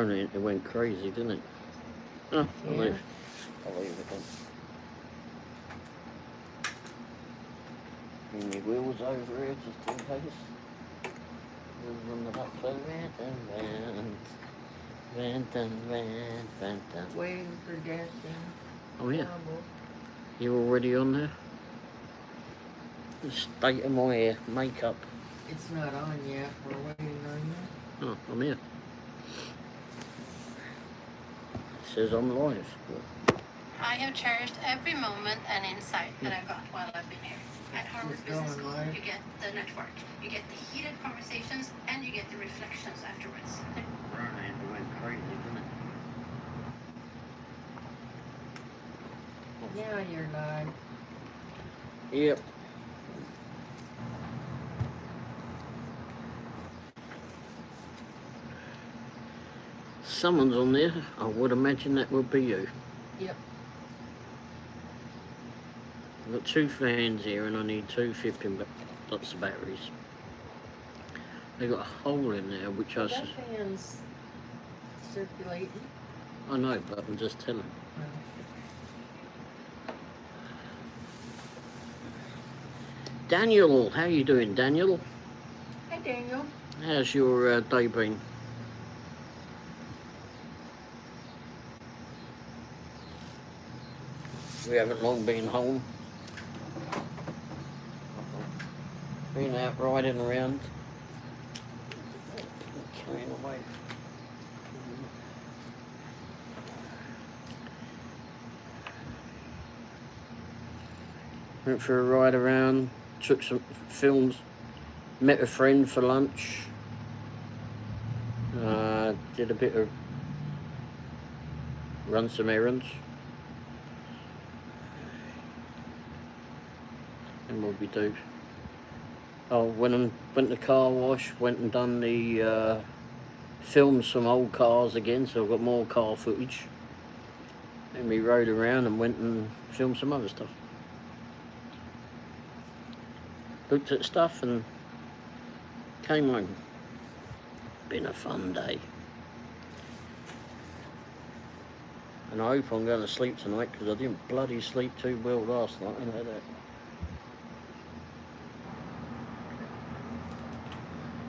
Corona, it went crazy, didn't it? Oh, I'll leave it then. Bring my wheels over here just in case. Wheels on the back so Waiting for gas Oh yeah. You already on there? The state of my makeup. It's not on yet. We're waiting on you. Oh, I'm here. It says I'm live. I have cherished every moment and insight that I've got while I've been here. At Harvard Business School, you get the network, you get the heated conversations, and you get the reflections afterwards. Right, it went crazy, didn't it? Yeah, you're live. Yep. Someone's on there. I would imagine that would be you. Yep. I've got 2 fans here and I need 2 15 lots of batteries. They've got a hole in there which That fan's circulating. I know, but I'm just telling. Daniel, how you doing, Daniel? Hi, Daniel. How's your day been? We haven't long been home. Been out riding around. Carrying away. Went for a ride around, took some films, met a friend for lunch. Did a bit of run some errands. And what we do? Oh, went to the car wash, went and done the filmed some old cars again, so I've got more car footage. And we rode around and went and filmed some other stuff. Looked at stuff and came home. Been a fun day. And I hope I'm going to sleep tonight because I didn't bloody sleep too well last night. I know that.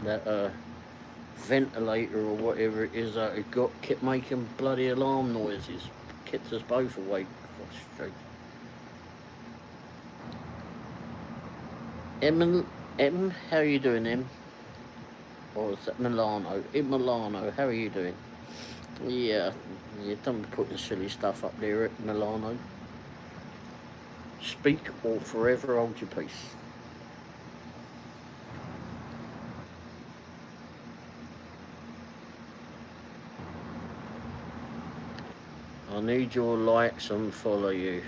That ventilator or whatever it is that it got kept making bloody alarm noises. Kept us both awake. Em, how are you doing, Em? Or is that Milano? Milano, how are you doing? Yeah, don't be putting silly stuff up there at Milano. Speak or forever hold your peace. I need your likes and follow you.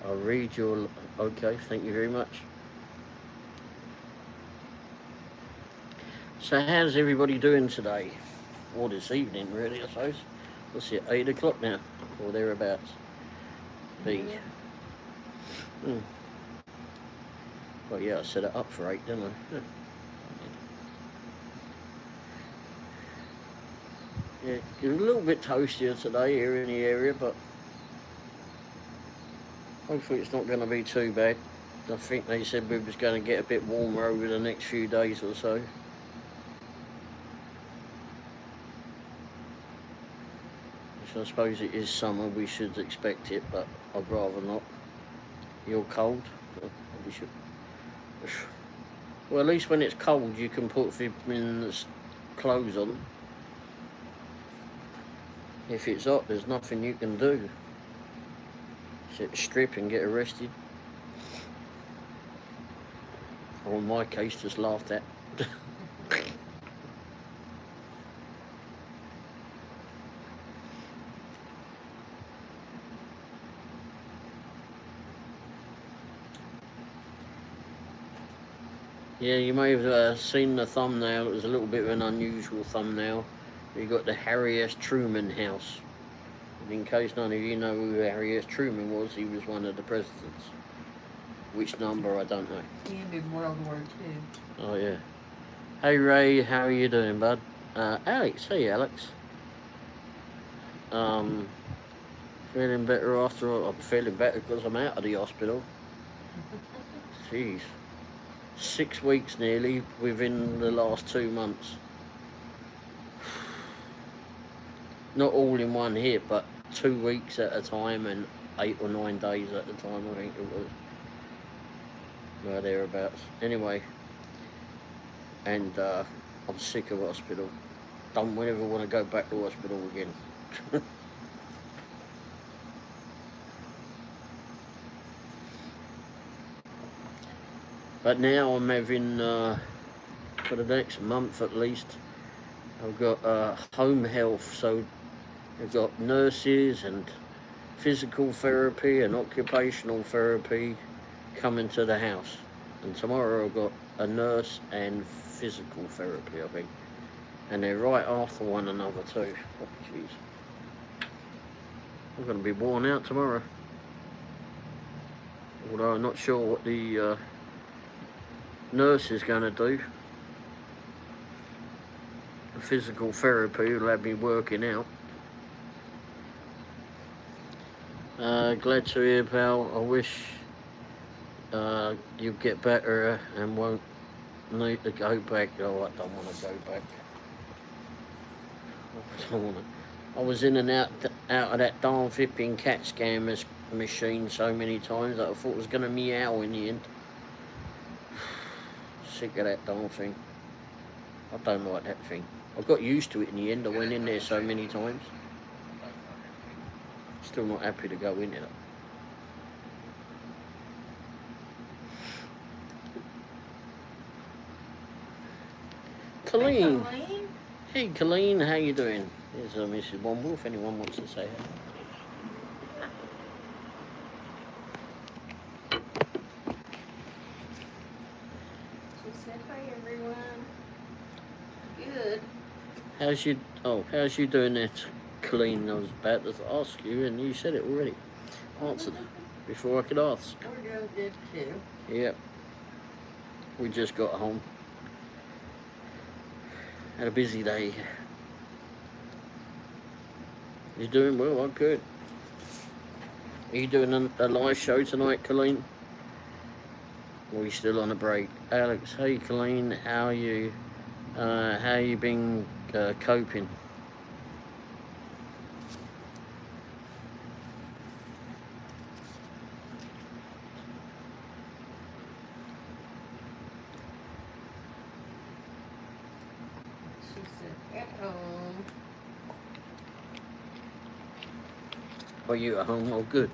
I'll read your... Okay, thank you very much. So how's everybody doing today? Or this evening, really, I suppose. What's it, 8 o'clock now? Or thereabouts. Well, yeah, I set it up for 8, didn't I? Yeah, it was a little bit toastier today here in the area, but hopefully it's not going to be too bad. I think they said we was going to get a bit warmer over the next few days or so. So I suppose it is summer, we should expect it, but I'd rather not. You're cold? We should. Well, at least when it's cold, you can put women's clothes on. If it's hot, there's nothing you can do. Sit strip and get arrested. Or in my case, just laughed at. Yeah, you may have seen the thumbnail. It was a little bit of an unusual thumbnail. You got the Harry S. Truman house. And in case none of you know who Harry S. Truman was, he was one of the presidents. Which number, I don't know. And in World War II. Oh, yeah. Hey, Ray, how are you doing, bud? Alex, hey, Alex. Feeling better after. I'm feeling better because I'm out of the hospital. Jeez. 6 weeks nearly within the last 2 months. Not all in one hit, but 2 weeks at a time and 8 or 9 days at a time, I think it was. No, thereabouts. Anyway, and I'm sick of hospital. Don't ever want to go back to hospital again. But now I'm having, for the next month at least, I've got home health, so I've got nurses and physical therapy and occupational therapy coming to the house. And tomorrow I've got a nurse and physical therapy, I think. And they're right after one another too. Oh, jeez. I'm going to be worn out tomorrow. Although I'm not sure what the nurse is going to do. The physical therapy will have me working out. Glad to hear, pal. I wish you get better and won't need to go back. Oh, I don't want to go back. I don't want to. I was in and out of that darn flipping CAT scan machine so many times that I thought it was going to meow in the end. Sick of that darn thing. I don't like that thing. I got used to it in the end. I went in there so many times. Still not happy to go in it. Colleen. Hey Colleen, how you doing? Here's Mrs. Womble, if anyone wants to say hello. She said hi everyone. Good. How's you doing there, Colleen? I was about to ask you and you said it already. Answered before I could ask. Orgo did too. Yep. We just got home. Had a busy day. You doing well? I'm good. Are you doing a live show tonight, Colleen? Or are you still on a break? Alex, hey Colleen, how are you? How you been coping? She said, at home. Are you at home? Oh, good.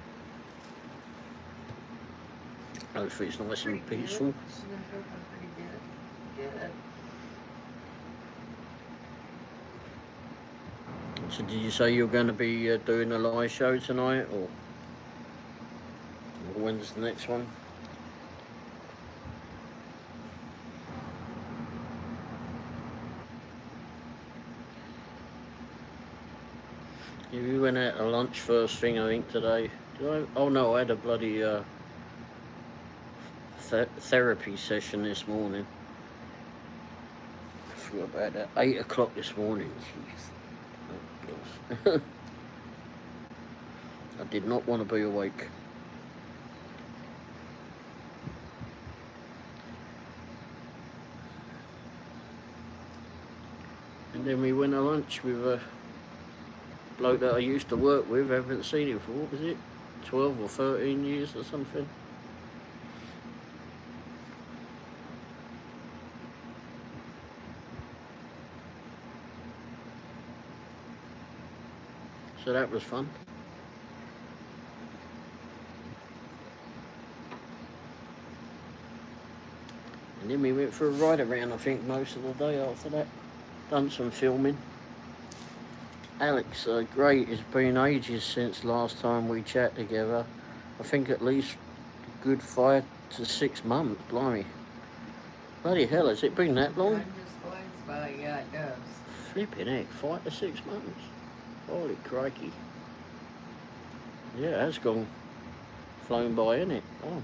Hopefully it's nice and Pretty peaceful. good. She's been coping pretty good. Good. So did you say you're going to be doing a live show tonight, or when's the next one? Yeah, we went out to lunch first thing, I think, today. Did I? Oh no, I had a bloody therapy session this morning. I forgot about that. 8 o'clock this morning. Jeez. Oh, gosh. I did not want to be awake. And then we went to lunch with a bloke that I used to work with. I haven't seen him for, what was it, 12 or 13 years or something. So that was fun. And then we went for a ride around, I think, most of the day after that. Done some filming. Alex, great. It's been ages since last time we chat together. I think at least a good 5 to 6 months, blimey. Bloody hell, has it been that long? Time just flies by, yeah, it does. Flipping heck, 5 to 6 months. Holy crikey. Yeah, it's flown by, isn't it? Oh,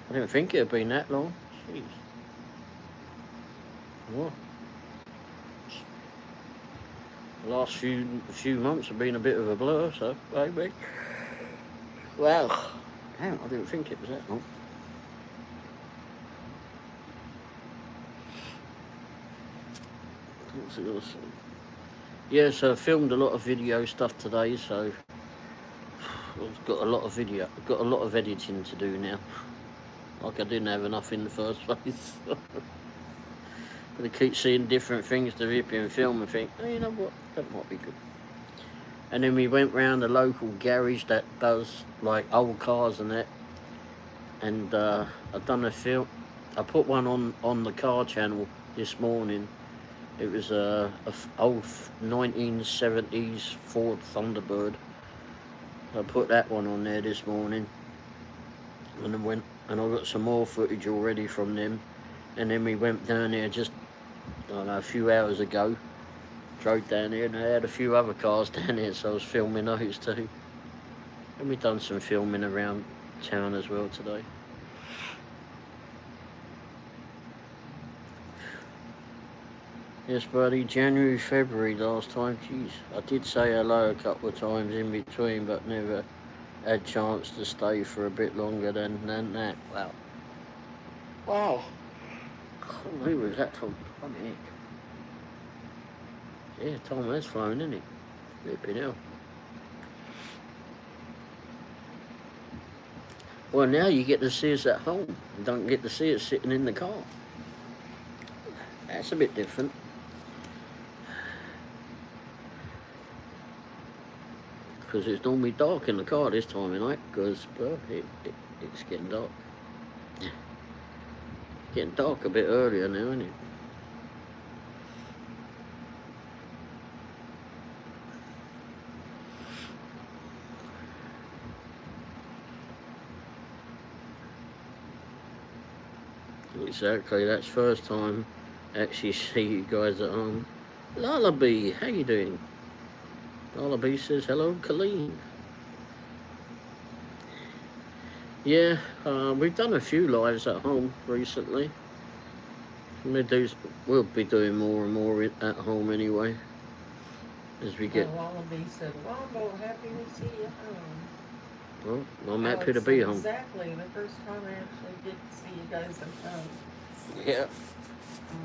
I didn't think it had been that long. Jeez. What? The last few months have been a bit of a blur, so maybe. Well, damn, I didn't think it was that long. What's it else? Yeah, so I filmed a lot of video stuff today, so I've got a lot of video. I've got a lot of editing to do now. Like I didn't have enough in the first place. But I keep seeing different things to rip and film and think, oh, you know what, that might be good. And then we went round the local garage that does like old cars and that. And I've done a film. I put one on the car channel this morning. It was a old 1970s Ford Thunderbird. I put that one on there this morning, and then I got some more footage already from them. And then we went down there just, I don't know, a few hours ago. Drove down there, and I had a few other cars down there, so I was filming those too. And we done some filming around town as well today. Yes, buddy, January, February last time. Jeez, I did say hello a couple of times in between, but never had chance to stay for a bit longer than that. Wow. Wow. Who was that, Tom? What the heck? Yeah, Tom has flown, isn't it? Flipping hell. Well, now you get to see us at home. You don't get to see us sitting in the car. That's a bit different. Because it's normally dark in the car this time of night, because well, it's getting dark. It's getting dark a bit earlier now, isn't it? Exactly, that's first time actually see you guys at home. Lullaby, how you doing? Lullaby says hello, Colleen. Yeah, we've done a few lives at home recently. We'll be doing more and more at home anyway. As we get. Wallaby said, Womble, happy to see you home. Well, I'm happy to be home. Exactly, the first time I actually get to see you guys at home. Yeah.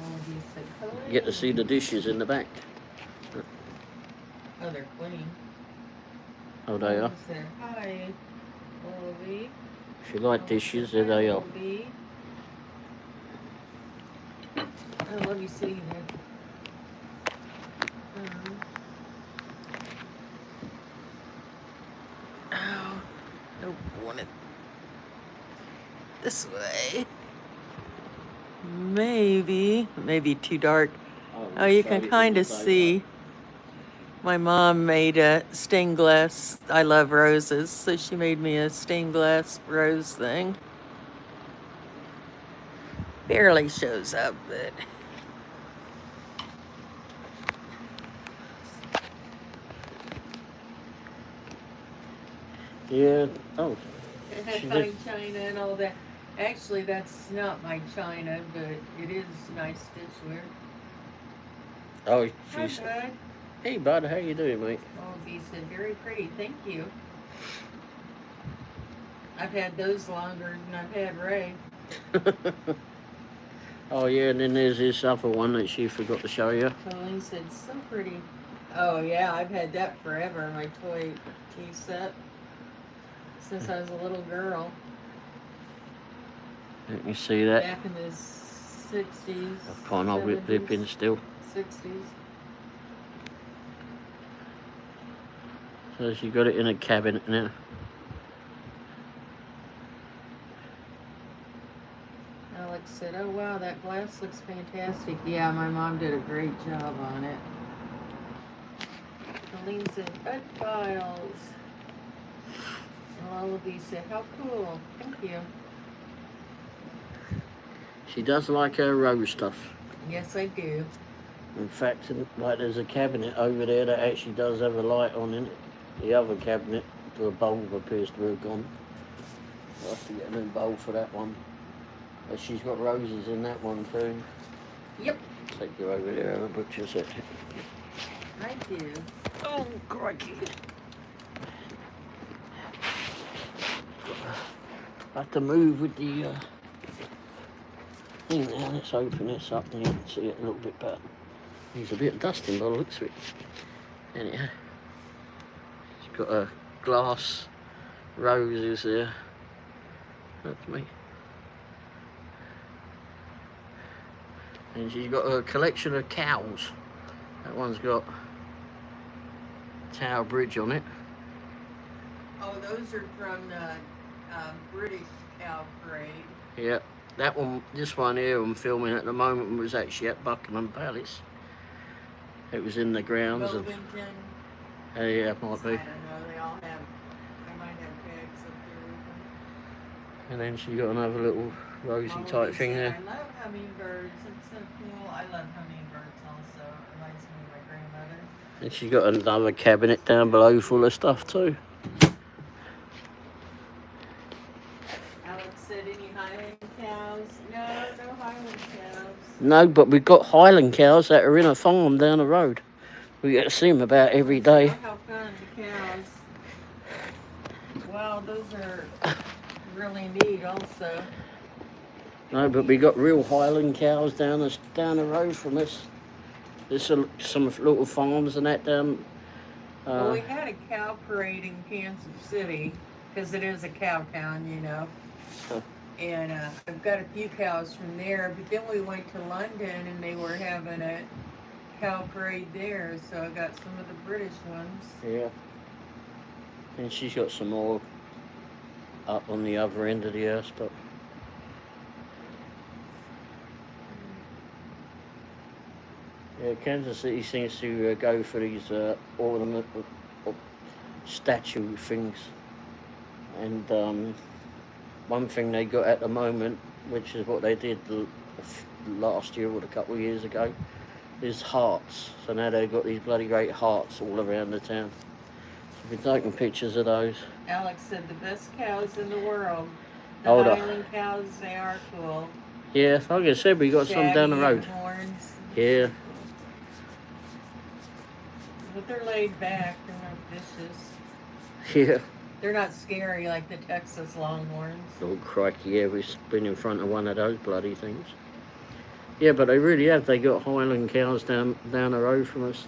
Wallaby said, hello. Get to see the dishes in the back. Oh, they're clean. Oh, they are. Wallaby said, hi, Wallaby. If you like dishes, there they are. Wallaby. Oh, let me see that. Oh, nope, want it this way. Maybe too dark. Oh, you can kind of see. My mom made a stained glass. I love roses, so she made me a stained glass rose thing. Barely shows up, but. Yeah. Oh. Fine china and all that. Actually, that's not my china, but it is nice dishware. Oh, Hi, she's. bud. Hey, bud, how you doing, mate? Oh, he said, very pretty. Thank you. I've had those longer than I've had Ray. Oh, yeah, and then there's this other one that she forgot to show you. Colleen said, so pretty. Oh, yeah, I've had that forever, my toy tea set, since I was a little girl. Let me see that. Back in the 60s. I can't hold it flipping still. 60s. So she got it in a cabinet now. Alex said, oh wow, that glass looks fantastic. Yeah, my mom did a great job on it. Colleen said, bed files. Lullaby said, how cool. Thank you. She does like her rose stuff. Yes, I do. In fact, like there's a cabinet over there that actually does have a light on in it. The other cabinet, the bulb appears to have gone. I'll have to get a new bulb for that one. But she's got roses in that one too. Yep. Take you over there, have a butcher's set. I do. Oh, crikey. I have to move with the thing now. Let's open this up and you can see it a little bit better. There's a bit of dusting by the looks of it. Anyhow, it's got a glass roses there. That's me. And she's got a collection of cows. That one's got Tower Bridge on it. Oh, those are from the British cow parade. Yeah, that one, this one here I'm filming at the moment was actually at Buckingham Palace. It was in the grounds of... Wilmington. Yeah, might be. I don't know, they all have, I might have tags up there with them. And then she got another little rosy Mom type always thing said, there. I love hummingbirds, it's so cool. I love hummingbirds also, it reminds me of my grandmother. And she's got another cabinet down below full of stuff too. Alex said, any Highland cows? No, no Highland cows. No, but we've got Highland cows that are in a farm down the road. We get to see them about every day. Oh, how fun, the cows. Wow, those are really neat also. No, but we got real Highland cows down the road from us. There's some little farms and that down. Well, we had a cow parade in Kansas City because it is a cow town, you know. Oh. And I've got a few cows from there. But then we went to London and they were having a cow parade there, so I got some of the British ones. Yeah. And she's got some more up on the other end of the house, but yeah, Kansas City seems to go for these ornament statue things. And one thing they got at the moment, which is what they did last year or a couple of years ago, is hearts. So now they've got these bloody great hearts all around the town. So we've taken pictures of those. Alex said the best cows in the world. The Hold on. Highland cows, they are cool. Yeah, like I said, we got some down the Shaggy road. and horns. Yeah. But they're laid back, they're not vicious. Yeah. They're not scary like the Texas Longhorns. Oh, crikey, yeah, we've been in front of one of those bloody things. Yeah, but they really have. They got Highland cows down the road from us.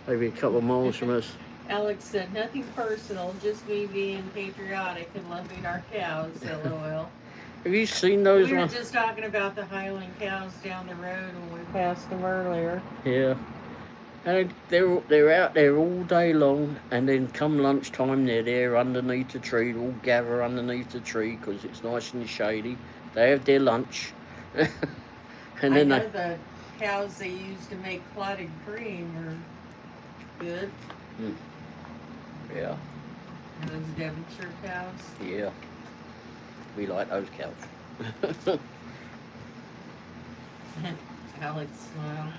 Maybe a couple of miles from us. Alex said, nothing personal, just me being patriotic and loving our cows, LOL. Have you seen those We were ones? just talking about the Highland cows down the road when we passed them earlier. Yeah. And they're out there all day long, and then come lunchtime they're there underneath the tree. They all gather underneath the tree because it's nice and shady. They have their lunch. And I then know the cows they use to make clotted cream are good. Yeah, Those Devonshire cows. yeah. We like those cows. Alex smiled.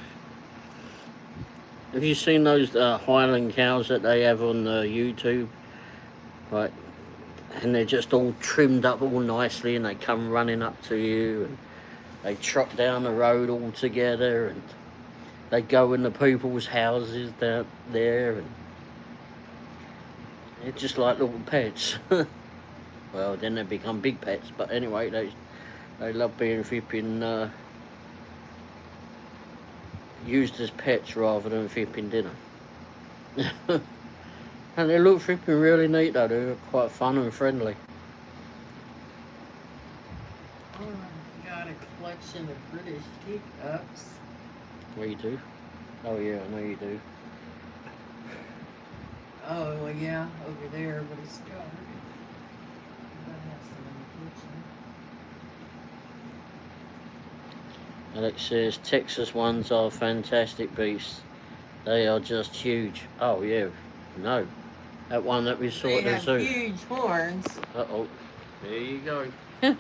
Have you seen those Highland cows that they have on YouTube? Right, and they're just all trimmed up all nicely, and they come running up to you, and they trot down the road all together, and they go in the people's houses down there, and they're just like little pets. Well, then they become big pets, but anyway, they love being flipping used as pets rather than flipping dinner. And they look flipping really neat though. They're quite fun and friendly. Oh, I've got a collection of British teacups. What you do? Oh yeah, I know you do. Oh, well, yeah, over there, but it's dark. I have some in the kitchen. Alex says Texas ones are fantastic beasts. They are just huge. Oh yeah, no. That one that we saw They at the have zoo. huge horns. Uh-oh. There you go. You're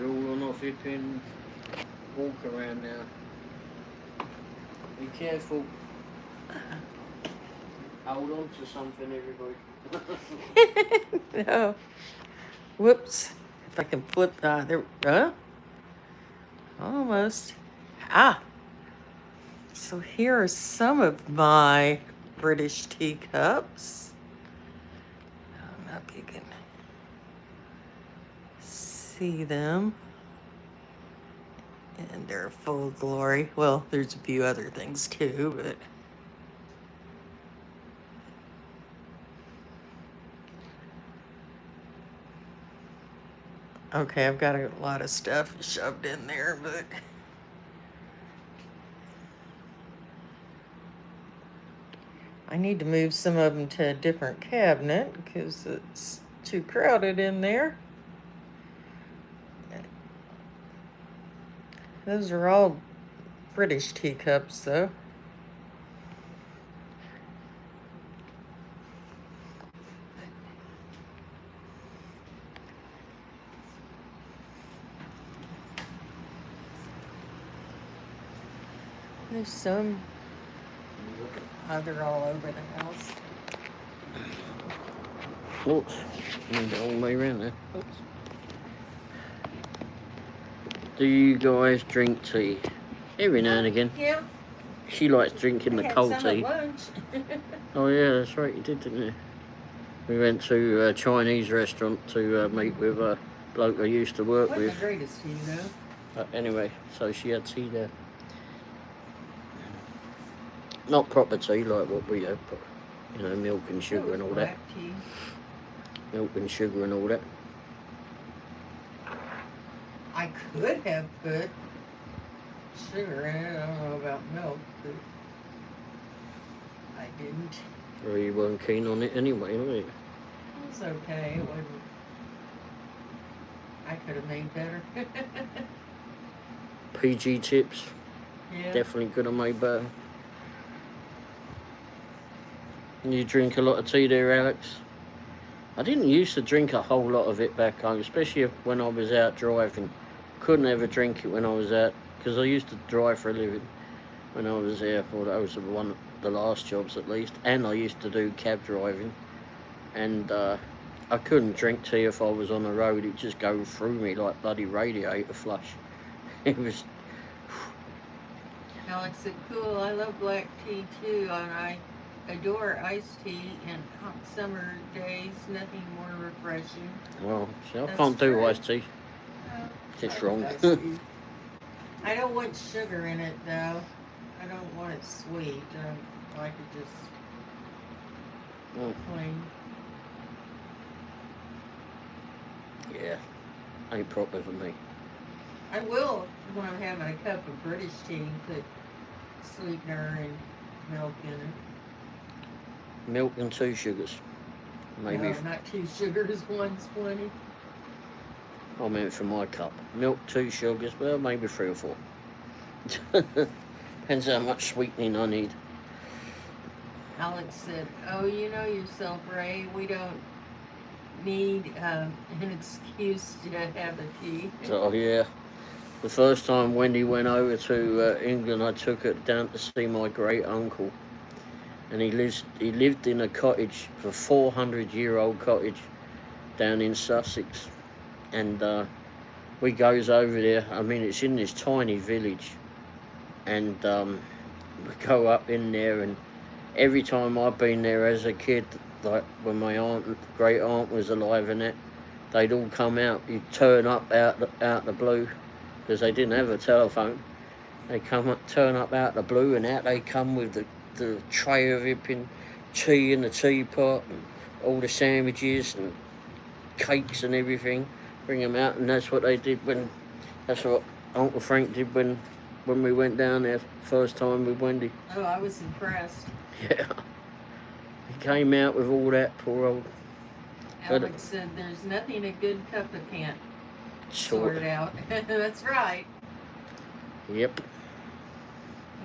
all on a flipping walk around now. Be careful. Hold on to something, everybody. No. Whoops. If I can flip there. Almost. Ah. So here are some of my British teacups. I don't know if you can see them. And they're full of glory. Well, there's a few other things too, but okay, I've got a lot of stuff shoved in there, but I need to move some of them to a different cabinet because it's too crowded in there. Those are all British teacups, though. There's some. They're all over the house. Oops. Move it all the way around there. Oops. Do you guys drink tea? Every now and again. Yeah. She likes drinking the cold tea. Lunch. Oh yeah, that's right, you did, didn't you? We went to a Chinese restaurant to meet with a bloke I used to work Wasn't with. the greatest tea, though. But anyway, so she had tea there. Not proper tea like what we have, but you know, milk and sugar and all that. Black tea. Milk and sugar and all that. I could have put sugar in it. I don't know about milk, but I didn't. Or you weren't keen on it anyway, were you? It was okay. It wasn't. I could have made better. PG tips, Yeah. definitely could have made better. You drink a lot of tea there, Alex? I didn't used to drink a whole lot of it back home, especially when I was out driving. Couldn't ever drink it when I was out, because I used to drive for a living when I was there. Well, that was the last jobs at least. And I used to do cab driving. And I couldn't drink tea if I was on the road. It'd just go through me like bloody radiator flush. It was... Alex said, cool, I love black tea too, and I adore iced tea in hot summer days. Nothing more refreshing. Well, see, I That's can't do true. iced tea. It's wrong. I don't want sugar in it though. I don't want it sweet. I like it just Mm, plain. yeah, ain't proper for me. I will, when I'm having a cup of British tea, put sweetener and milk in it. Milk and 2 sugars. Maybe. No, not 2 sugars, one's plenty. I meant for my cup. Milk, 2 sugars, well, maybe 3 or 4. Depends how much sweetening I need. Alex said, oh, you know yourself, Ray. We don't need an excuse to have a tea. So, yeah. The first time Wendy went over to England, I took her down to see my great uncle. And he lived in a cottage, a 400-year-old cottage down in Sussex. And we goes over there. I mean, it's in this tiny village. And we go up in there, and every time I've been there as a kid, like when my great aunt was alive and that, they'd all come out. You'd turn up out the blue, because they didn't have a telephone. They turn up out the blue, and out they come with the tray of whipping tea in the teapot, and all the sandwiches and cakes and everything. Bring them out, and that's what they did that's what Uncle Frank did when we went down there first time with Wendy. Oh, I was impressed. Yeah. He came out with all that, poor old... Alex said, there's nothing a good cuppa can't sort out. That's right. Yep.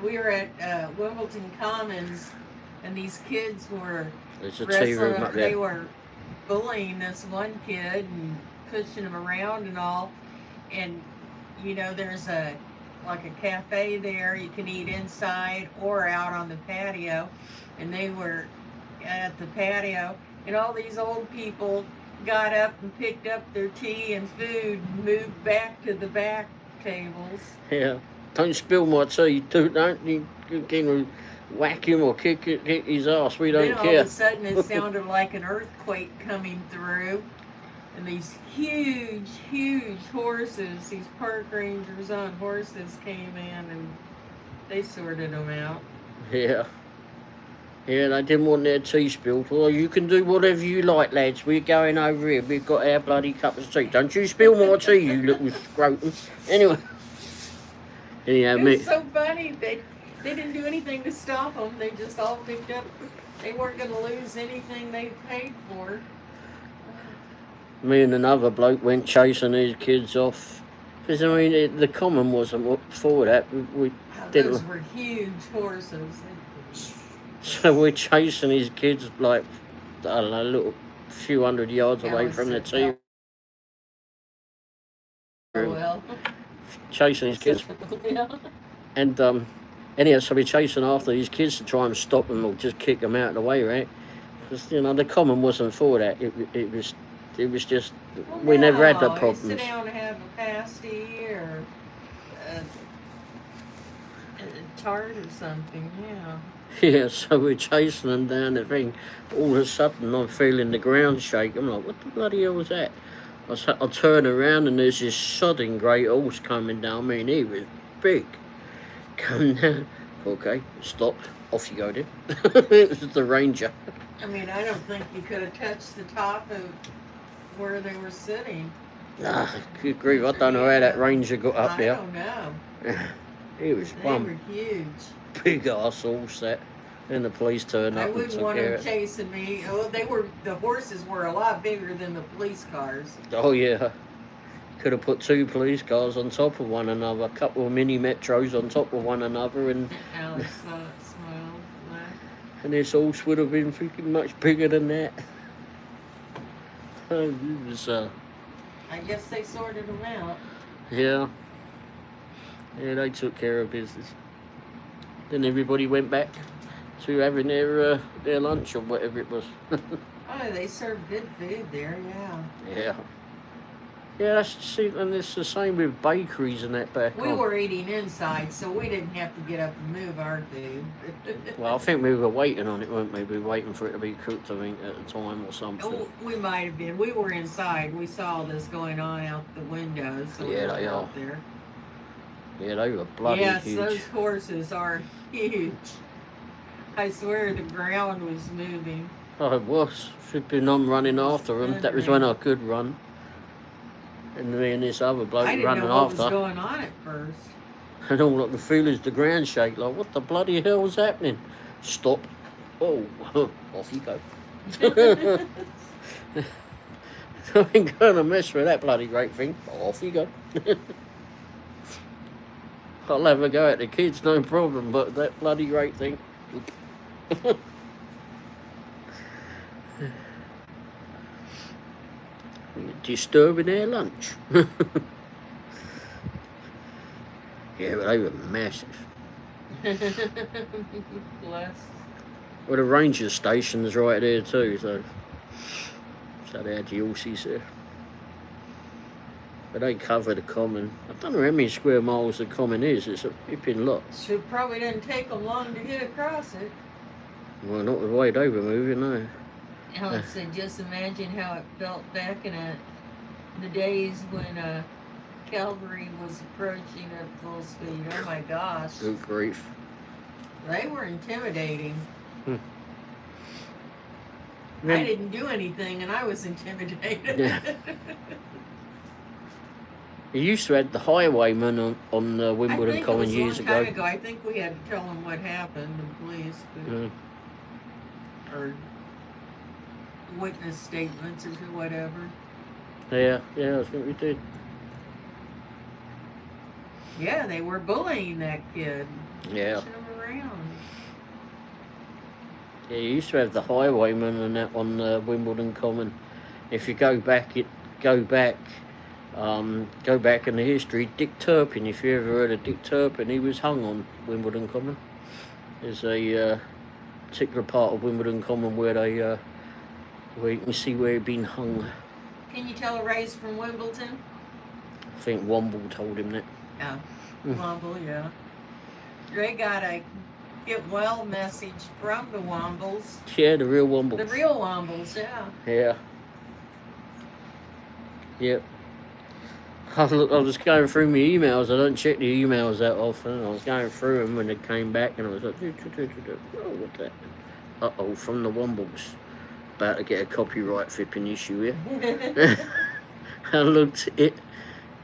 We were at Wimbledon Commons, and these kids were There's a tea room up They there. were bullying this one kid and pushing him around and all. And, you know, there's like a cafe there. You can eat inside or out on the patio. And they were at the patio, and all these old people got up and picked up their tea and food and moved back to the back tables. Yeah. Don't spill my tea, don't you? can whack him or kick his ass. We Then don't all care. of a sudden it sounded like an earthquake coming through. And these huge, huge horses, these park rangers on horses came in and they sorted them out. Yeah. Yeah, they didn't want their tea spilled. Well, you can do whatever you like, lads. We're going over here. We've got our bloody cup of tea. Don't you spill my tea, you little scrotum. Anyway. Anyhow, It me, was so funny. They didn't do anything to stop them. They just all picked up. They weren't going to lose anything they paid for. me and another bloke went chasing these kids off. Because, I mean, the common wasn't for that. We didn't. Those were huge horses. So we're chasing these kids like, I don't know, a little few hundred yards away from the tea room. Oh, well. Chasing these kids. Yeah. And anyhow, so we're chasing after these kids to try and stop them or just kick them out of the way, right? Because, you know, the common wasn't for that. It was just, Well, we never had the no, problems. Sit down and have a pasty or a tart or something, yeah. Yeah, so we're chasing them down the thing. All of a sudden, I'm feeling the ground shake. I'm like, what the bloody hell was that? I turn around and there's this sodding great horse coming down. I mean, he was big. Coming down. Okay, stop. Off you go then. It was the ranger. I mean, I don't think you could have touched the top of where they were sitting. Ah, good grief. I don't know how that ranger got up there. I don't know. He was They one were huge. big ass horse that. And the police turned I up and wouldn't took want care them of it. chasing me. Oh, the horses were a lot bigger than the police cars. Oh yeah. Could have put 2 police cars on top of one another, a couple of mini metros on top of one another, and Alex smiled. this horse would have been freaking much bigger than that. It was, I guess they sorted them out. yeah. Yeah, they took care of business. Then everybody went back to having their lunch or whatever it was. Oh, they served good food there, yeah. Yeah. Yeah, and it's the same with bakeries and that back We on. were eating inside, so we didn't have to get up and move our food. Well, I think we were waiting on it, weren't we? We were waiting for it to be cooked, I think, at the time or something. Oh, we might have been. We were inside. We saw this going on out the windows. So we Yeah, were they out are. there. Yeah, they were bloody Yes, huge. those horses are huge. I swear the ground was moving. Oh, it was. Flipping on running after them. That was when I could run. And me and this other bloke I didn't running know what was after. going on at first. And all I could feel is the ground shake. Like, what the bloody hell was happening? Stop. Oh, off you go. I ain't going to mess with that bloody great thing. Off you go. I'll have a go at the kids, no problem, but that bloody great thing. Disturbing their lunch. Yeah, but they were massive. Bless. Well, the ranger station's right there too, so they had the horses there. But they cover the common. I don't know how many square miles the common is. It's a flipping lot. So it probably didn't take them long to get across it. Well, not the way they were moving, no. Alex said, just imagine how it felt back in the days when cavalry was approaching at full speed. Oh my gosh. Good grief. They were intimidating. Hmm. I didn't do anything and I was intimidated. Yeah. You used to have the highwayman on Wimbledon Common years ago. I think it was a long time ago. I think we had to tell them what happened, the police. Mm. Or witness statements or whatever. Yeah, I think we did. Yeah, they were bullying that kid. Yeah. Pushing him around. Yeah, you used to have the highwayman and that on Wimbledon Common. If you go back in the history, Dick Turpin, if you ever heard of Dick Turpin, he was hung on Wimbledon Common. There's a particular part of Wimbledon Common where you can see where he'd been hung. Can you tell a race from Wimbledon? I think Womble told him that. Yeah. Womble, yeah. They got a get well message from the Wombles. Yeah, the real Womble. The real Wombles, yeah. Yeah. Yep. I was going through my emails. I don't check the emails that often. I was going through them when they came back, and I was like, oh, what's that? Uh-oh, from the Wombles. About to get a copyright flipping issue here. I looked at it,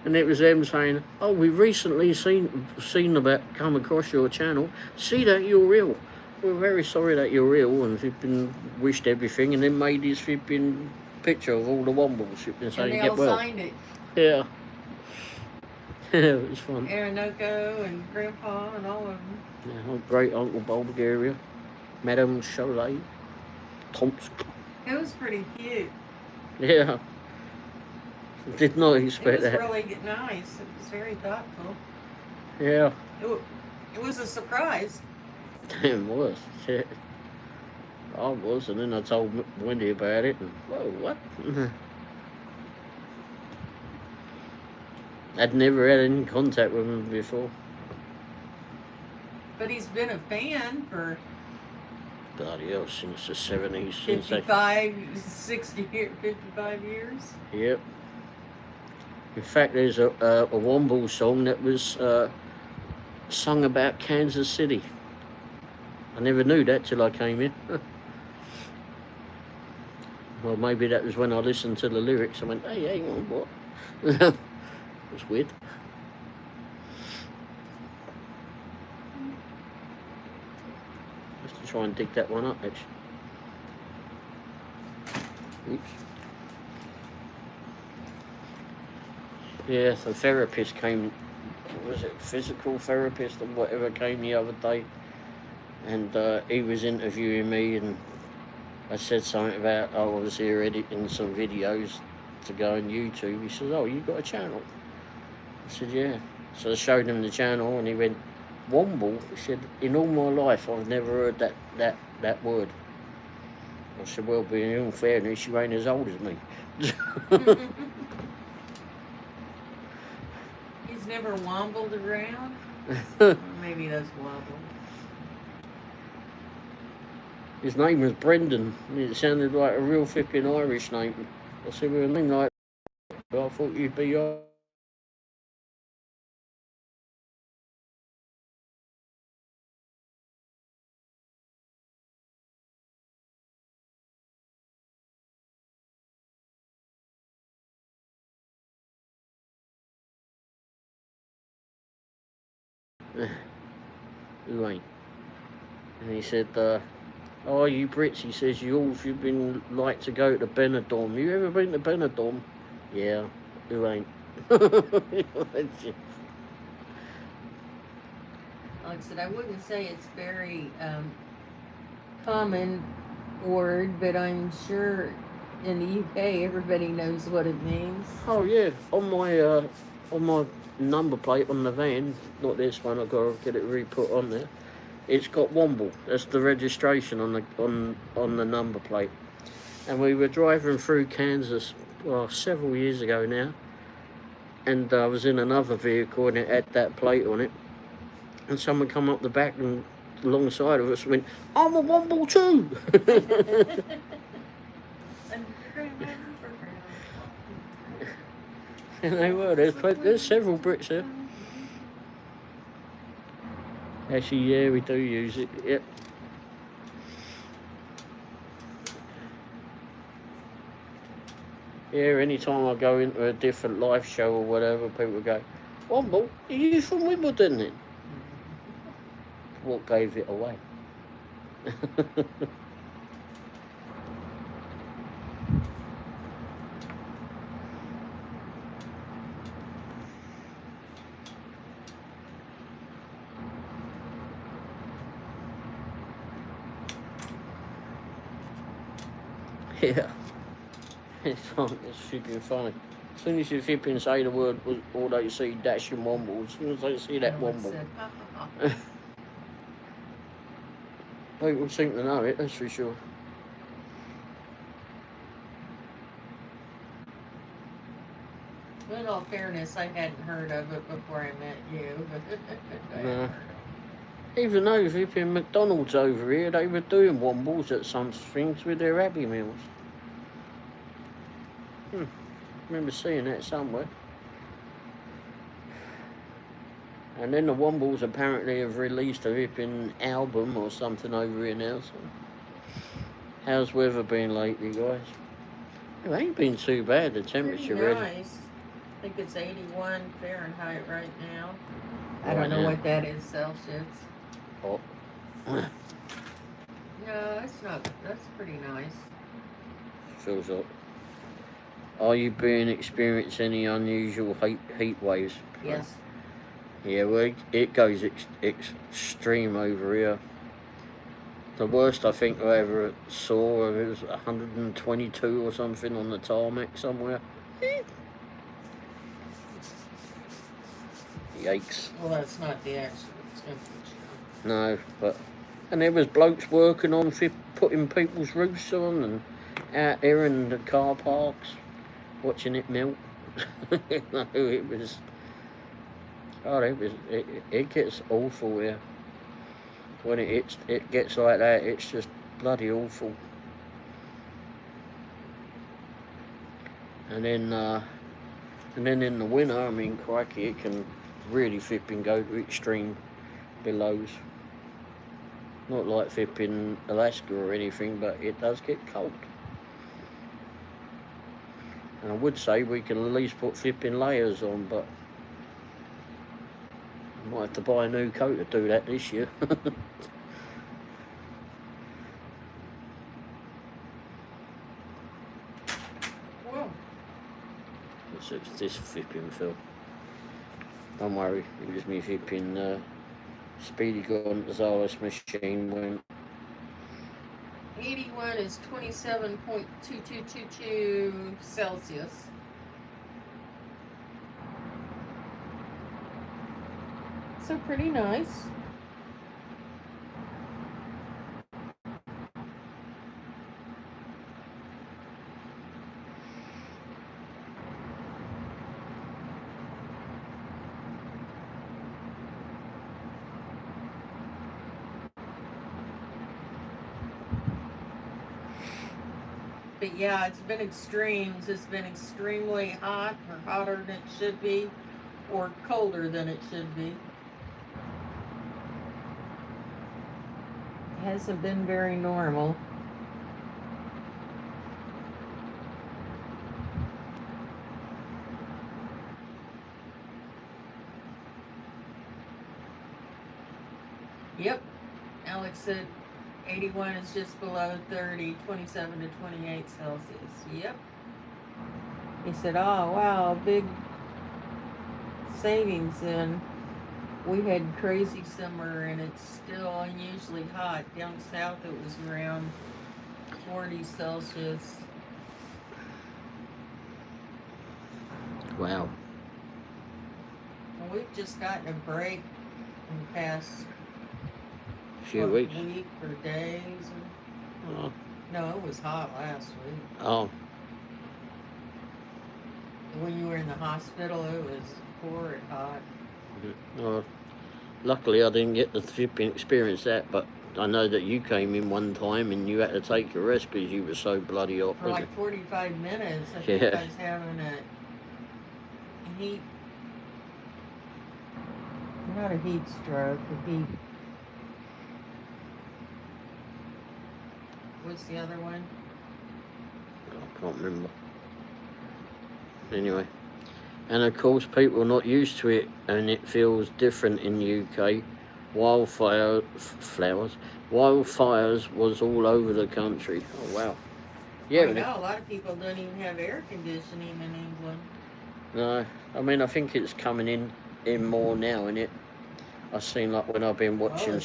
and it was them saying, oh, we've recently seen about come across your channel. See that you're real. We're very sorry that you're real, and flipping wished everything, and then made this flipping picture of all the Wombles flipping saying, And they get all well. signed it. Yeah. It was fun. Aranoko and Grandpa and all of them. Yeah, great Uncle Bulgaria, Madame Cholet, Thompson. It was pretty cute. Yeah. Did not expect It was that. really nice. It was very thoughtful. Yeah. It was a surprise. Damn was. Shit. I was, and then I told Wendy about it, and whoa, what? I'd never had any contact with him before. But he's been a fan for Bloody hell, since the 70s. Since 55, 60 years, 55 years. Yep. In fact, there's a Womble song that was sung about Kansas City. I never knew that till I came in. Well, maybe that was when I listened to the lyrics. I went, hey, hang on, what? It was weird. Just to try and dig that one up, actually. Oops. Yeah, the therapist came, what was it, physical therapist or whatever, came the other day. And he was interviewing me, and I said something about, I was here editing some videos to go on YouTube. He says, oh, you got a channel? I said, yeah. So I showed him the channel, and he went, Womble? He said, in all my life, I've never heard that word. I said, well, being in all fairness, you ain't as old as me. He's never wombled around? Maybe that's wobble. His name was Brendan. It sounded like a real flipping Irish name. I said, with a name like that, I thought you'd be who ain't? And he said, oh, you Brits, he says, you've been like to go to Benidorm. You ever been to Benidorm? Yeah, who ain't? Like I said, I wouldn't say it's very common word, but I'm sure in the UK everybody knows what it means. Oh yeah, on my number plate on the van, not this one, I've got to get it re-put on there. It's got Womble. That's the registration on the number plate. And we were driving through Kansas several years ago now, and I was in another vehicle and it had that plate on it, and someone come up the back and alongside of us went, I'm a Womble too. And they were. There's several Brits there. Actually, yeah, we do use it. Yep. Yeah, anytime I go into a different live show or whatever, people go, Womble, are you from Wimbledon then? What gave it away? Yeah. It's freaking funny. As soon as you flipping say the word, all they see dash and Womble, as soon as they see that Womble. People seem to know it, that's for sure. In all fairness, I hadn't heard of it before I met you. But I No. hadn't heard of it. Even though flipping McDonald's over here, they were doing Wombles at some things with their Happy Meals. Remember seeing that somewhere. And then the Wombles apparently have released a flipping album or something over here now. So. How's weather been lately, guys? It ain't been too bad, the temperature. Pretty nice. I think it's 81 Fahrenheit right now. I don't know what that is Celsius. Oh. No, it's not. That's pretty nice. Feels up. Are you experiencing any unusual heat waves? Yes. Yeah, well, it goes extreme over here. The worst I think I ever saw was 122 or something on the tarmac somewhere. Yikes. Well, that's not the actual temperature. No, but... And there was blokes working on putting people's roofs on and out there in the car parks, watching it melt. No, it was... Oh, it gets awful here. When it gets like that, it's just bloody awful. And then in the winter, I mean, crikey, it can really flipping go to extreme belows. Not like flipping Alaska or anything, but it does get cold. And I would say we can at least put flipping layers on, but I might have to buy a new coat to do that this year. Whoa. What's this flipping film? Don't worry, it was me flipping Speedy Gonzales machine went. 81 is 27.2222 Celsius. So pretty nice. But yeah, it's been extremes. It's been extremely hot, or hotter than it should be, or colder than it should be. It hasn't been very normal. Yep, Alex said 81 is just below 30, 27 to 28 Celsius. Yep. He said, oh, wow, big savings in. We had crazy summer and it's still unusually hot. Down south it was around 40 Celsius. Wow. Well, we've just gotten a break in the past Few weeks. week or days. Oh. No, it was hot last week. Oh. When you were in the hospital, it was horrid hot. Well, luckily I didn't get to flipping experience that, but I know that you came in one time and you had to take a rest because you were so bloody hot. For like 45 minutes, I think I was having a heat, not a heat stroke, a heat. What's the other one? I can't remember. Anyway. And of course people are not used to it and it feels different in the UK. Wildfires was all over the country. Oh wow. Yeah. I know, a lot of people don't even have air conditioning in England. No, I mean I think it's coming in more now, innit? I've seen like when I've been watching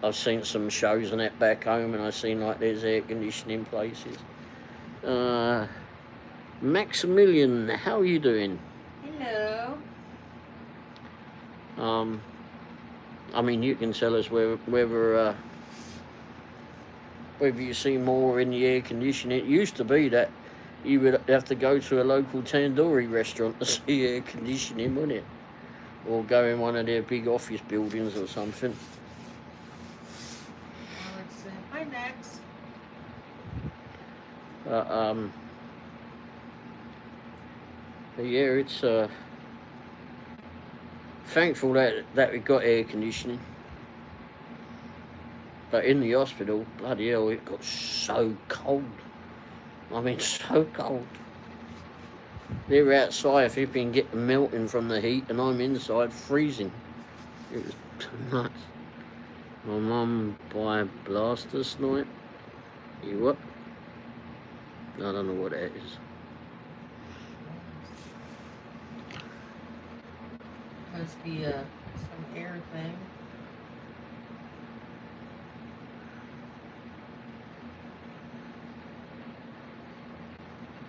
I've seen some shows and that back home and I've seen like there's air conditioning places. Maximilian, how are you doing? Hello. I mean, you can tell us whether you see more in the air conditioning. It used to be that you would have to go to a local tandoori restaurant to see air conditioning, wouldn't it? or go in one of their big office buildings or something. Alex said, hi, Max. But yeah, it's thankful that we got air conditioning. But in the hospital, bloody hell, it got so cold. I mean, so cold. They're outside flipping getting melting from the heat, and I'm inside freezing. It was nuts. My mum buy blaster snipe. You what? I don't know what that is. Must be some air thing.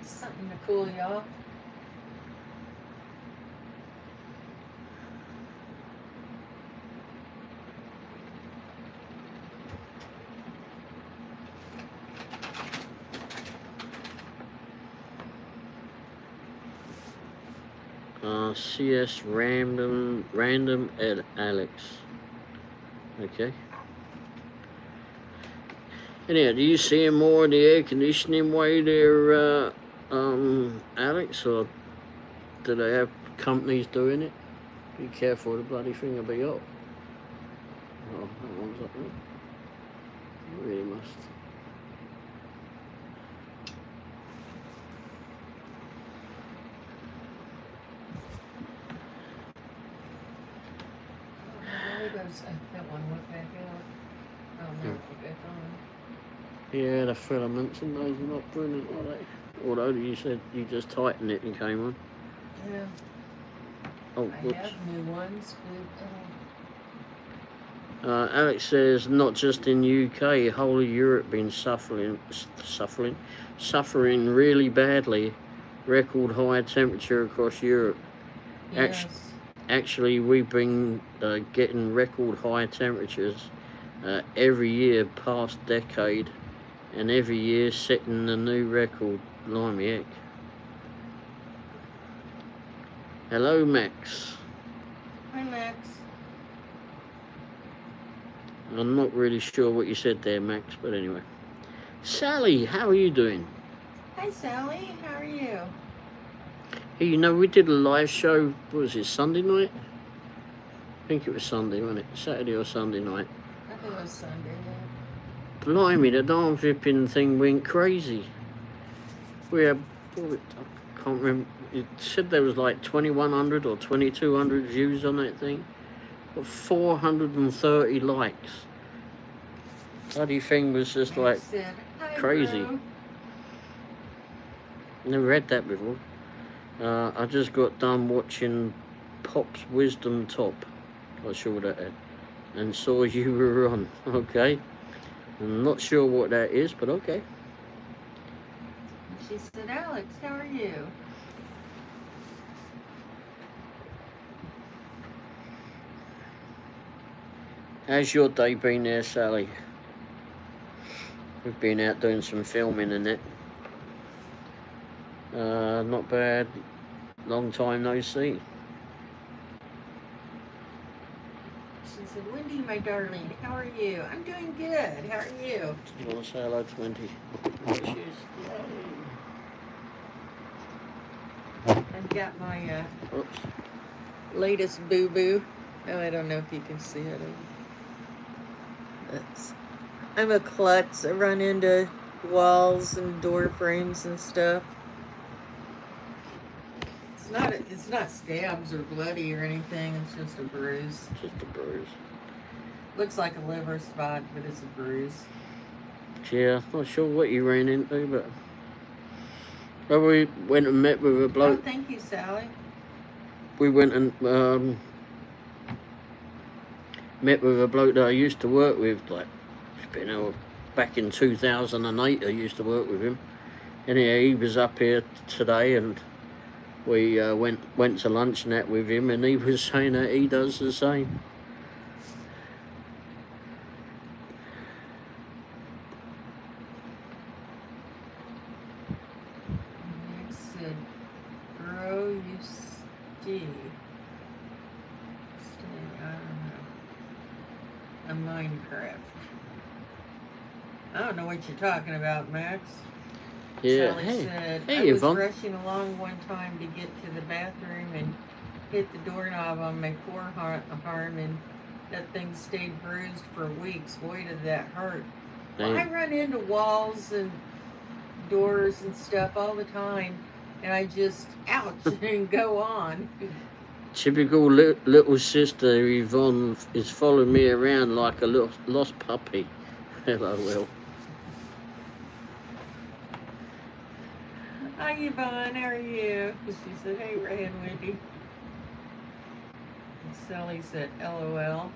Something to cool you off. CS random at Alex. Okay. Anyhow, do you see more of the air conditioning way there, Alex, or do they have companies doing it? Be careful, the bloody thing will be up. Oh, that one's up there. You really must. That one went back out. Oh, no, it back on. Yeah, the filaments and those are not brilliant, are they? Although you said you just tightened it and came on. Yeah. Oh, whoops. I have new ones, but Alex says not just in UK, whole of Europe been suffering really badly. Record high temperature across Europe. yes. Actually, we've been getting record high temperatures every year past decade, and every year setting a new record. Blimey heck. Hello, Max. Hi, Max. I'm not really sure what you said there, Max, but anyway. Sally, how are you doing? Hi, Sally. How are you? Hey, you know, we did a live show, what was it, Sunday night? I think it was Sunday, wasn't it? Saturday or Sunday night. I think it was Sunday, yeah. Blimey, the darn flipping thing went crazy. We had, I can't remember, it said there was like 2,100 or 2,200 views on that thing. Got 430 likes. Bloody thing was just like said, hi, crazy. bro. Never had that before. I just got done watching Pop's Wisdom Top. I saw that and saw you were on. Okay. I'm not sure what that is, but okay. She said, Alex, how are you? How's your day been there, Sally? We've been out doing some filming and that. Not bad. Long time no see. She said, Wendy, my darling, how are you? I'm doing good. How are you? Do you want to say hello to Wendy? There she is. I've got my Oops. latest boo-boo. Oh, I don't know if you can see it. I'm a klutz. I run into walls and door frames and stuff. It's not stabs or bloody or anything. It's just a bruise. Just a bruise. Looks like a liver spot, but it's a bruise. Yeah, not sure what you ran into, but we went and met with a bloke. Oh, thank you, Sally. We went and met with a bloke that I used to work with, like, you know, back in 2008 I used to work with him. Anyhow, he was up here today and we went to lunch and that with him, and he was saying that he does the same. Max said, bro, you stink. Minecraft. I don't know what you're talking about, Max. Yeah. Sally Hey. said, Hey, I was Yvonne. rushing along one time to get to the bathroom and hit the doorknob on my forearm, and that thing stayed bruised for weeks. Boy, did that hurt. Well, I Hey, run into walls and doors and stuff all the time, and I just, ouch, and go on. typical little sister Yvonne is following me around like a little lost puppy. Hello, Will. Hi, Yvonne, how are you? She said, hey, Ray and Wendy. And Sally said, LOL.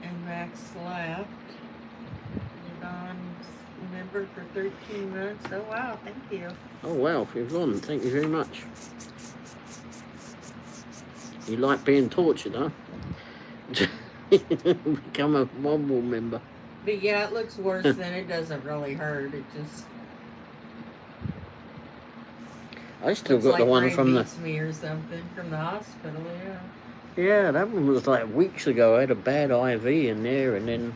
And Max laughed. Yvonne's a member for 13 months. Oh, wow, thank you. Oh wow, Yvonne, thank you very much. You like being tortured, huh? Become a Womble member. But yeah, it looks worse than it doesn't really hurt. It just I still looks got like the one Ray from the. beats me or something from the hospital, yeah. Yeah, that one was like weeks ago. I had a bad IV in there, and then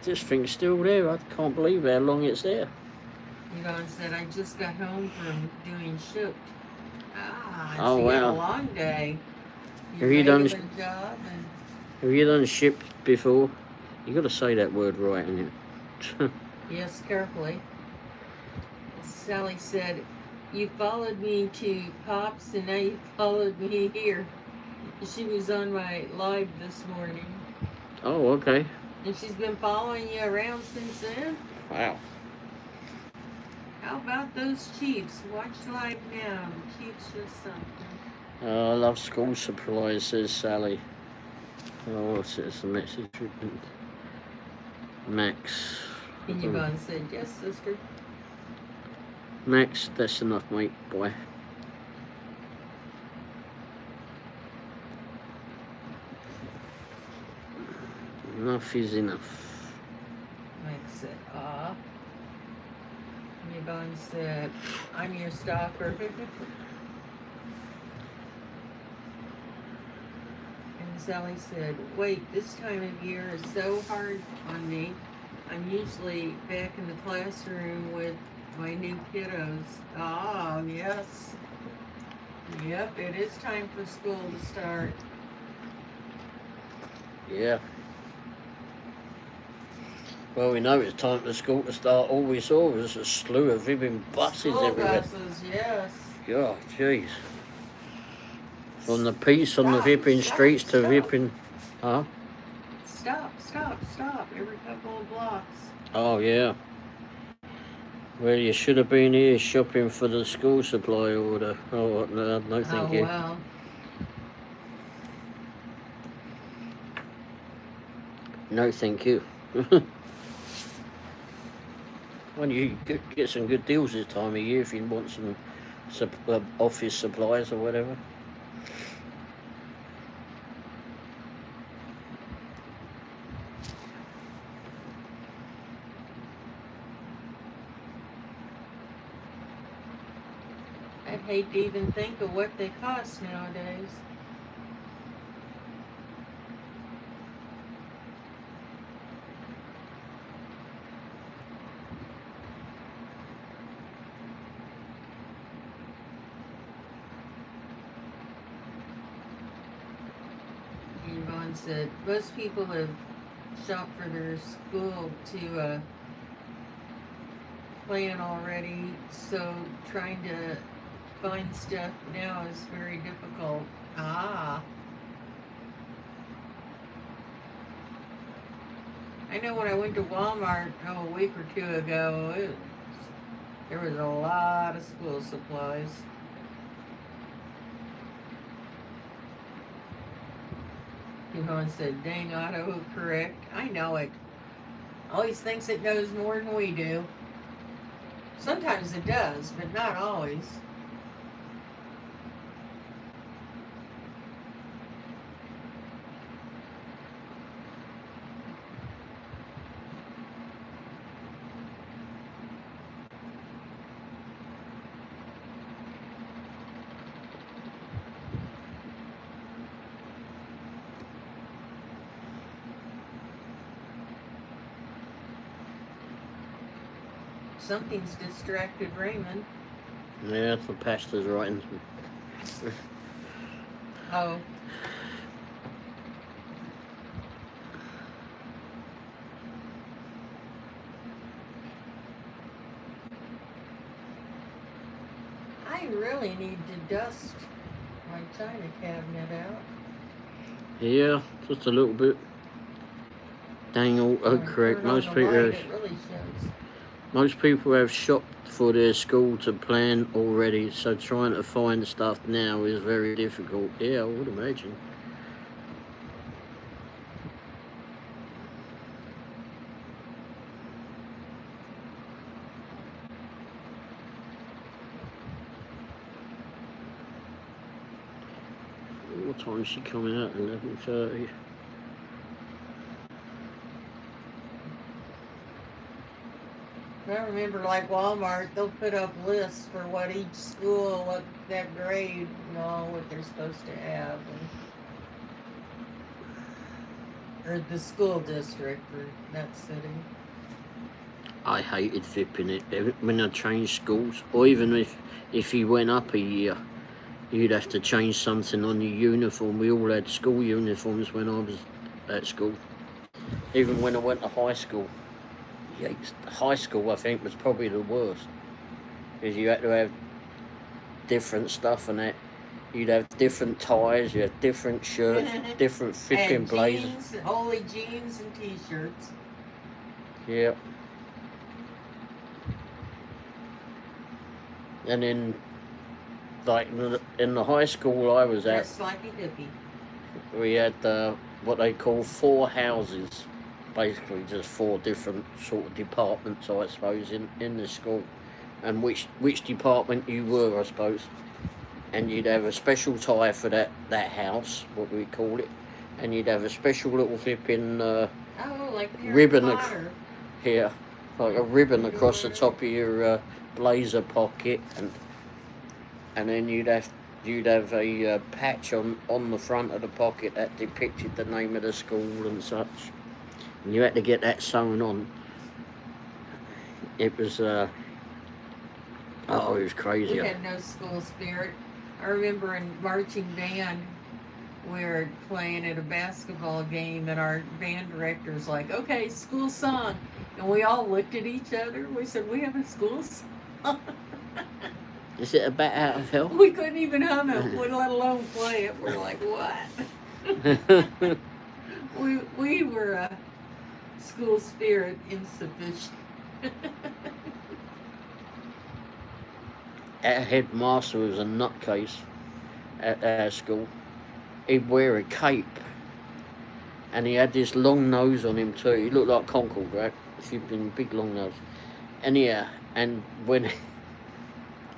this thing's still there. I can't believe how long it's there. Yvonne said, I just got home from doing shipped. Ah, Oh, so you had a wow. long day. Your Have you done- regular job and Have you done shipped before? You got to say that word right, ain't it? yes, carefully. Sally said, you followed me to Pops and now you followed me here. She was on my live this morning. Oh, okay. And she's been following you around since then? Wow. How about those Chiefs? Watch live now. The Chiefs just something. I love school supplies, says Sally. Oh, what's it? It's the message. Max. And Yvonne said, yes, sister. Max, that's enough, mate, boy. Enough is enough. Max said, ah. And Yvonne said, I'm your stalker. And Sally said, wait, this time of year is so hard on me. I'm usually back in the classroom with my new kiddos. Ah, yes. Yep, it is time for school to start. Yeah. Well, we know it's time for school to start. All we saw was a slew of ribbon buses School everywhere. buses, yes. God, jeez. From the peace on the Stop, ripping stop, streets to stop. ripping... Huh? Stop every couple of blocks. Oh, yeah. Well, you should have been here shopping for the school supply order. Oh, no, thank you. Wow. No, thank you. Well, you get some good deals this time of year if you want some office supplies or whatever. I'd hate to even think of what they cost nowadays. Yvonne said, most people have shopped for their school to plan already, so trying to find stuff now is very difficult. Ah. I know when I went to Walmart a week or two ago, there was a lot of school supplies. Yvonne said, dang autocorrect. I know it. Always thinks it knows more than we do. Sometimes it does, but not always. Something's distracted Raymond. Yeah, the pastor's writing. Oh. I really need to dust my china cabinet out. Yeah, just a little bit. Dang autocorrect. Most people have shopped for their school to plan already, so trying to find stuff now is very difficult. Yeah, I would imagine. What time is she coming out? 11:30. I remember, like Walmart, they'll put up lists for what each school, what that grade, what they're supposed to have, or the school district for that city. I hated flipping it when I changed schools, or even if you went up a year, you'd have to change something on your uniform. We all had school uniforms when I was at school. Even when I went to high school. High school, I think, was probably the worst, because you had to have different stuff and that. You'd have different ties, you had different shirts, different flipping blazers. Holy jeans and t-shirts. Yeah. And then, like in the high school I was at, Dressed like a hippie. we had what they call 4 houses. Basically just 4 different sort of departments, I suppose, in the school, and which department you were, I suppose. And you'd have a special tie for that house, what we call it, and you'd have a special little flipping like ribbon here, like a ribbon across the top of your blazer pocket, and then you'd have a patch on the front of the pocket that depicted the name of the school and such. And you had to get that sewn on. It was, it was crazy. We had no school spirit. I remember in marching band, we were playing at a basketball game, and our band director's like, "Okay, school song," and we all looked at each other. We said, "We have a school song." Is it a bat out of hell? We couldn't even hum it, let alone play it. We're like, what? we were school spirit insufficient. Our headmaster was a nutcase at our school. He'd wear a cape, and he had this long nose on him too. He looked like Concord, right? He'd been big long nose. And when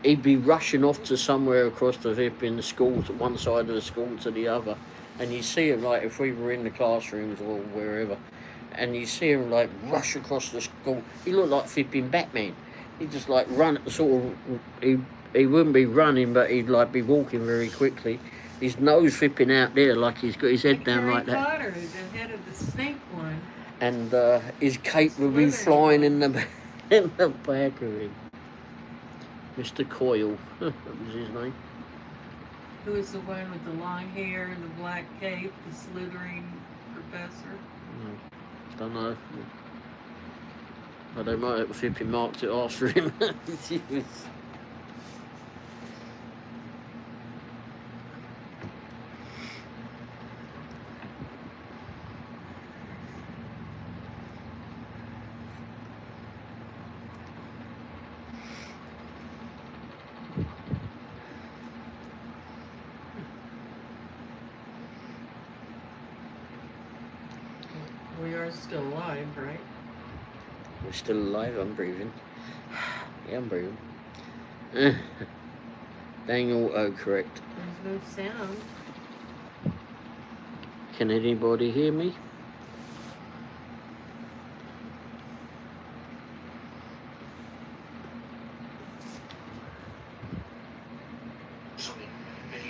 he'd be rushing off to somewhere across the hip in the school, to one side of the school to the other, and you see him, like, if we were in the classrooms or wherever, and you see him like rush across the school. He looked like flipping Batman. He'd just like run, sort of. He wouldn't be running, but he'd like be walking very quickly. His nose flipping out there, like he's got his head down like that. Harry Potter, the head of the snake one. And his cape would be flying in the back of him. Mr. Coyle, that was his name. Who was the one with the long hair and the black cape, the slithering professor? Don't know. But they might have flipping marked it after him. We are still alive, right? We're still alive. I'm breathing. Yeah, I'm breathing. Dang autocorrect. There's no sound. Can anybody hear me?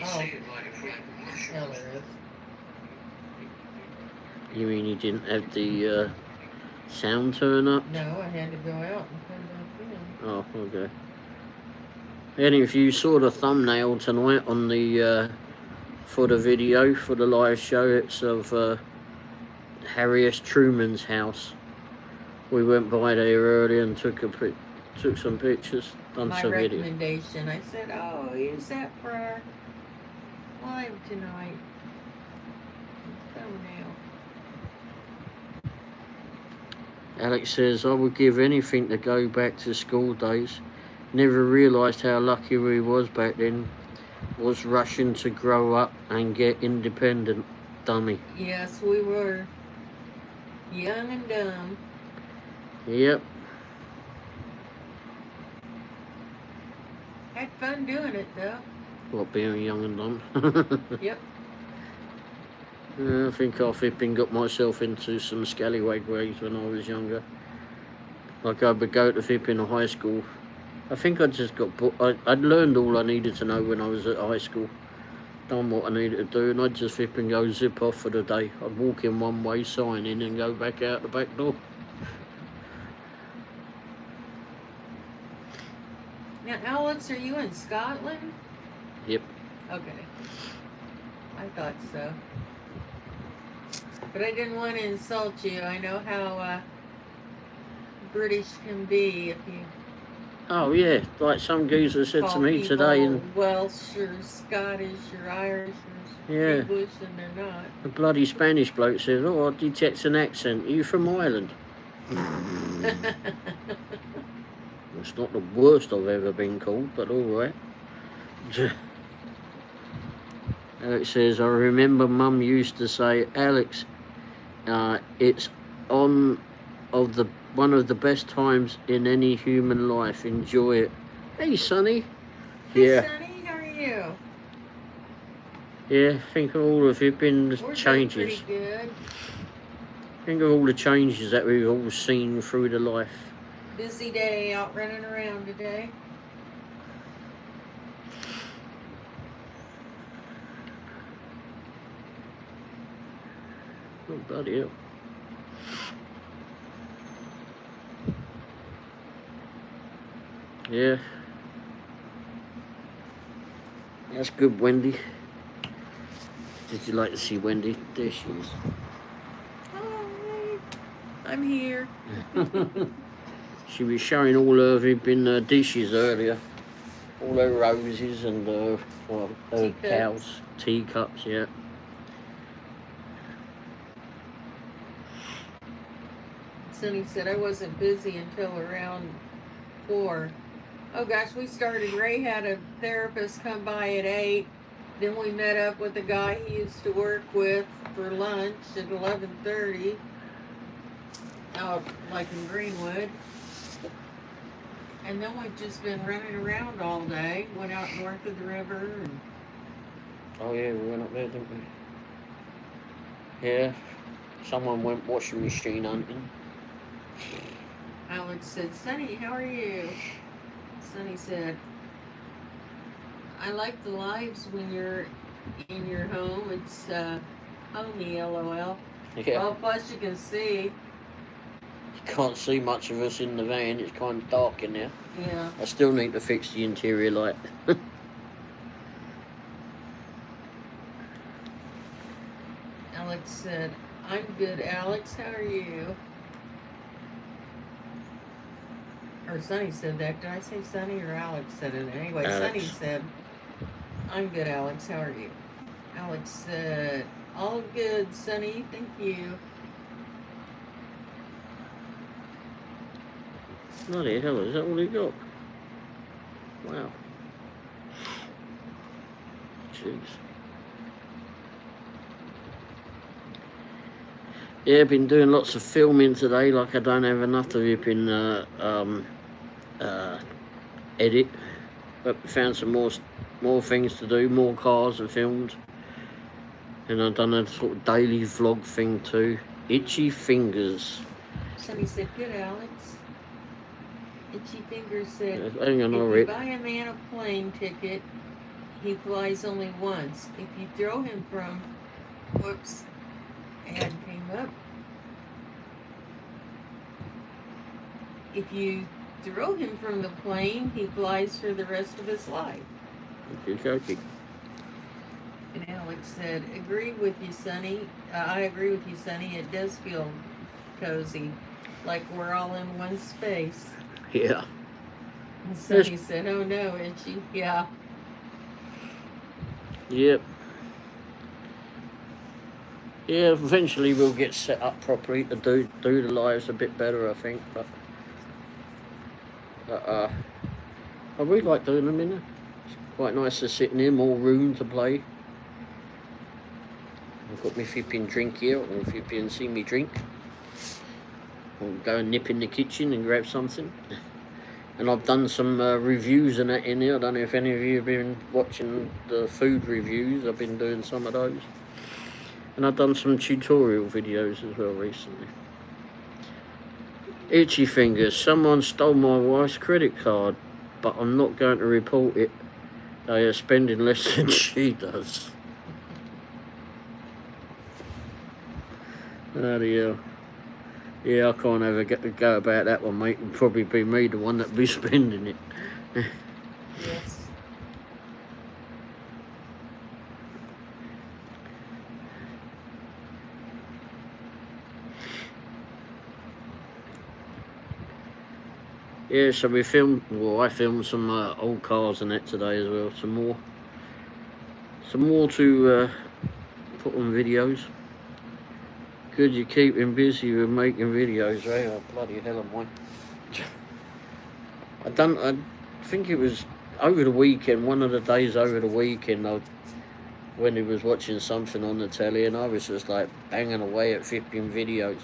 Oh, yeah, there is. You mean you didn't have the sound turn up? No, I had to go out and come back in. Oh, okay. And if you saw the thumbnail tonight on the for the video for the live show, it's of Harry S. Truman's house. We went by there earlier and took some pictures, done My some videos. recommendation. I said, oh, use that for our live tonight. Thumbnail. Alex says, I would give anything to go back to school days. Never realised how lucky we was back then. Was rushing to grow up and get independent. Dummy. Yes, we were young and dumb. Yep. Had fun doing it, though. What, being young and dumb? Yep. I think I flipping got myself into some scallywag ways when I was younger. Like I would go to flipping high school. I think I just got I'd learned all I needed to know when I was at high school. Done what I needed to do, and I'd just flipping go zip off for the day. I'd walk in one way, sign in, and go back out the back door. Now, Alex, are you in Scotland? Yep. Okay. I thought so. But I didn't want to insult you. I know how British can be if you Oh yeah, like some geezer said to call me people today, and Welsh or Scottish or Irish or Yeah. English, and they're not. the bloody Spanish bloke said, "Oh, I detect an accent. Are you from Ireland?" It's not the worst I've ever been called, but all right. Alex says, I remember Mum used to say, Alex, it's one of the best times in any human life. Enjoy it. Hey, Sonny. Hey, Yeah. Sonny, how are you? Yeah, think of all of it been the We're changes. doing pretty good. Think of all the changes that we've all seen through the life. Busy day out running around today. Oh, bloody hell. Yeah. That's good, Wendy. Did you like to see Wendy? There she is. Hi, I'm here. She was showing all her dishes earlier. All her roses and her Teacups. cows. Teacups, yeah. Sonny said I wasn't busy until around 4. Oh gosh, we started. Ray had a therapist come by at 8. Then we met up with the guy he used to work with for lunch at 11:30. Out like in Greenwood. And then we've just been running around all day. Went out north of the river. And Oh yeah, we went up there, didn't we? Yeah. Someone went washing machine hunting. Alex said, Sonny, how are you? Sonny said, I like the lives when you're in your home. It's homey, LOL. Yeah. Well, plus you can see. You can't see much of us in the van. It's kind of dark in there. Yeah. I still need to fix the interior light. Alex said, I'm good, Alex. How are you? Or Sonny said that. Did I say Sonny or Alex said it? Anyway, Alex. Sonny said, I'm good, Alex. How are you? Alex said, all good, Sonny. Thank you. Bloody hell, is that all he got? Wow. Jeez. Yeah, I've been doing lots of filming today, like I don't have enough to edit. But found some more things to do, more cars and filmed. And I've done a sort of daily vlog thing too. Itchy fingers. Sonny said, good, Alex. Itchy Fingers said, Hang on, I'll if you read. buy a man a plane ticket, he flies only once. If you throw him from, whoops, ad came up. If you throw him from the plane, he flies for the rest of his life. Okay. And Alex said, agree with you, Sonny. I agree with you, Sonny. It does feel cozy, like we're all in one space. Yeah. And Sonny said, oh no, Itchy. Yeah. Yep. Yeah, eventually we'll get set up properly to do the lives a bit better, I think. But I really like doing them in there. It's quite nice to sit in here, more room to play. I've got my flipping drink here, or if you see me drink. I'll go and nip in the kitchen and grab something. And I've done some reviews and that in here. I don't know if any of you have been watching the food reviews. I've been doing some of those. And I've done some tutorial videos as well recently. Itchy fingers. Someone stole my wife's credit card, but I'm not going to report it. They are spending less than she does. Oh dear. Yeah, I can't ever get to go about that one, mate. It'd probably be me, the one that'd be spending it. Yes. Yeah, so I filmed some old cars and that today as well. Some more to put on videos. Good, you keep him busy with making videos, right? Oh, bloody hell am I. I think it was over the weekend, one of the days over the weekend, when he was watching something on the telly, and I was just like banging away at flipping videos.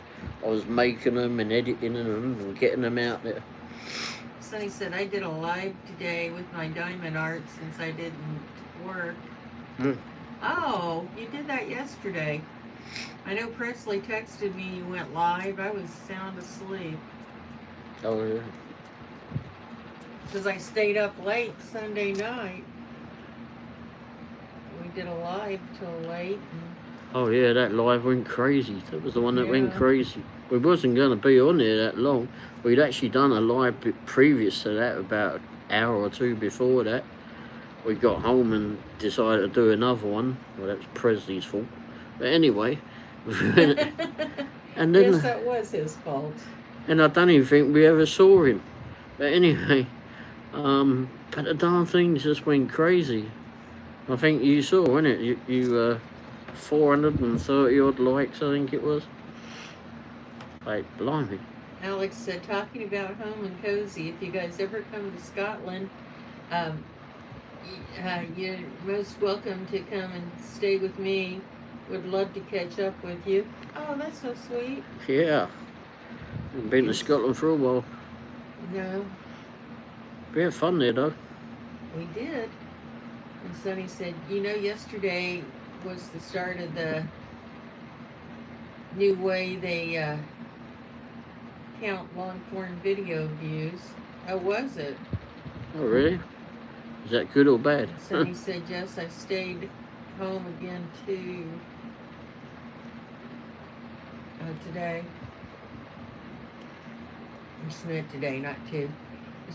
I was making them and editing them and getting them out there. Sonny said, I did a live today with my diamond art since I didn't work. Oh, you did that yesterday. I know Presley texted me you went live. I was sound asleep. Oh, yeah. Because I stayed up late Sunday night. We did a live till late. Oh, yeah, that live went crazy. That was the one that went Yeah. crazy. We wasn't going to be on there that long. We'd actually done a live bit previous to that, about an hour or two before that. We got home and decided to do another one. Well, that was Presley's fault. But anyway. And then, yes, that was his fault. And I don't even think we ever saw him. But anyway, but the darn thing just went crazy. I think you saw, innit? You 430 odd likes, I think it was. Like, blimey. Alex said, talking about home and cozy, if you guys ever come to Scotland, you're most welcome to come and stay with me. Would love to catch up with you. Oh, that's so sweet. Yeah. I've been to Scotland for a while. No, We had fun there, though. we did. And Sonny said, you know, yesterday was the start of the new way they count long-form video views. How was it? Oh, really? Is that good or bad? Sonny said, yes, I stayed home again too. Today. She meant today, not two.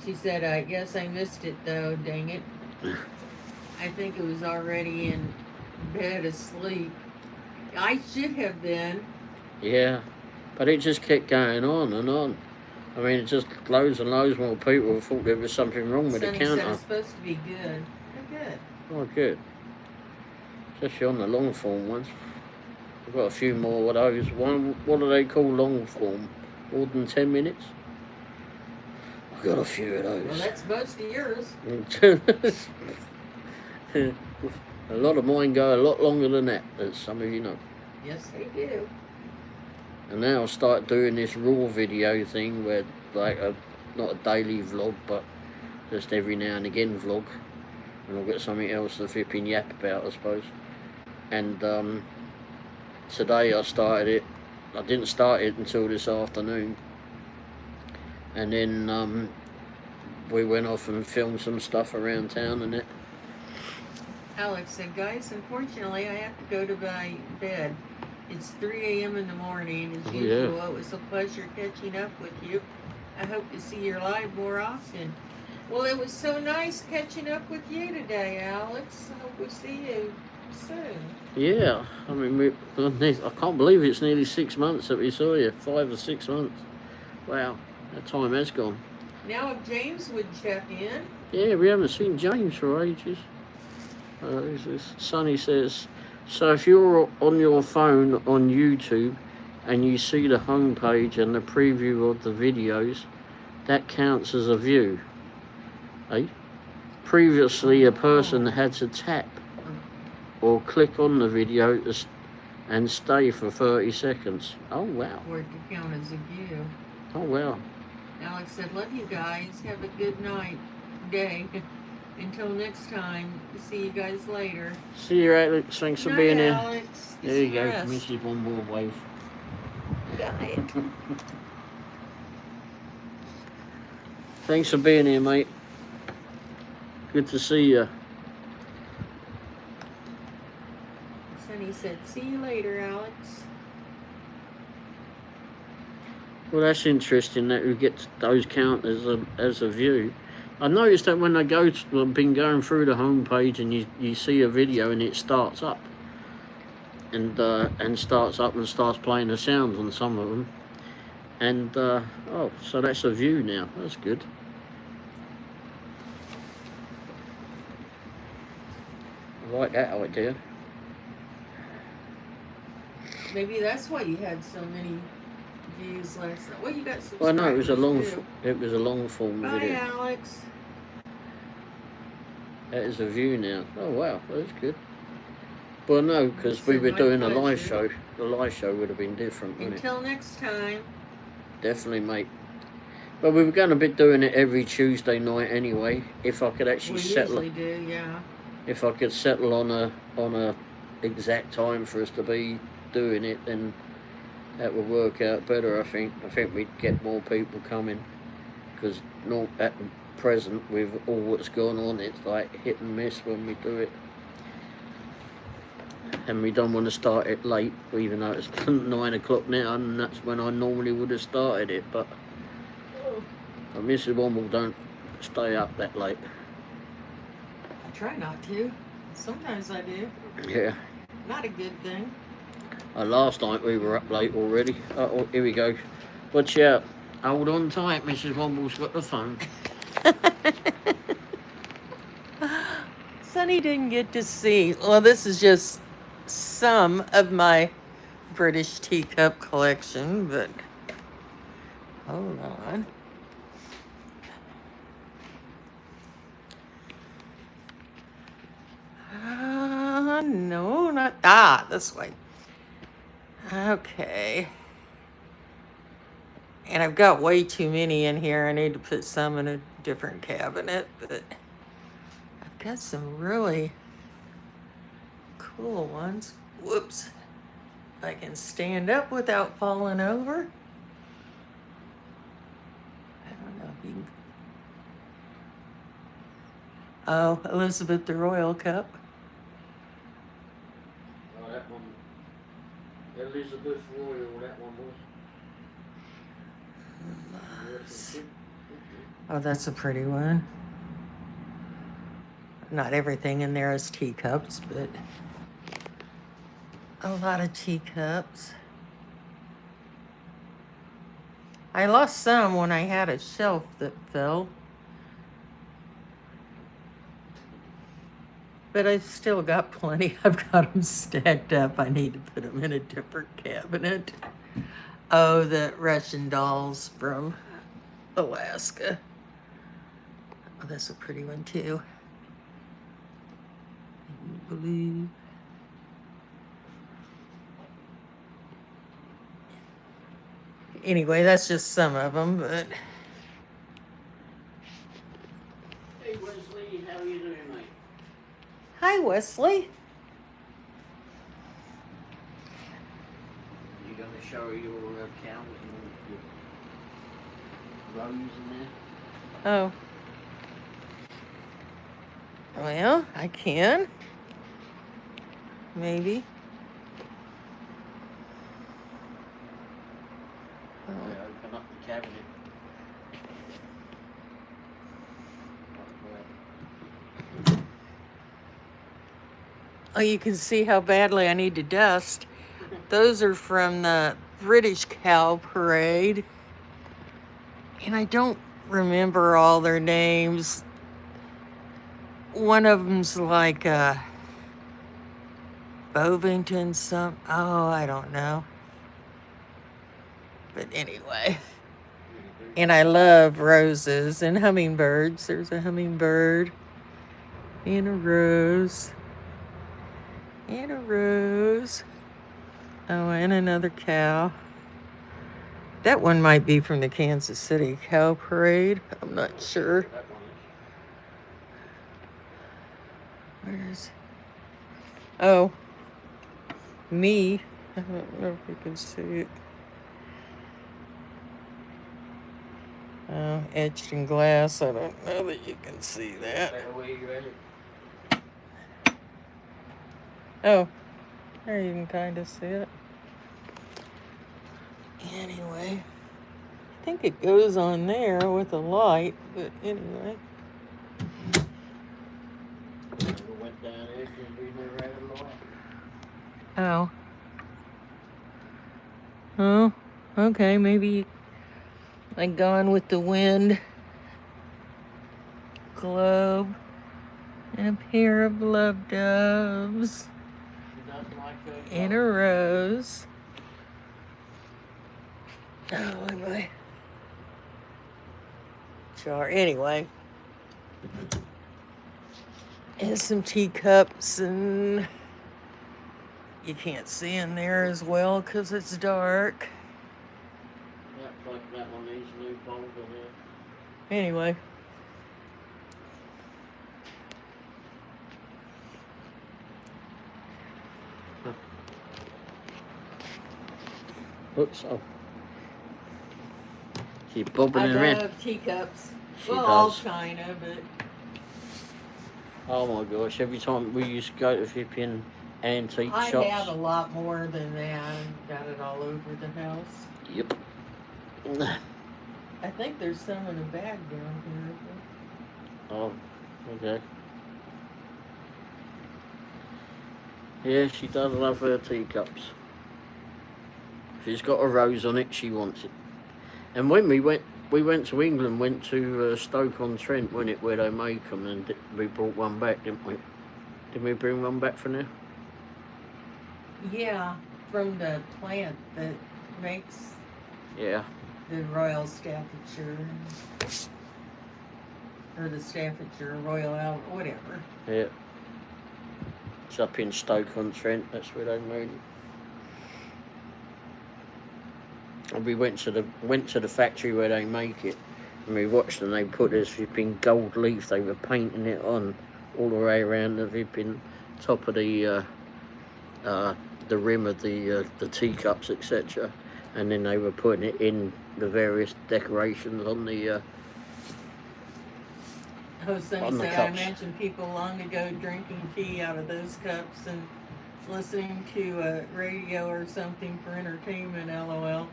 She said, yes, I missed it though, dang it. I think it was already in bed asleep. I should have been. Yeah. But it just kept going on and on. I mean, it just loads and loads more people thought there was something wrong with the Sonny counter. said it's supposed to be good. They're good. Oh, good. Especially on the long form ones. I've got a few more of those. What do they call long form? More than 10 minutes? I've got a few of those. Well, that's most of yours. A lot of mine go a lot longer than that, as some of you know. Yes, they do. And now I'll start doing this raw video thing where, like, not a daily vlog, but just every now and again vlog. And I'll get something else to flipping yap about, I suppose. And today I started it. I didn't start it until this afternoon. And then we went off and filmed some stuff around town and that. Alex said, guys, unfortunately, I have to go to my bed. It's 3 a.m. in the morning as Oh, usual. yeah. It was a pleasure catching up with you. I hope to see your live more often. Well, it was so nice catching up with you today, Alex. I hope we see you soon. Yeah, I mean, I can't believe it's nearly 6 months that we saw you. 5 or 6 months. Wow, that time has gone. Now, if James would check in. Yeah, we haven't seen James for ages. Sonny says, so if you're on your phone on YouTube and you see the home page and the preview of the videos, that counts as a view. Eh? Previously, a person had to tap or click on the video and stay for 30 seconds. Oh, wow. For it to count as a view. Oh, wow. Alex said, love you guys. Have a good night, day. Until next time, see you guys later. See you, Alex. Thanks for Night, being here. Alex. There you go. Rest. Mrs. Womble wave. Night. Thanks for being here, mate. Good to see you. Sonny said, see you later, Alex. Well, that's interesting that we get those count as a view. I noticed that when I I've been going through the home page and you see a video and it starts up and starts up and starts playing the sounds on some of them. And oh, so that's a view now. That's good. I like that idea. Maybe that's why you had so many views last night. Well, you got subscribers. Well, no, it was a too. long form Bye, video. Alex. That is a view now. Oh wow, that's good. Well, no, because It's we were my doing a live pleasure. show. The live show would have been different, wouldn't Until next time. it? Definitely, mate. But we were going to be doing it every Tuesday night anyway. If I could actually We settle, usually do, yeah. if I could settle on a exact time for us to be doing it, then that would work out better. I think we'd get more people coming, because at present with all what's going on, it's like hit and miss when we do it, and we don't want to start it late, even though it's 9 o'clock now, and that's when I normally would have started it. But Mrs. Womble don't stay up that late. I try not to. Sometimes I do. Yeah. Not a good thing. Last night we were up late already. Oh, here we go. Watch out. Hold on tight, Mrs. Womble's got the phone. Sonny didn't get to see. Well, this is just some of my British teacup collection, but hold on. No, not this way. Okay. And I've got way too many in here. I need to put some in a different cabinet, but I've got some really cool ones. Whoops. If I can stand up without falling over. I don't know if you can. Oh, Elizabeth the Royal Cup. Oh, that one. Elizabeth Royal, that one was. Oh, that's a pretty one. Not everything in there is teacups, but a lot of teacups. I lost some when I had a shelf that fell. But I still got plenty. I've got them stacked up. I need to put them in a different cabinet. Oh, the Russian dolls from Alaska. Oh, that's a pretty one too. I believe. Anyway, that's just some of them, but. Hey Wesley, how are you doing, mate? Hi, Wesley. You going to show your account and your rows in there? Oh. Well, I can. Maybe. I open up the cabinet. Oh, you can see how badly I need to dust. Those are from the British Cow Parade. And I don't remember all their names. One of them's like Bovington oh, I don't know. But anyway. And I love roses and hummingbirds. There's a hummingbird and a rose and a rose. Oh, and another cow. That one might be from the Kansas City Cow Parade. I'm not sure. Where's... Oh, me. I don't know if you can see it. Oh, etched in glass. I don't know that you can see that. Oh, there you can kind of see it. Anyway, I think it goes on there with a light, but anyway. Oh. Oh, okay, maybe like Gone with the Wind. Globe. And a pair of love doves. And a rose. Oh, am I? Jar. Anyway. And some teacups, and you can't see in there as well because it's dark. That one needs a new bulb in there. Anyway. Oops, oh. She's bobbing I around. love teacups. She Well, all does. china, but... Oh my gosh, every time we used to go to flipping antique I shops. have a lot more than that. I've got it all over the house. Yep. I think there's some in a bag down here. Oh, okay. Yeah, she does love her teacups. If it's got a rose on it, she wants it. And when we went to England, went to Stoke-on-Trent, wasn't it, where they make them, and we brought one back, didn't we? Did we bring one back from there? Yeah, from the plant that makes Yeah. the Royal Staffordshire, or the Staffordshire Royal whatever. Yeah. It's up in Stoke-on-Trent, that's where they made it. And we went to the factory where they make it, and we watched them. They put this flipping gold leaf. They were painting it on all the way around the flipping top of the rim of the teacups, etc. And then they were putting it in the various decorations on the. Oh, Sonny on the said, I cups. imagine people long ago drinking tea out of those cups and listening to a radio or something for entertainment, LOL.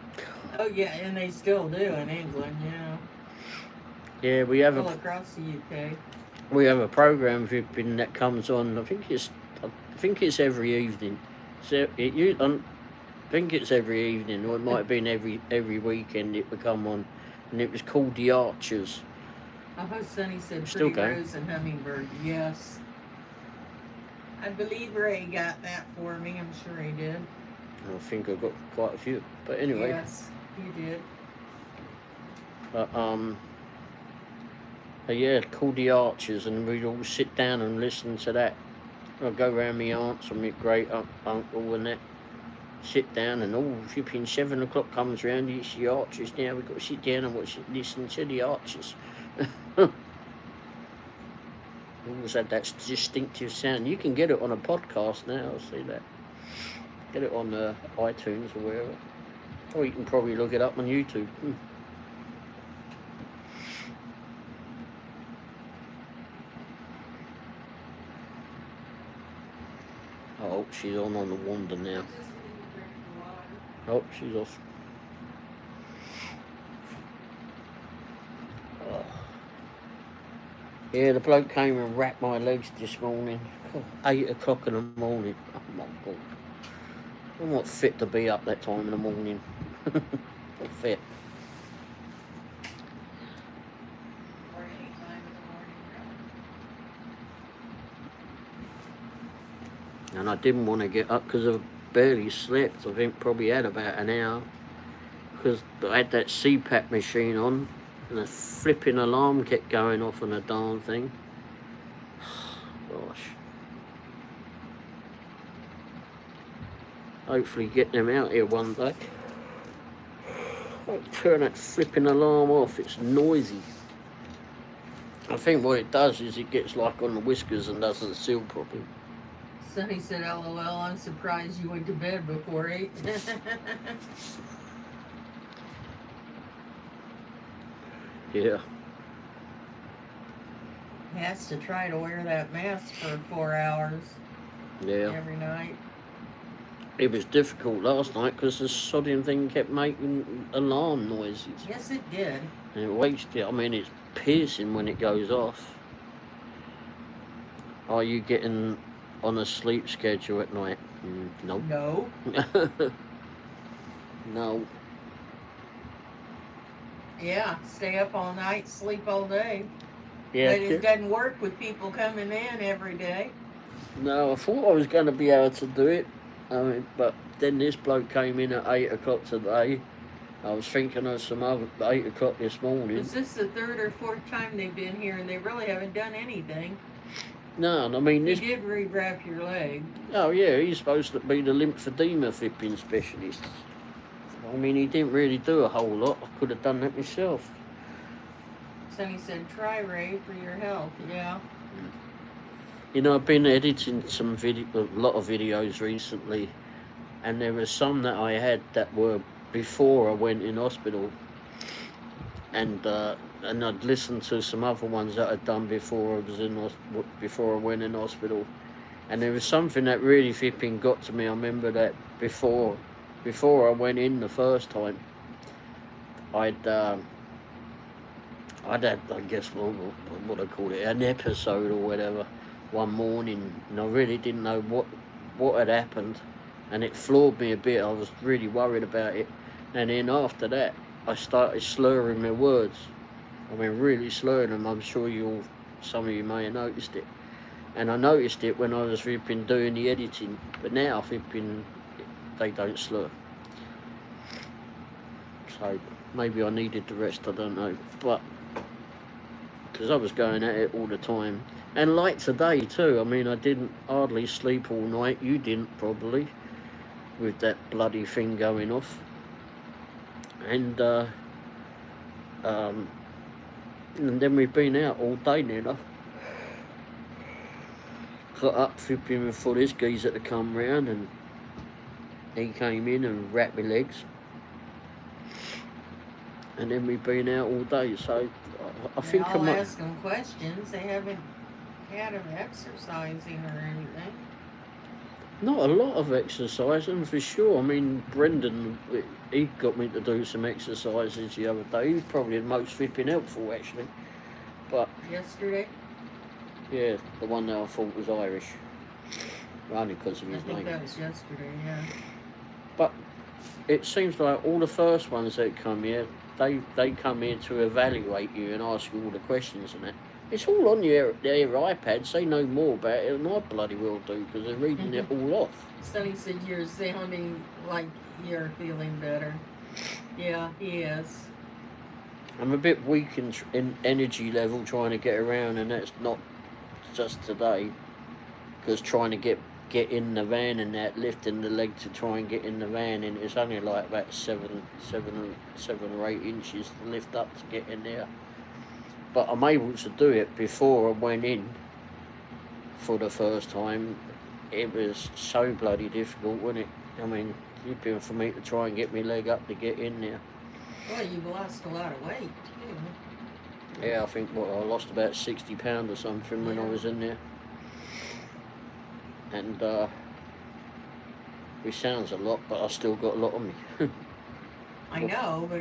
Oh, yeah, and they still do in England, yeah. Yeah, we have all across the UK. We have a program flipping that comes on. I think it's every evening. So I think it's every evening, or it might have been every weekend. It would come on, and it was called The Archers. Oh, Sonny said Still Pretty going. Rose and Hummingbird. Yes. I believe Ray got that for me. I'm sure he did. I think I got quite a few, but anyway. Yes, he did. But yeah, called The Archers, and we'd all sit down and listen to that. I'd go round my aunts and my great uncle and that. Sit down, and all flipping 7 o'clock comes round. It's The Archers now. We've got to sit down and listen to The Archers. Always had that distinctive sound. You can get it on a podcast now. I see that. Get it on iTunes or wherever, or you can probably look it up on YouTube. Oh, she's on the Womble now. Oh, she's off. Oh. Yeah, the bloke came and wrapped my legs this morning. 8 o'clock in the morning. Oh my God. I'm not fit to be up that time in the morning. Not fit. Or any time in the morning, really. And I didn't want to get up because I barely slept. I think probably had about an hour. Because I had that CPAP machine on. And a flipping alarm kept going off on the darn thing. Gosh. Hopefully get them out here one day. I'll turn that flipping alarm off. It's noisy. I think what it does is it gets like on the whiskers and doesn't seal properly. Sonny said, LOL, I'm surprised you went to bed before 8. Yeah. He has to try to wear that mask for 4 hours Yeah. every night. It was difficult last night because the sodding thing kept making alarm noises. Yes, it did. And it wakes you. I mean, it's piercing when it goes off. Are you getting on a sleep schedule at night? No. No. No. Yeah, stay up all night, sleep all day. Yeah. But it doesn't work with people coming in every day. No, I thought I was going to be able to do it. I mean, but then this bloke came in at 8 o'clock today. I was thinking of some other 8 o'clock this morning. Is this the 3rd or 4th time they've been here and they really haven't done anything? No, and I mean He this. did re-wrap your leg. Oh yeah, he's supposed to be the lymphedema flipping specialist. I mean, he didn't really do a whole lot. I could have done that myself. Sonny said, try Ray for your health. Yeah. You know, I've been editing some a lot of videos recently, and there were some that I had that were before I went in hospital, and I'd listened to some other ones that I'd done before I went in hospital, and there was something that really flipping got to me. I remember that before I went in the first time, I'd had, I guess, what I call it, an episode or whatever, one morning, and I really didn't know what had happened, and it floored me a bit. I was really worried about it, and then after that, I started slurring my words. I mean, really slurring them. I'm sure some of you may have noticed it, and I noticed it when I was flipping doing the editing, but now flipping they don't slur. So maybe I needed the rest, I don't know, but because I was going at it all the time. And like today too, I mean, I didn't hardly sleep all night. You didn't probably, with that bloody thing going off. And then we've been out all day now. Got up flipping before this geezer to come round, and he came in and wrapped my legs. And then we've been out all day, so I think I'll ask them questions. They haven't had him exercising or anything. Not a lot of exercising for sure. I mean, Brendan, he got me to do some exercises the other day. He was probably the most flipping helpful actually. But Yesterday? yeah, the one that I thought was Irish, only because of I his think name. that was yesterday, yeah. But it seems like all the first ones that come here, they come here to evaluate you and ask you all the questions and that. It's all on their iPads. They know more about it than I bloody well do because they're reading it all off. Sonny said you're sounding like you're feeling better. Yeah, he is. I'm a bit weak in energy level trying to get around, and that's not just today, because trying to get in the van and that, lifting the leg to try and get in the van, and it's only like about 7 or 8 inches to lift up to get in there. But I'm able to do it. Before I went in for the first time, it was so bloody difficult, wasn't it? I mean, it'd been for me to try and get my leg up to get in there. Well, you've lost a lot of weight, too. Yeah, I think I lost about 60 pounds or something when I was in there. And which sounds a lot, but I still got a lot on me. I know, but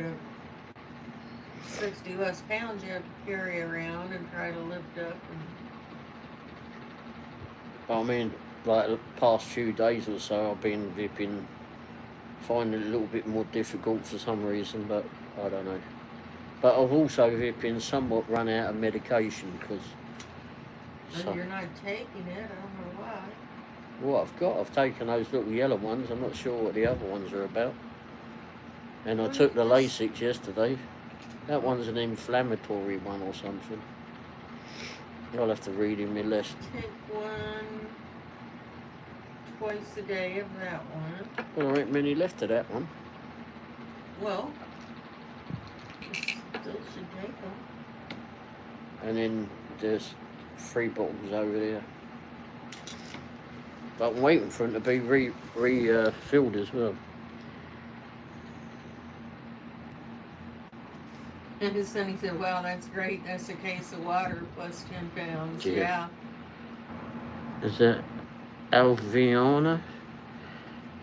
60 less pounds you have to carry around and try to lift up. I mean, like the past few days or so, I've been finding it a little bit more difficult for some reason, but I don't know. But I've also been somewhat run out of medication because. And you're not taking it, I don't know why. What I've taken those little yellow ones. I'm not sure what the other ones are about. And I took the Lasix yesterday. That one's an inflammatory one or something. I'll have to read in my list. Take one twice a day of that one. Well, there ain't many left of that one. Well, you still should take them. And then there's 3 bottles over there. But I'm waiting for them to be refilled as well. And his son, he said, "Wow, that's great. That's a case of water plus 10 pounds." Yeah. Is that Alviana?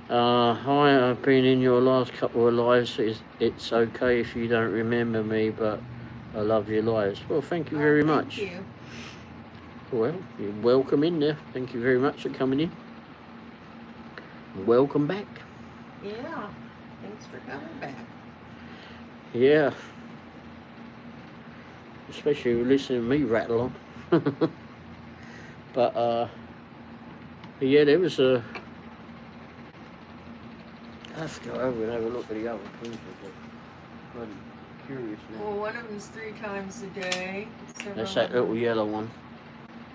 Hi, I've been in your last couple of lives. It's okay if you don't remember me, but I love your lives. Well, thank you very much. Thank you. Well, you're welcome in there. Thank you very much for coming in. Welcome back. Yeah. Thanks for coming back. Yeah. Especially listening to me rattle on. But yeah, there was a. I have to go over and have a look at the other people. I'm curious now. Well, one of them's 3 times a day. That's that little yellow one.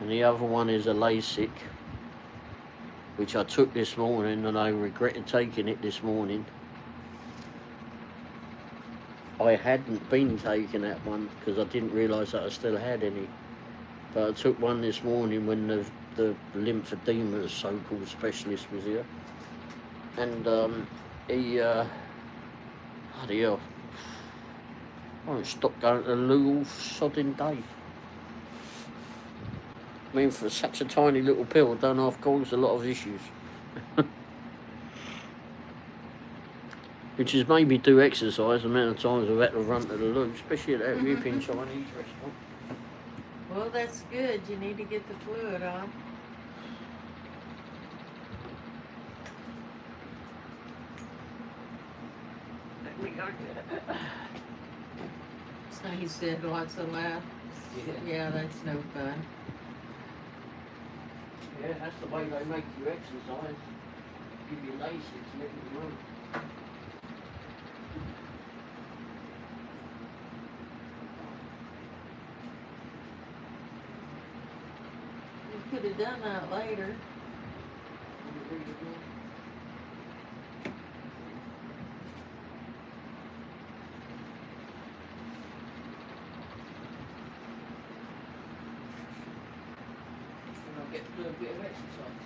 And the other one is a Lasix, which I took this morning, and I regretted taking it this morning. I hadn't been taking that one because I didn't realise that I still had any. But I took one this morning when the lymphedema so-called specialist was here. And he, bloody hell, I haven't stopped going to the loo all sodding day. I mean, for such a tiny little pill, it don't half cause a lot of issues. Which has made me do exercise the amount of times I've had to run to the loo, especially at that ripping Chinese restaurant. Well, that's good. You need to get the fluid on. Let me go get it. So he said lots of laughs. Yeah, that's no fun. Yeah, that's the way they make you exercise. Give you Lasix and let you run. You could have done that later. Do a bit of exercise.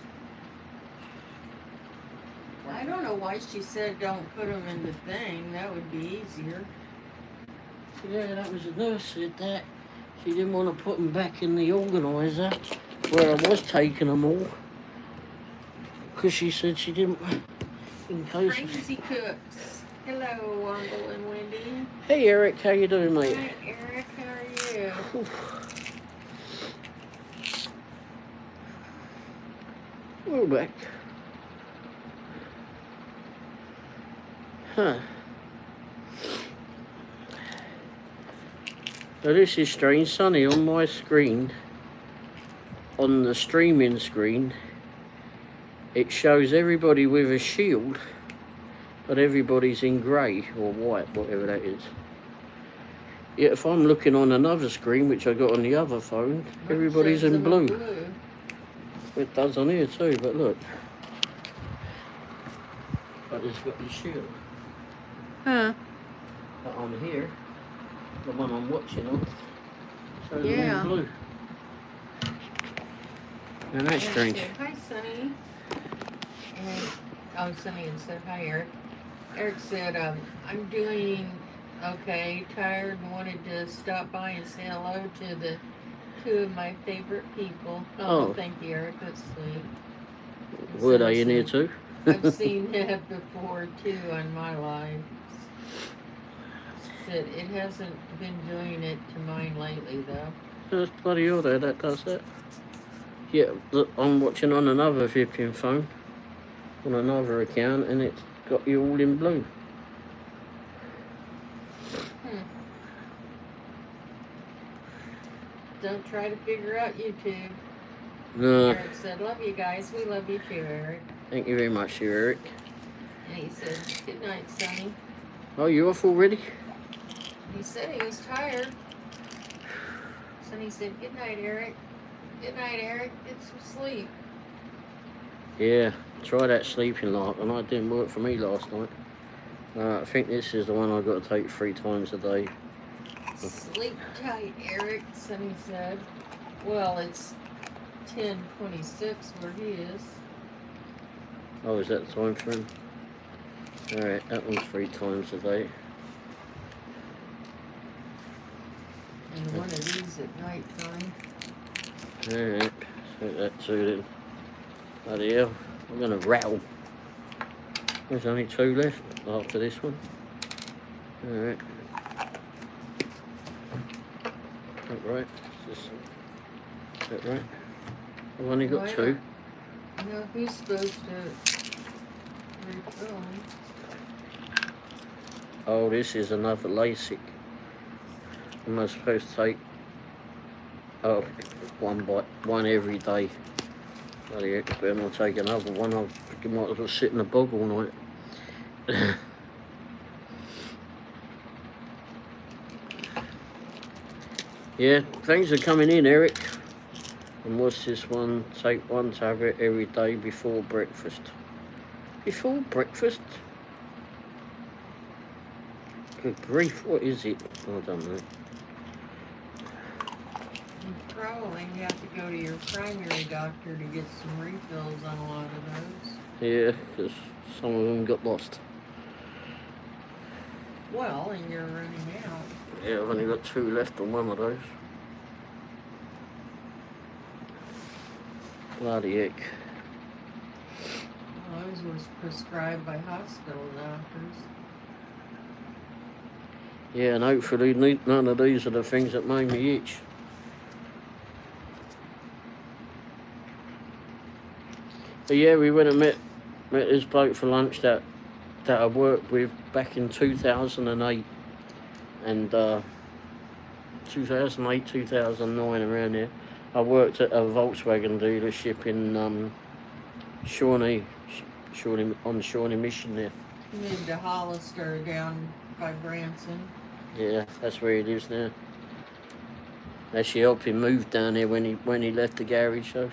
I don't know why she said don't put them in the thing. That would be easier. Yeah, that was the nurse said that. She didn't want to put them back in the organiser where I was taking them all. Because she said she didn't, in case. Crazy Cooks. Hello, Womble and Wendy. Hey Eric, how you doing, mate? Hi, Eric. How are you? Whew. We're back. Huh. Now this is strange, Sonny, on my screen, on the streaming screen, it shows everybody with a shield, but everybody's in grey or white, whatever that is. Yet if I'm looking on another screen, which I got on the other phone, everybody's in blue. It does on here too, but look. But it's got the shield. Huh. But on here, the one I'm watching on, shows Yeah. in blue. And that's strange. Hi, Sonny. And Sonny said hi, Eric. Eric said, I'm doing okay, tired, and wanted to stop by and say hello to the 2 of my favorite people. Oh. Thank you, Eric. That's sweet. Were they in here too? I've seen that before too on my live. it. It hasn't been doing it to mine lately, though. There's bloody auto that does that. Yeah, look, I'm watching on another VPN phone, on another account, and it's got you all in blue. Don't try to figure out YouTube. No. Eric said, love you guys. We love you too, Eric. Thank you very much, Eric. And he said, good night, Sonny. Oh, you off already? He said he was tired. Sonny said, good night, Eric. Good night, Eric. Get some sleep. Yeah, try that sleeping light, and it didn't work for me last night. I think this is the one I've got to take 3 times a day. Sleep tight, Eric, Sonny said. Well, it's 10:26 where he is. Oh, is that the time for him? Alright, that one's 3 times a day. And one of these at night time. Alright, so that too then. Bloody hell, I'm gonna rattle. There's only 2 left after this one. Alright. That right? Is that right? I've only got Why 2. No, he's supposed to refilm. Oh, this is another LASIK. Am I supposed to take one every day? Bloody heck, I better not take another one. I might as well sit in the bog all night. Yeah, things are coming in, Eric. And what's this one? Take 1 tablet every day before breakfast. Before breakfast? Good grief, what is it? I don't know. You probably have to go to your primary doctor to get some refills on a lot of those. Yeah, because some of them got lost. Well, and you're running out. Yeah, I've only got 2 left on one of those. Bloody heck. Well, those was prescribed by hospital doctors. Yeah, and hopefully none of these are the things that made me itch. But yeah, we went and met this bloke for lunch that I worked with back in 2008. And 2008, 2009, around there. I worked at a Volkswagen dealership in Shawnee Mission there. He moved to Hollister down by Branson. Yeah, that's where he lives now. Actually helped him move down there when he left the garage, so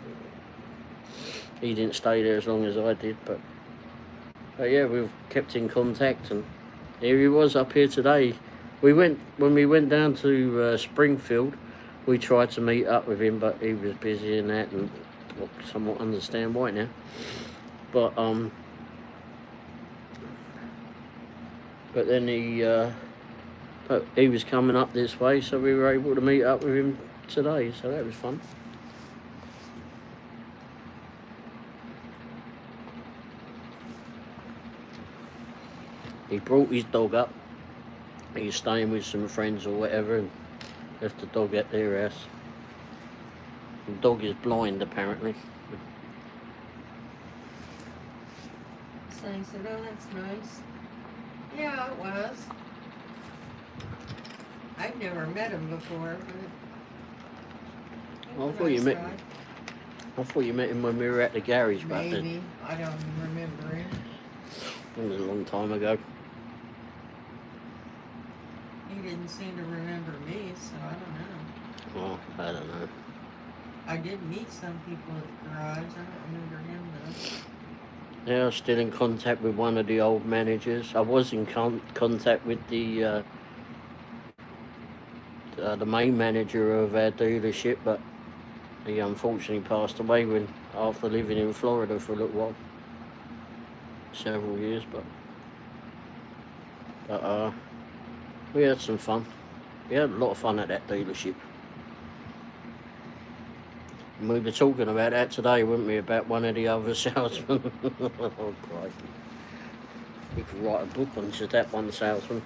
he didn't stay there as long as I did, but yeah, we've kept in contact, and here he was up here today. When we went down to Springfield, we tried to meet up with him, but he was busy in that, and I somewhat understand why now. But then he was coming up this way, so we were able to meet up with him today, so that was fun. He brought his dog up. He's staying with some friends or whatever, and left the dog at their house. The dog is blind, apparently. So he said, oh, that's nice. Yeah, it was. I've never met him before, but I thought you met him when we were at the garage back then. maybe. I don't remember him. It was a long time ago. He didn't seem to remember me, so I don't know. Oh, I don't know. I did meet some people at the garage. I don't remember him though. Yeah, I was still in contact with one of the old managers. I was in contact with the main manager of our dealership, but he unfortunately passed away after living in Florida for a little while. Several years, but we had some fun. We had a lot of fun at that dealership. And we were talking about that today, weren't we, about one of the other salesmen. Oh, crikey. We could write a book on just that one salesman.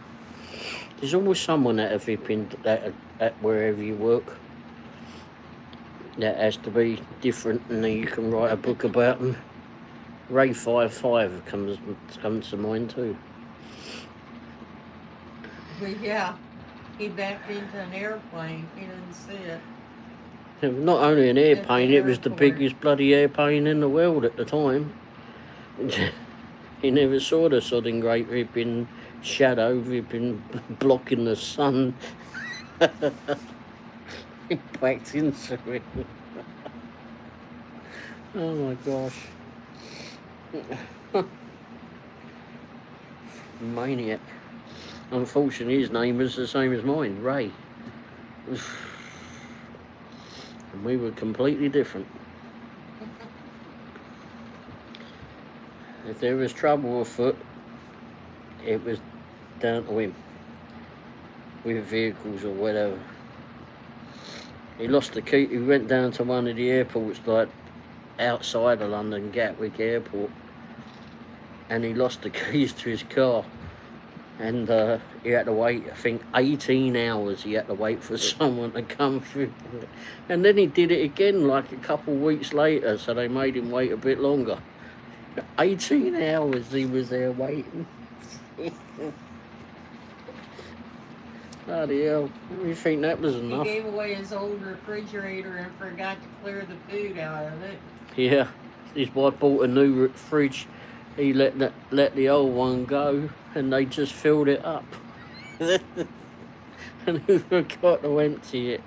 There's always someone at a flipping at wherever you work that has to be different, and then you can write a book about them. Ray 55 comes to mind too. But yeah, he backed into an airplane. He didn't see it. Not only an airplane, it was the airport. biggest bloody airplane in the world at the time. He never saw the sodding great ripping shadow ripping blocking the sun. He backed into it. Oh my gosh. Maniac. Unfortunately, his name was the same as mine, Ray. And we were completely different. If there was trouble afoot, it was down to him. With vehicles or whatever. He lost the key. He went down to one of the airports, like outside of London, Gatwick Airport, and he lost the keys to his car. And he had to wait, I think, 18 hours he had to wait for someone to come through. And then he did it again like a couple of weeks later, so they made him wait a bit longer. 18 hours he was there waiting. Bloody hell, you think that was enough? He gave away his old refrigerator and forgot to clear the food out of it. Yeah, his wife bought a new fridge. He let the old one go, and they just filled it up. And he forgot to empty it.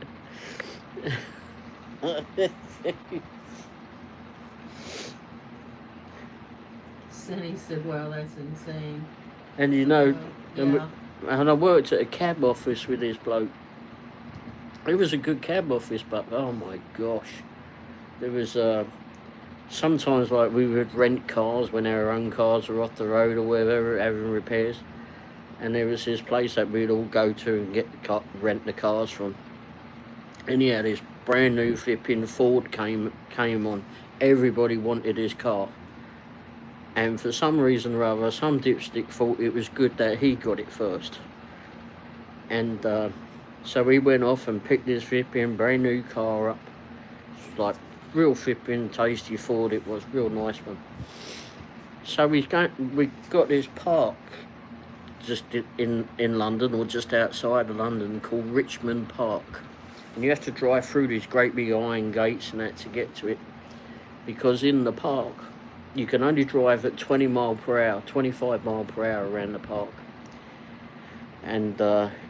Sonny said, well, that's insane. And you know, Yeah. and I worked at a cab office with this bloke. It was a good cab office, but oh my gosh. There was sometimes like we would rent cars when our own cars were off the road or whatever, having repairs. And there was this place that we'd all go to and rent the cars from. And yeah, this brand new flipping Ford came on. Everybody wanted his car. And for some reason or other, some dipstick thought it was good that he got it first. And so we went off and picked this flipping brand new car up. It's like real flipping tasty Ford, it was, real nice one. So we got this park just in London, or just outside of London, called Richmond Park. And you have to drive through these great big iron gates and that to get to it. Because in the park, you can only drive at 20 mile per hour, 25 mile per hour around the park. And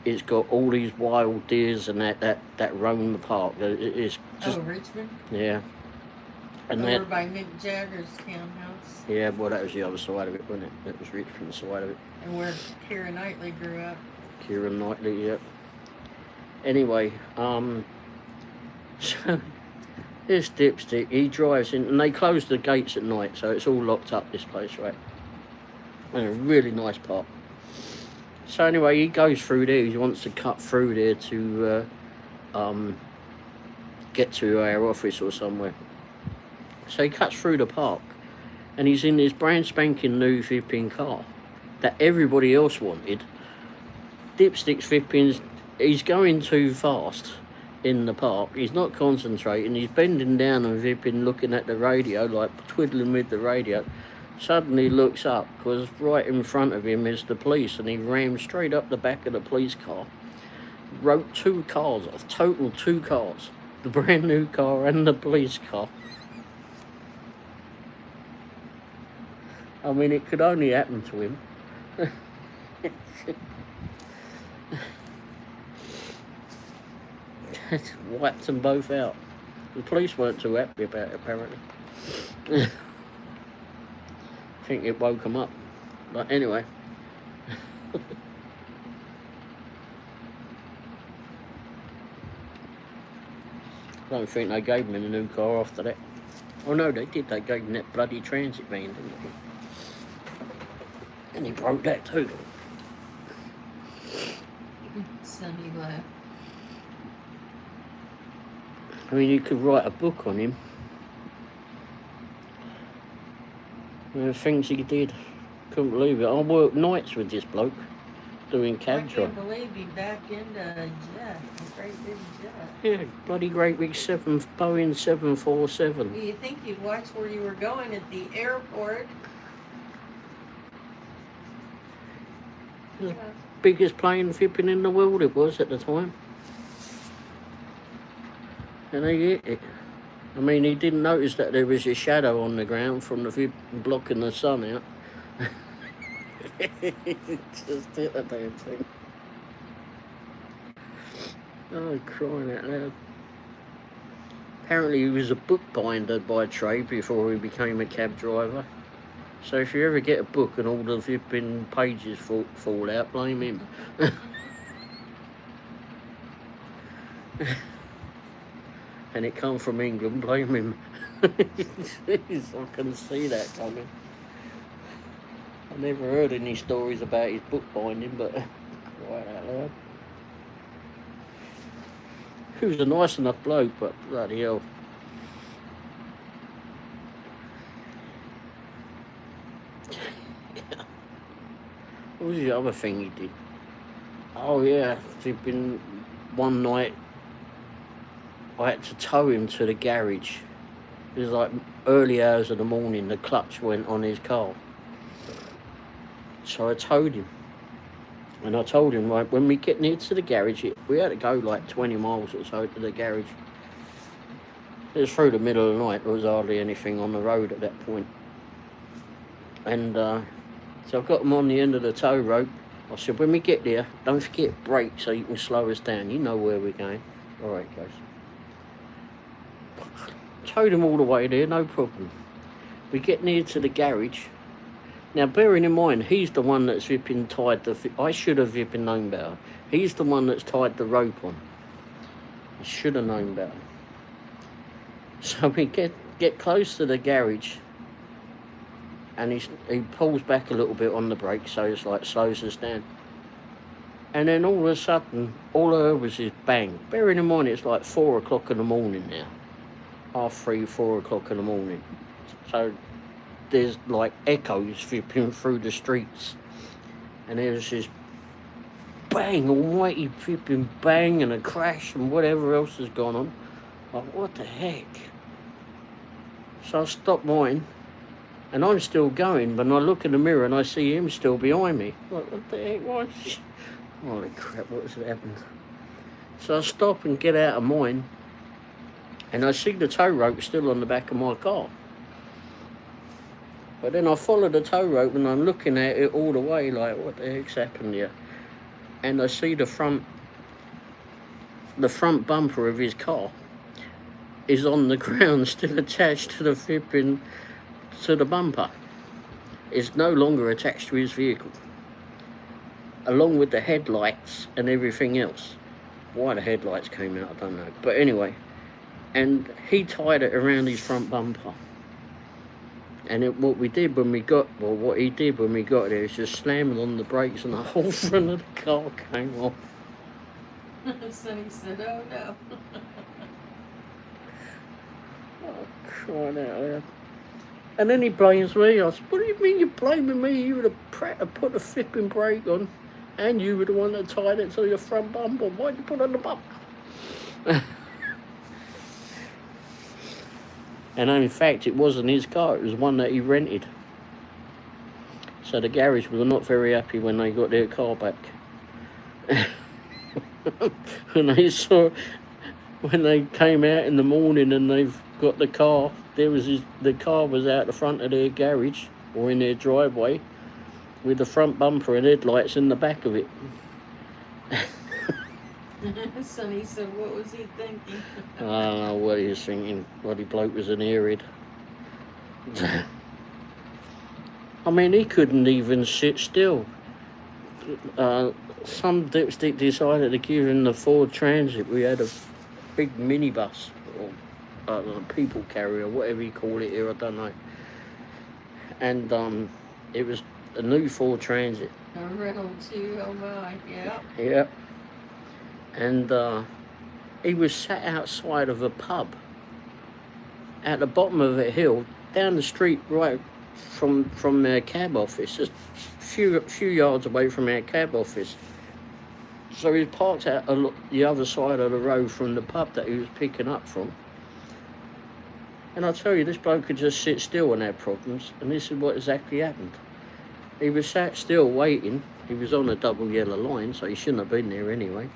it's got all these wild deers and that roam the park. It's just, Richmond? yeah. And Over by Mick Jagger's townhouse. yeah, well, that was the other side of it, wasn't it? That was Richmond's side of it. And where Keira Knightley grew up. Keira Knightley, yep. Anyway, so this dipstick, he drives in, and they close the gates at night, so it's all locked up, this place, right? And a really nice park. So anyway, he goes through there, he wants to cut through there to get to our office or somewhere. So he cuts through the park, and he's in this brand spanking new flipping car that everybody else wanted. Dipstick's flipping, he's going too fast in the park, he's not concentrating, he's bending down and flipping looking at the radio, like twiddling with the radio. Suddenly looks up, because right in front of him is the police, and he rammed straight up the back of the police car. Wrote 2 cars off, total 2 cars. The brand new car and the police car. I mean, it could only happen to him. Wiped them both out. The police weren't too happy about it, apparently. I think it woke them up. But anyway. I don't think they gave him a new car after that. Oh no, they did. They gave him that bloody transit van, didn't they? And he broke that too. Sonny left. I mean, you could write a book on him. The things he did. Couldn't believe it. I worked nights with this bloke. doing I cab can't drive. believe you backed into a jet, a great big jet. Yeah, bloody great big Boeing 747. You think you'd watch where you were going at the airport? The biggest plane flipping in the world it was at the time. And he hit it. I mean, he didn't notice that there was a shadow on the ground from the blocking the sun out. Just hit the damn thing. Oh, crying out loud. Apparently he was a bookbinder by trade before he became a cab driver. So if you ever get a book and all the flipping pages fall out, blame him. And it come from England, blame him. Jeez, I can see that coming. I never heard any stories about his bookbinding, but quite out loud. He was a nice enough bloke, but bloody hell. What was the other thing he did? Oh yeah, there'd been one night I had to tow him to the garage. It was like early hours of the morning, the clutch went on his car. So I towed him. And I told him, like, when we get near to the garage, we had to go like 20 miles or so to the garage. It was through the middle of the night, there was hardly anything on the road at that point. And so I got him on the end of the tow rope. I said, when we get there, don't forget brake so you can slow us down. You know where we're going. All right, guys. Towed him all the way there, no problem. We get near to the garage. Now, bearing in mind, he's the one that's flipping tied the... I should have flipping known better. He's the one that's tied the rope on. I should have known better. So we get close to the garage, and he pulls back a little bit on the brake, so it's like slows us down. And then all of a sudden, all I heard was this bang. Bearing in mind, it's like 4 o'clock in the morning now. 3:30, 4 o'clock in the morning. So there's like echoes flipping through the streets. And there's this bang, almighty flipping bang and a crash and whatever else has gone on. Like, what the heck? So I stop mine, and I'm still going, but I look in the mirror and I see him still behind me. Like, what the heck was? Holy crap, what's happened? So I stop and get out of mine, and I see the tow rope still on the back of my car. But then I follow the tow rope and I'm looking at it all the way like, what the heck's happened here? And I see the front bumper of his car is on the ground, still attached to the bumper. It's no longer attached to his vehicle, along with the headlights and everything else. Why the headlights came out, I don't know. But anyway, and he tied it around his front bumper. And what he did when we got there is just slammed on the brakes and the whole front of the car came off. Sonny said, oh no. Oh, crying out loud. And then he blames me. I said, what do you mean you're blaming me? You were the prat that put the flipping brake on, and you were the one that tied it to your front bumper. Why'd you put it on the bumper? And in fact, it wasn't his car, it was one that he rented. So the garage were not very happy when they got their car back. When they came out in the morning and they've got the car, the car was out the front of their garage, or in their driveway, with the front bumper and headlights in the back of it. Sonny said, what was he thinking? I don't know what he was thinking. Bloody bloke was an airhead. I mean, he couldn't even sit still. Some dipstick decided to give him the Ford Transit. We had a big minibus, or people carrier, whatever you call it here, I don't know. And it was a new Ford Transit. A rental too, oh my, yeah. Yeah. And he was sat outside of a pub at the bottom of a hill, down the street, right from their cab office, just a few yards away from our cab office. So he parked out the other side of the road from the pub that he was picking up from. And I tell you, this bloke could just sit still and have problems, and this is what exactly happened. He was sat still waiting. He was on a double yellow line, so he shouldn't have been there anyway.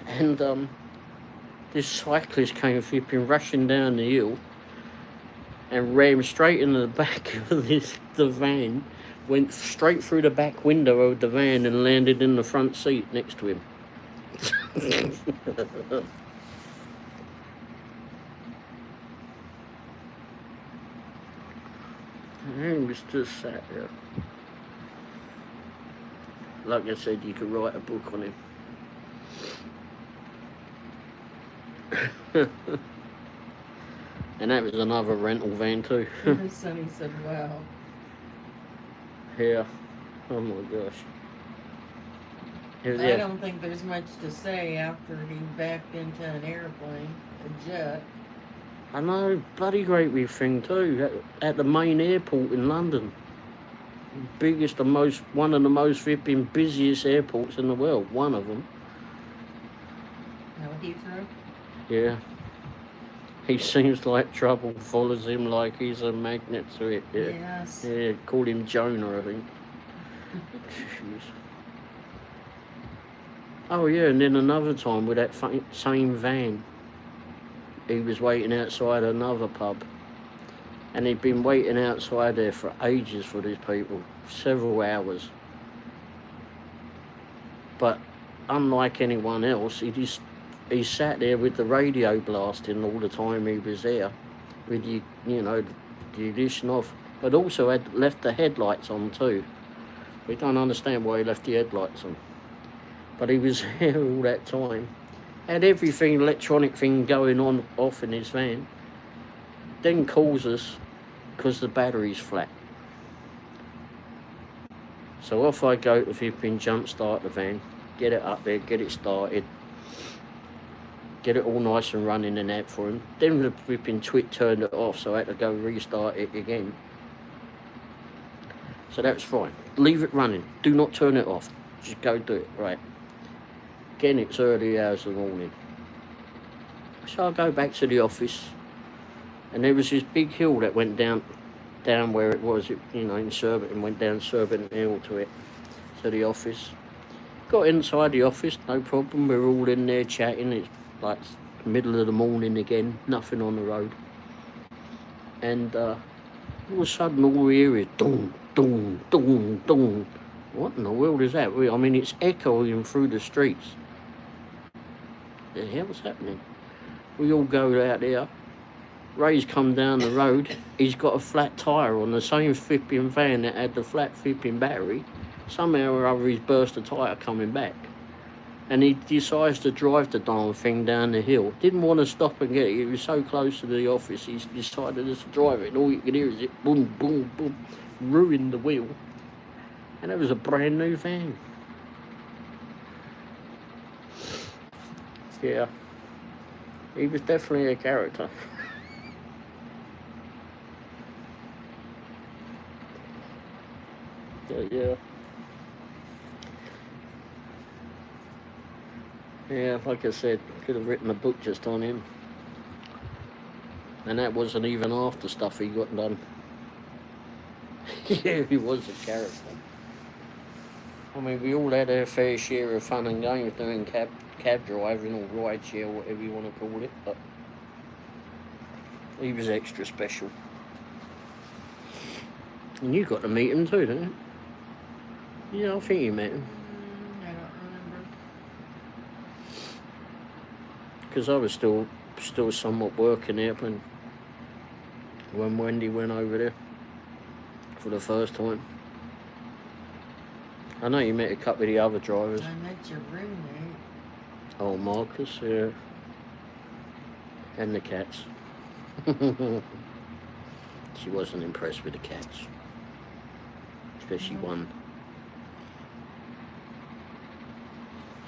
And this cyclist came flipping rushing down the hill and rammed straight into the back of the van, went straight through the back window of the van and landed in the front seat next to him. And he was just sat there. Like I said, you could write a book on him. And that was another rental van too. His son, he said, wow. Yeah. Oh my gosh. I don't think there's much to say after he backed into an airplane, a jet. I know, bloody great big thing too, at the main airport in London. Biggest and one of the most flipping busiest airports in the world, one of them. No, Heathrow? Yeah. He seems like trouble follows him like he's a magnet to it. Yeah. Yes. Yeah, called him Jonah, I think. Jeez. Oh yeah, and then another time with that same van, he was waiting outside another pub, and he'd been waiting outside there for ages for these people, several hours. But unlike anyone else, he sat there with the radio blasting all the time he was there, with the edition off, but also had left the headlights on too. We don't understand why he left the headlights on, but he was there all that time. Had everything, electronic thing going on off in his van. Then calls us because the battery's flat. So off I go to flipping jump start the van, get it up there, get it started, get it all nice and running and that for him. Then the flipping twit turned it off, so I had to go restart it again. So that's fine. Leave it running. Do not turn it off. Just go do it. Right. Again, it's early hours of the morning. So I go back to the office, and there was this big hill that went down where it was, in Surbiton, went down Surbiton Hill to the office. Got inside the office, no problem. We're all in there chatting. It's like middle of the morning again, nothing on the road. And all of a sudden, all we hear is dong, dong, dong, dong. What in the world is that? I mean, it's echoing through the streets. The hell's happening? We all go out there. Ray's come down the road. He's got a flat tyre on the same flipping van that had the flat flipping battery. Somehow or other he's burst the tyre coming back. And he decides to drive the darn thing down the hill. Didn't want to stop and get it. He was so close to the office, he decided just to drive it. And all you could hear is it boom, boom, boom. Ruined the wheel. And it was a brand new van. Yeah. He was definitely a character. Yeah. Yeah, like I said, could have written a book just on him. And that wasn't even half the stuff he got done. Yeah, he was a character. I mean, we all had our fair share of fun and games doing cab driving or rideshare, or whatever you want to call it, but he was extra special. And you got to meet him too, didn't you? Yeah, I think you met him. I don't remember. Because I was still somewhat working there when Wendy went over there for the first time. I know you met a couple of the other drivers. I met your roommate. Oh, Marcus, yeah. And the cats. She wasn't impressed with the cats. Especially one.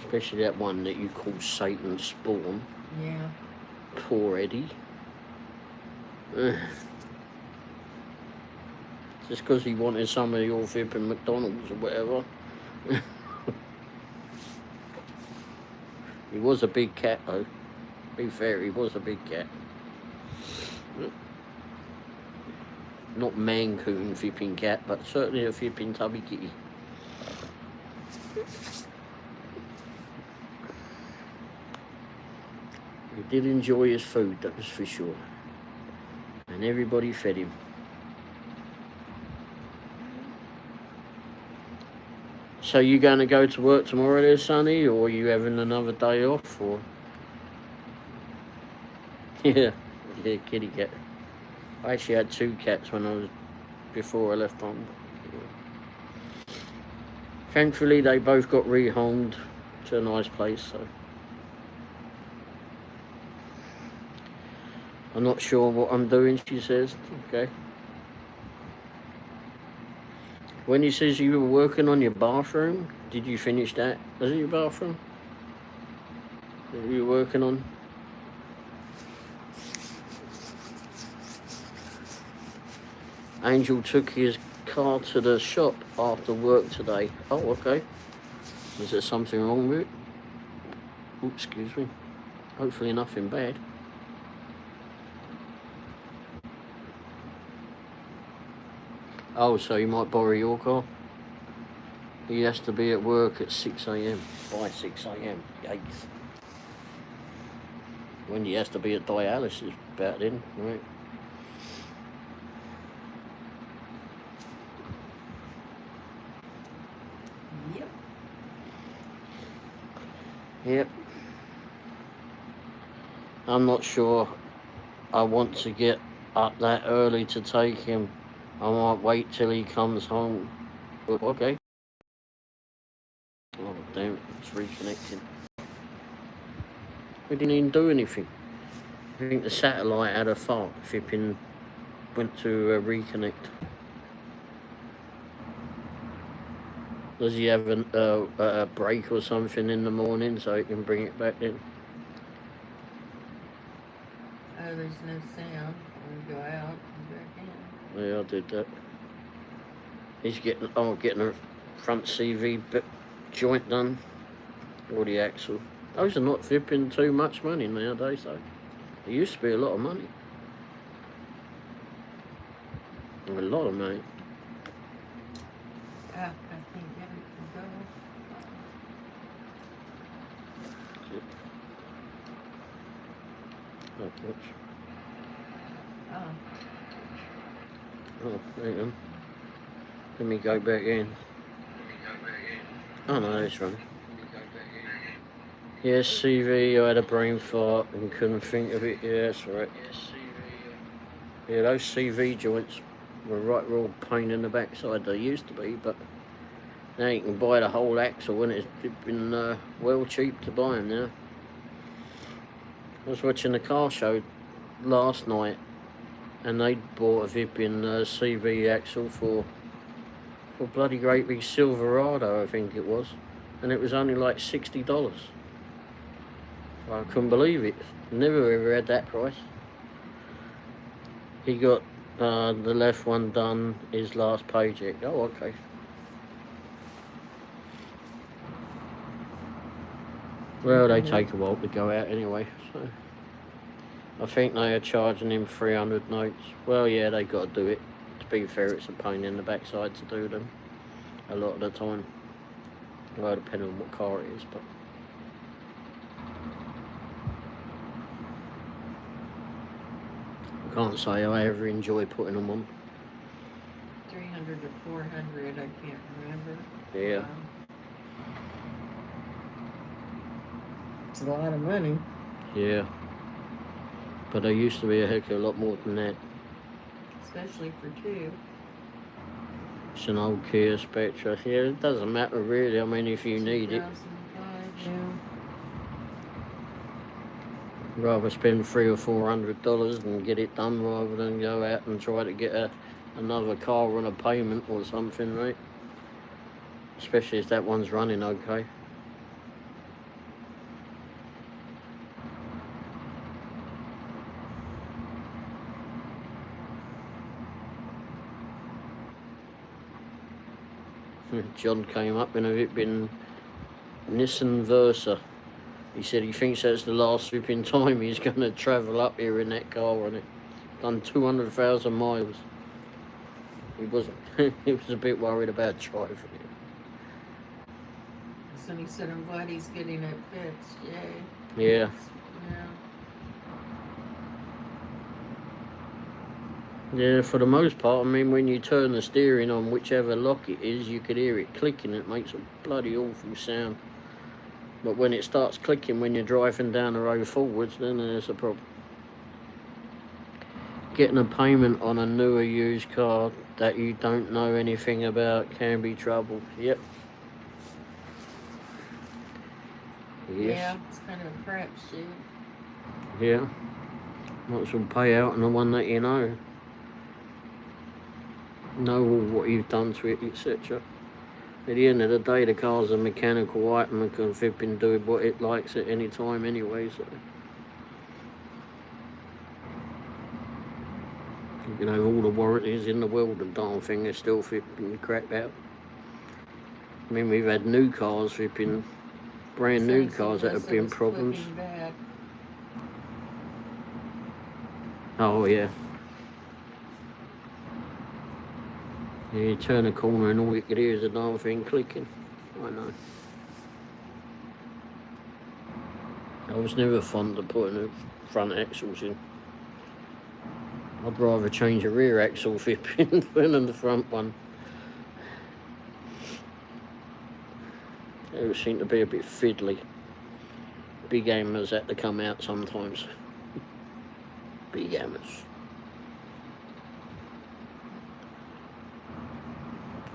Especially that one that you call Satan's Spawn. Yeah. Poor Eddie. Just because he wanted some of your flipping McDonald's or whatever. He was a big cat though. Be fair, he was a big cat. Not Mancoon flipping cat, but certainly a flipping tubby kitty. He did enjoy his food, that was for sure. And everybody fed him. So you going to go to work tomorrow there, Sonny, or are you having another day off, or? Yeah, kitty cat. I actually had 2 cats before I left home. Thankfully, they both got rehomed to a nice place, so. I'm not sure what I'm doing, she says. Okay. When he says you were working on your bathroom, did you finish that? Was it your bathroom that you were working on? Angel took his car to the shop after work today. Oh, okay. Is there something wrong with it? Oops, excuse me. Hopefully nothing bad. Oh, so you might borrow your car? He has to be at work at 6 a.m. By 6 a.m. Yikes. When he has to be at dialysis about then, right? Yep. Yep. I'm not sure I want to get up that early to take him. I might wait till he comes home. Oh, okay. Oh, damn it. It's reconnecting. We didn't even do anything. I think the satellite had a fault. Flipping went to reconnect. Does he have a break or something in the morning so he can bring it back in? Oh, there's no sound. We go out and back in. Yeah, I did that. He's getting a front CV bit joint done. Or the axle. Those are not flipping too much money nowadays though. It used to be a lot of money. A lot of money. I can't get it to go. Oh, whoops. Oh. Oh, hang on. Let me go back in. Oh no, it's running. Yes, CV, I had a brain fart and couldn't think of it. Yeah, that's right. Yeah, those CV joints were right real pain in the backside. They used to be, but now you can buy the whole axle and it's been well cheap to buy them now. I was watching the car show last night and they bought a flipping CV axle for bloody great big Silverado, I think it was, and it was only like $60. I couldn't believe it. Never ever had that price. He got the left one done his last paycheck. Oh, okay. Well, they take a while to go out anyway, so I think they are charging him 300 notes. Well, yeah, they got to do it. To be fair, it's a pain in the backside to do them a lot of the time. Well, depending on what car it is, but. I can't say I ever enjoy putting them on. 300 to 400, I can't remember. Yeah. It's a lot of money. Yeah. But there used to be a heck of a lot more than that. Especially for 2. It's an old Kia Spectra. Yeah, it doesn't matter really. I mean, if you need it. 2005, yeah. Rather spend $300 or $400 and get it done rather than go out and try to get another car on a payment or something, right? Especially if that one's running okay. John came up and it been Nissan Versa. He said he thinks that's the last flipping time he's going to travel up here in that car, and it done 200,000 miles. He wasn't. He was a bit worried about driving it. So he said, I'm glad he's getting it fixed. Yay. Yeah. Yeah. Yeah, for the most part, I mean, when you turn the steering on whichever lock it is, you could hear it clicking. It makes a bloody awful sound. But when it starts clicking when you're driving down the road forwards, then there's a problem. Getting a payment on a newer used car that you don't know anything about can be trouble. Yep. Yes. Yeah, it's kind of a crapshoot. Yeah. Might as well pay out on the one that you know. Know what you've done to it, etc. At the end of the day, the car's a mechanical item and can flipping do what it likes at any time anyway, so. You know, all the warranties in the world, the darn thing is still flipping crap out. I mean, we've had new cars flipping, brand new cars that have been problems. Oh, yeah. Yeah, you turn a corner and all you could hear is a darn thing clicking. I know. I was never fond of putting the front axles in. I'd rather change a rear axle flipping than the front one. They seem to be a bit fiddly. Big hammers had to come out sometimes. Big hammers.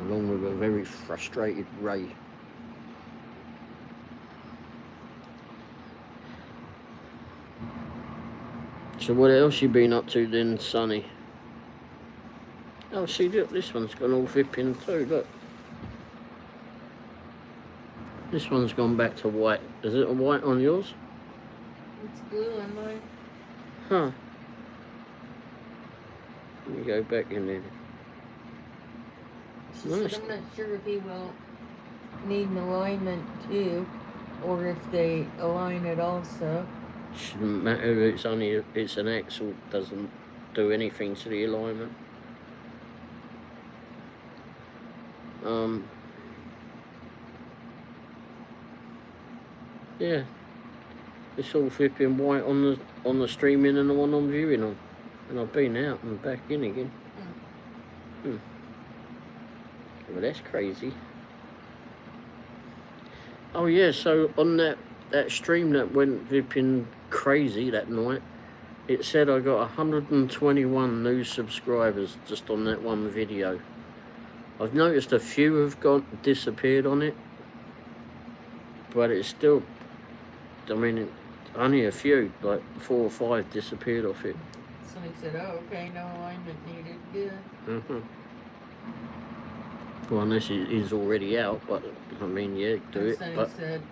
Along with a very frustrated Ray. So what else you been up to then, Sonny? Oh, see, look, this one's gone all flipping too, look. This one's gone back to white. Is it a white on yours? It's blue on mine. Huh. Let me go back in there. She Nice. said, I'm not sure if he will need an alignment too, or if they align it also. Shouldn't matter, it's an axle, doesn't do anything to the alignment. Yeah, it's all flipping white on the streaming and the one I'm viewing on, and I've been out and back in again. Well, that's crazy. Oh yeah, so on that stream that went flipping crazy that night, it said I got 121 new subscribers just on that one video. I've noticed a few have disappeared on it, but it's still, I mean, only a few, like 4 or 5 disappeared off it. Somebody said, oh, okay, no alignment needed. Good. Well, unless it is already out, but I mean, yeah, do it. Sonny But said,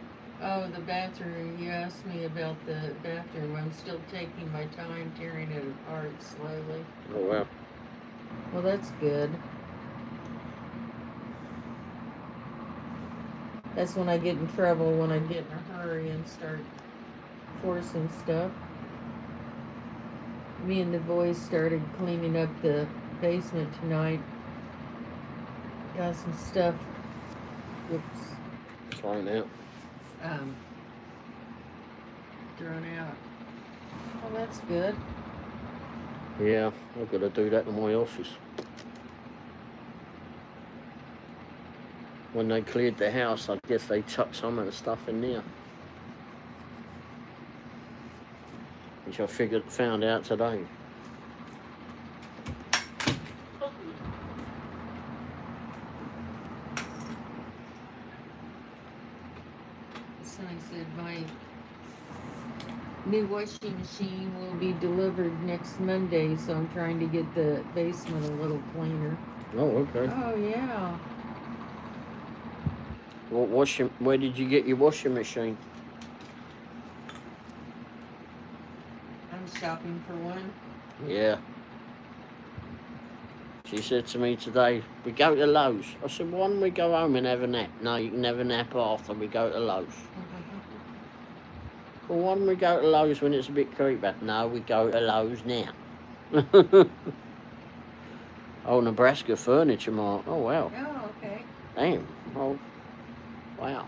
oh, the bathroom, you asked me about the bathroom. I'm still taking my time tearing it apart slowly. oh wow. Well, that's good. That's when I get in trouble, when I get in a hurry and start forcing stuff. Me and the boys started cleaning up the basement tonight. Got some stuff. Whoops. Thrown out. Thrown out. Oh, that's good. Yeah, I've got to do that in my office. When they cleared the house, I guess they chucked some of the stuff in there. Which I found out today. Sonny said my new washing machine will be delivered next Monday, so I'm trying to get the basement a little cleaner. Oh, okay. Oh, yeah. Where did you get your washing machine? I'm shopping for one. Yeah. She said to me today, we go to Lowe's. I said, why don't we go home and have a nap? No, you can have a nap after we go to Lowe's. Well, why don't we go to Lowe's when it's a bit creeper? No, we go to Lowe's now. Oh, Nebraska Furniture Mart. Oh, wow. Oh, okay. Damn. Oh, wow.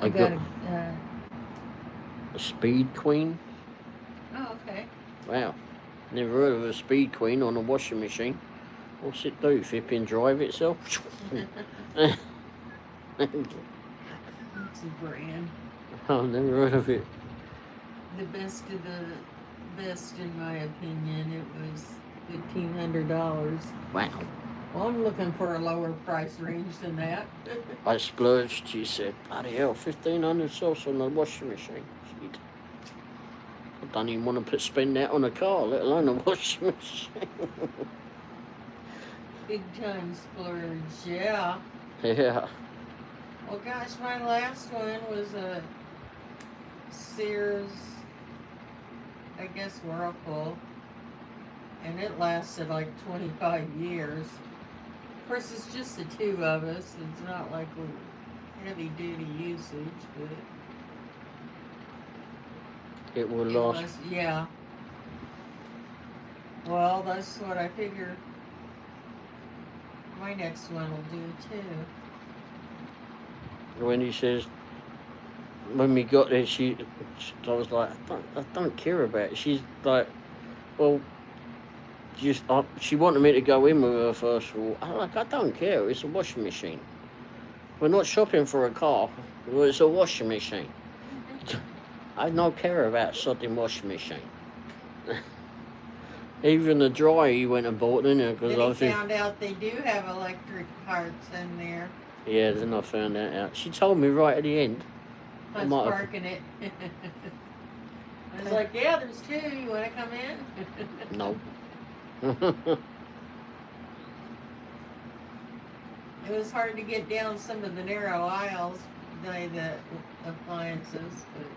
I got a Speed Queen. oh, okay. Wow. Never heard of a Speed Queen on a washing machine. What's it do? Flip and drive itself? It's a brand. I've never heard of it. The best of the best, in my opinion. It was $1,500. Wow. Well, I'm looking for a lower price range than that. I splurged, she said. Bloody hell, 1,500 sauce on the washing machine. Shit. I don't even want to spend that on a car, let alone a washing machine. Big time splurge, yeah. Yeah. Well, gosh, my last one was a Sears, I guess, Whirlpool. And it lasted like 25 years. Of course, it's just the two of us. It's not like heavy duty usage, but It will it last. was, yeah. Well, that's what I figure my next one will do too. When he says, when we got there, I was like, I don't care about it. She's like, well, she wanted me to go in with her first of all. I'm like, I don't care. It's a washing machine. We're not shopping for a car. It's a washing machine. I don't care about sodding washing machine. Even the dryer he went and bought, didn't he? Then he found out they do have electric parts in there. Yeah, then I found that out. She told me right at the end. I was parking it. I was like, yeah, there's two. You want to come in? No. It was hard to get down some of the narrow aisles by the appliances. But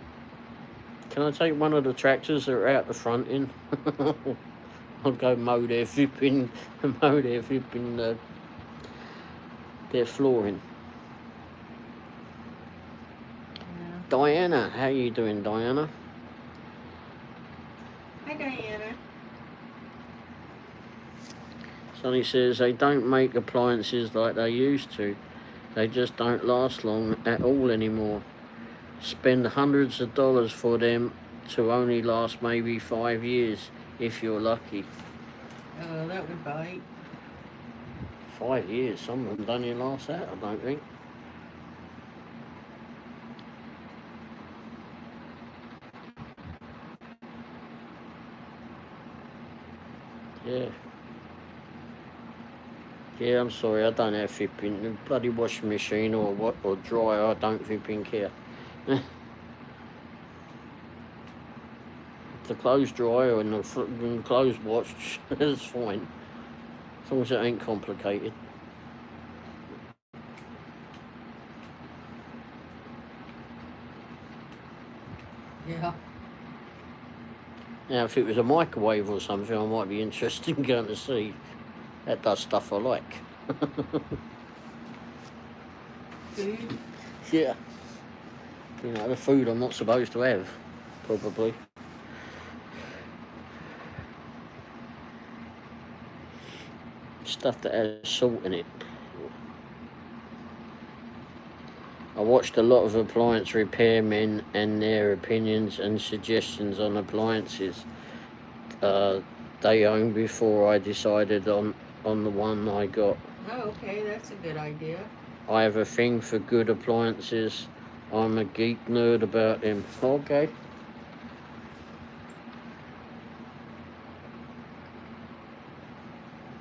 Can I take one of the tractors that are out the front in? I'll go mow their flipping their flooring. yeah. Diana, how you doing, Diana? Hi, Diana. Sonny says they don't make appliances like they used to. They just don't last long at all anymore. Spend hundreds of dollars for them to only last maybe 5 years if you're lucky. Oh, that would bite. 5 years, some of them don't even last that, I don't think. Yeah. Yeah, I'm sorry, I don't have flipping the bloody washing machine or dryer. I don't flipping care. The clothes dryer and the clothes wash, that's fine, as long as it ain't complicated. Yeah. Now, if it was a microwave or something, I might be interested in going to see. That does stuff I like. Food? Yeah. You know, the food I'm not supposed to have, probably. Stuff that has salt in it. I watched a lot of appliance repairmen and their opinions and suggestions on appliances they own before I decided on the one I got. Oh, okay, that's a good idea. I have a thing for good appliances. I'm a geek nerd about them. Okay.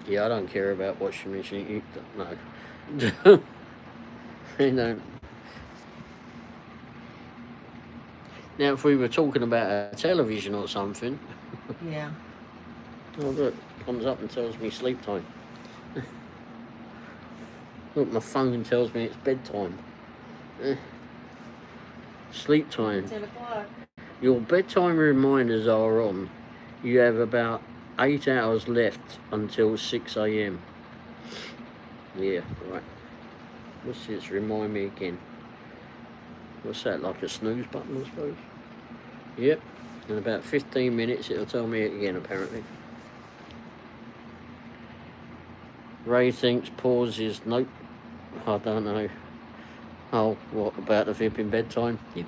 Yeah, I don't care about washing machine. No. You know. Now, if we were talking about a television or something. Yeah. Oh, look, comes up and tells me sleep time. Look, my phone tells me it's bedtime. Sleep time. 10 o'clock. Your bedtime reminders are on. You have about 8 hours left until 6 a.m. Yeah, right. What's this? Remind me again. What's that, like a snooze button, I suppose? Yep. In about 15 minutes it'll tell me it again, apparently. Ray thinks pause is nope. I don't know. Oh, what about the vipping bedtime? Yep.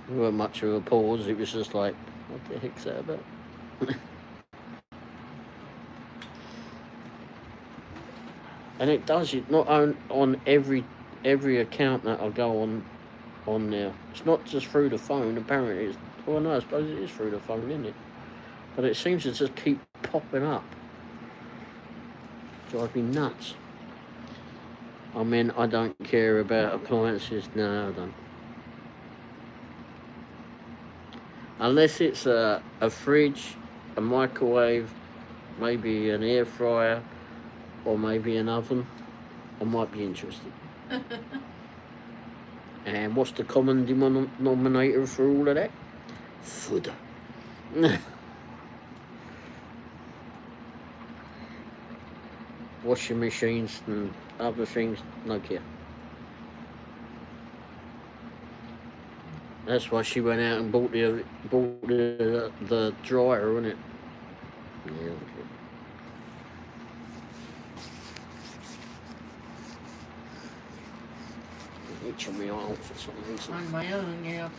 It wasn't much of a pause, it was just like, what the heck's that about? And it does it not on every account that I go on there. It's not just through the phone, apparently it's, well no, I suppose it is through the phone, isn't it? But it seems to just keep popping up. Drive me nuts. I mean, I don't care about appliances. No, I don't. Unless it's a fridge, a microwave, maybe an air fryer, or maybe an oven, I might be interested. And what's the common denominator for all of that? Food. Washing machines and other things, no care. That's why she went out and bought the dryer, wasn't it? Yeah. Itch on my arm for some reason. On my own, yeah.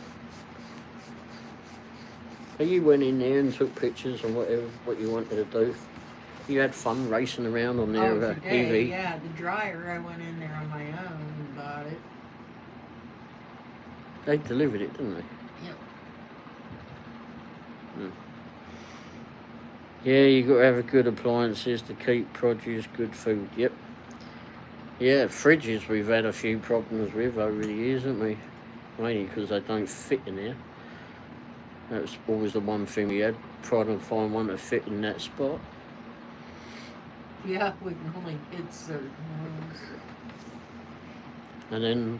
So you went in there and took pictures and whatever what you wanted to do. You had fun racing around on their today, EV. yeah, the dryer, I went in there on my own and bought it. They delivered it, didn't they? Yep. Yeah, you got to have a good appliances to keep produce good food. Yep. Yeah, fridges we've had a few problems with over the years, haven't we? Mainly because they don't fit in there. That was always the one thing we had. Trying to find one to fit in that spot. Yeah, we can only get certain ones. And then,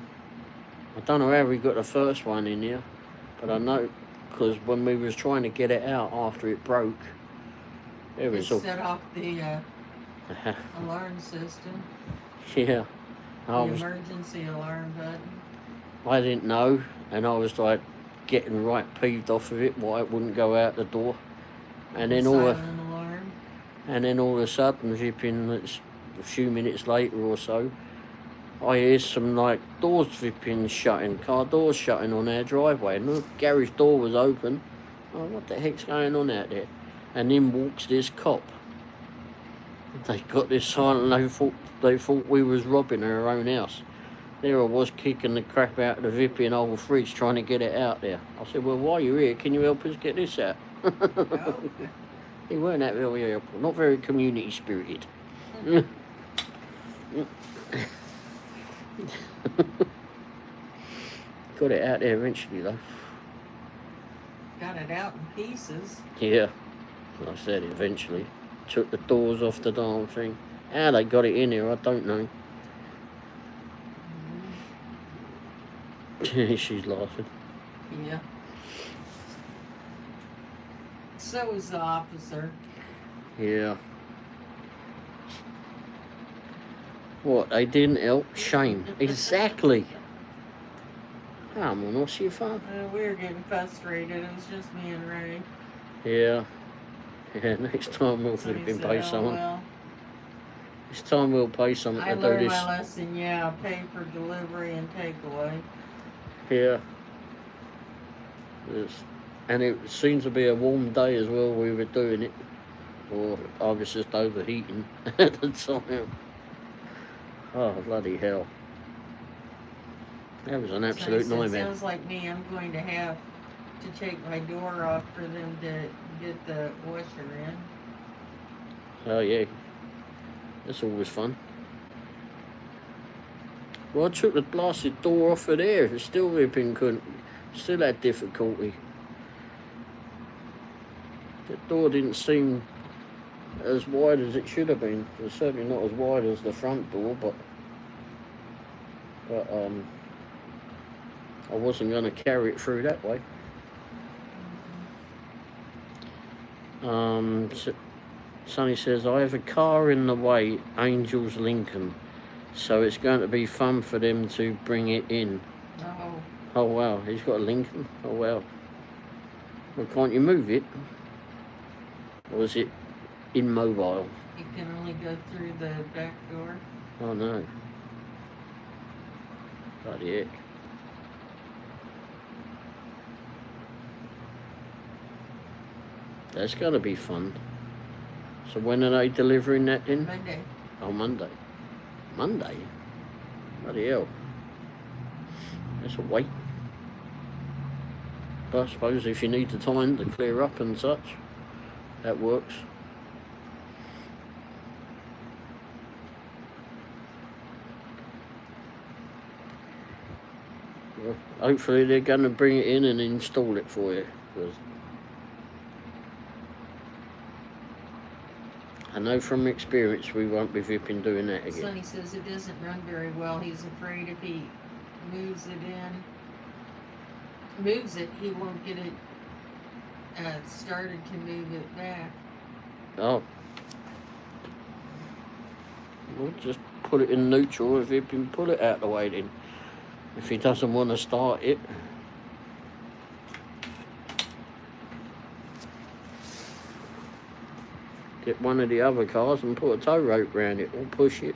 I don't know how we got the first one in here, but I know, because when we was trying to get it out after it broke, it was all... set off the alarm system. Yeah. The emergency alarm button. I didn't know, and I was like getting right peeved off of it, why it wouldn't go out the door. And then all of a sudden, zipping, it's a few minutes later or so, I hear some like doors zipping shutting, car doors shutting on our driveway, and the garage door was open. Oh, what the heck's going on out there? And in walks this cop. They got this silent, they thought we was robbing her own house. There I was kicking the crap out of the vipping old fridge trying to get it out there. I said, well, while you're here, can you help us get this out? Oh. He weren't that very helpful, not very community spirited. Got it out there eventually though. Got it out in pieces. Yeah, like I said, eventually. Took the doors off the darn thing. How they got it in here, I don't know. She's laughing. Yeah. So was the officer. Yeah. What, they didn't help? Shame. Exactly. Come on, what's your fun? We were getting frustrated. It was just me and Ray. Yeah. Yeah, next time we'll flipping pay someone. Well, This time we'll pay someone I to do learned this. my lesson, yeah. Pay for delivery and takeaway. Yeah. And it seemed to be a warm day as well, we were doing it. Or I was just overheating at the time. Oh, bloody hell. That was an absolute So he said, nightmare. sounds like me. I'm going to have to take my door off for them to get the washer in. Oh, yeah. That's always fun. Well, I took the blasted door off of there. It's still ripping, still had difficulty. The door didn't seem as wide as it should have been. It's certainly not as wide as the front door, but I wasn't going to carry it through that way. Sonny says, I have a car in the way, Angel's Lincoln, so it's going to be fun for them to bring it in. Oh, Oh wow, he's got a Lincoln. Oh wow. Well, can't you move it? Or is it immobile? you can only go through the back door. Oh no. Bloody heck. That's gotta be fun. So when are they delivering that in? Monday. Oh, Monday. Monday? Bloody hell. That's a wait. But I suppose if you need the time to clear up and such, that works. Well, hopefully they're going to bring it in and install it for you. 'Cause I know from experience we won't be vipping doing that again. Sonny says it doesn't run very well. He's afraid if he moves it, he won't get it started to move it back. Oh. Well, just put it in neutral if you can pull it out the way then. If he doesn't want to start it. Get one of the other cars and put a tow rope around it or push it.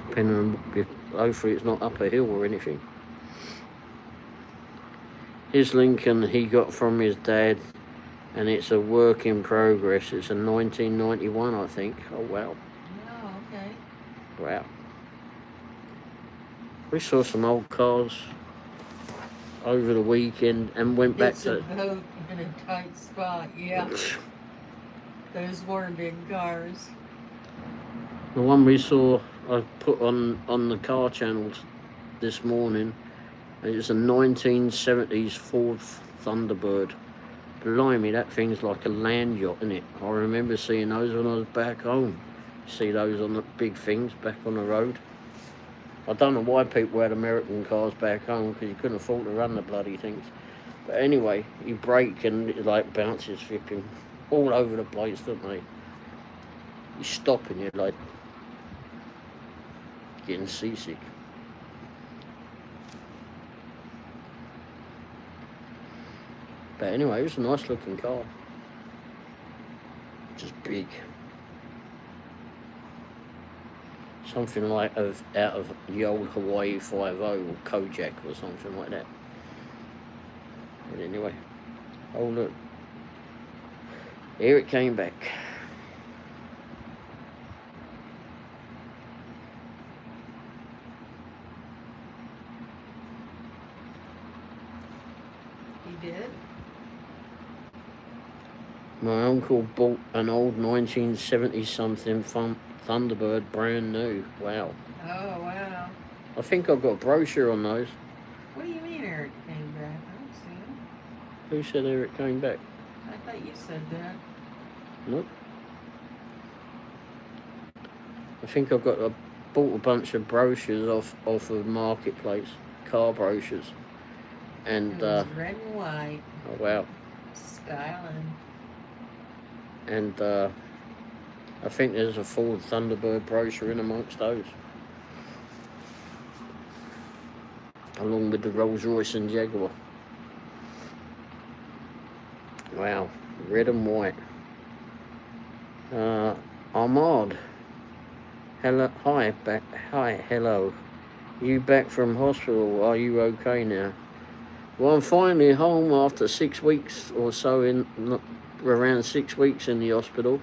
Depending on if hopefully it's not up a hill or anything. His Lincoln he got from his dad and it's a work in progress. It's a 1991 I think. Oh wow. Oh, okay. Wow. We saw some old cars over the weekend and went back It's to a boat in a tight spot, yeah. Those were big cars. the one we saw. I put on the car channels this morning. It's a 1970s Ford Thunderbird. Blimey, that thing's like a land yacht, isn't it? I remember seeing those when I was back home. See those on the big things back on the road. I don't know why people had American cars back home because you couldn't afford to run the bloody things. But anyway, you brake and it like bounces flipping all over the place, don't they? You stop and you're like getting seasick. But anyway, it was a nice looking car. Just big. Something like out of the old Hawaii 5.0 or Kojak or something like that. But anyway, oh look. Here it came back. You did? My uncle bought an old 1970-something Thunderbird brand new. Wow. Oh, wow. I think I've got a brochure on those. What do you mean Eric came back? I don't see him. Who said Eric came back? I thought you said that. Nope. I think I've got bought a bunch of brochures off of Marketplace, car brochures. And It was red and white. oh wow. Styling. And I think there's a Ford Thunderbird brochure in amongst those. Along with the Rolls Royce and Jaguar. Wow, red and white. Ahmad. Hello, hello. You back from hospital? Are you okay now? Well, I'm finally home after 6 weeks or so around 6 weeks in the hospital.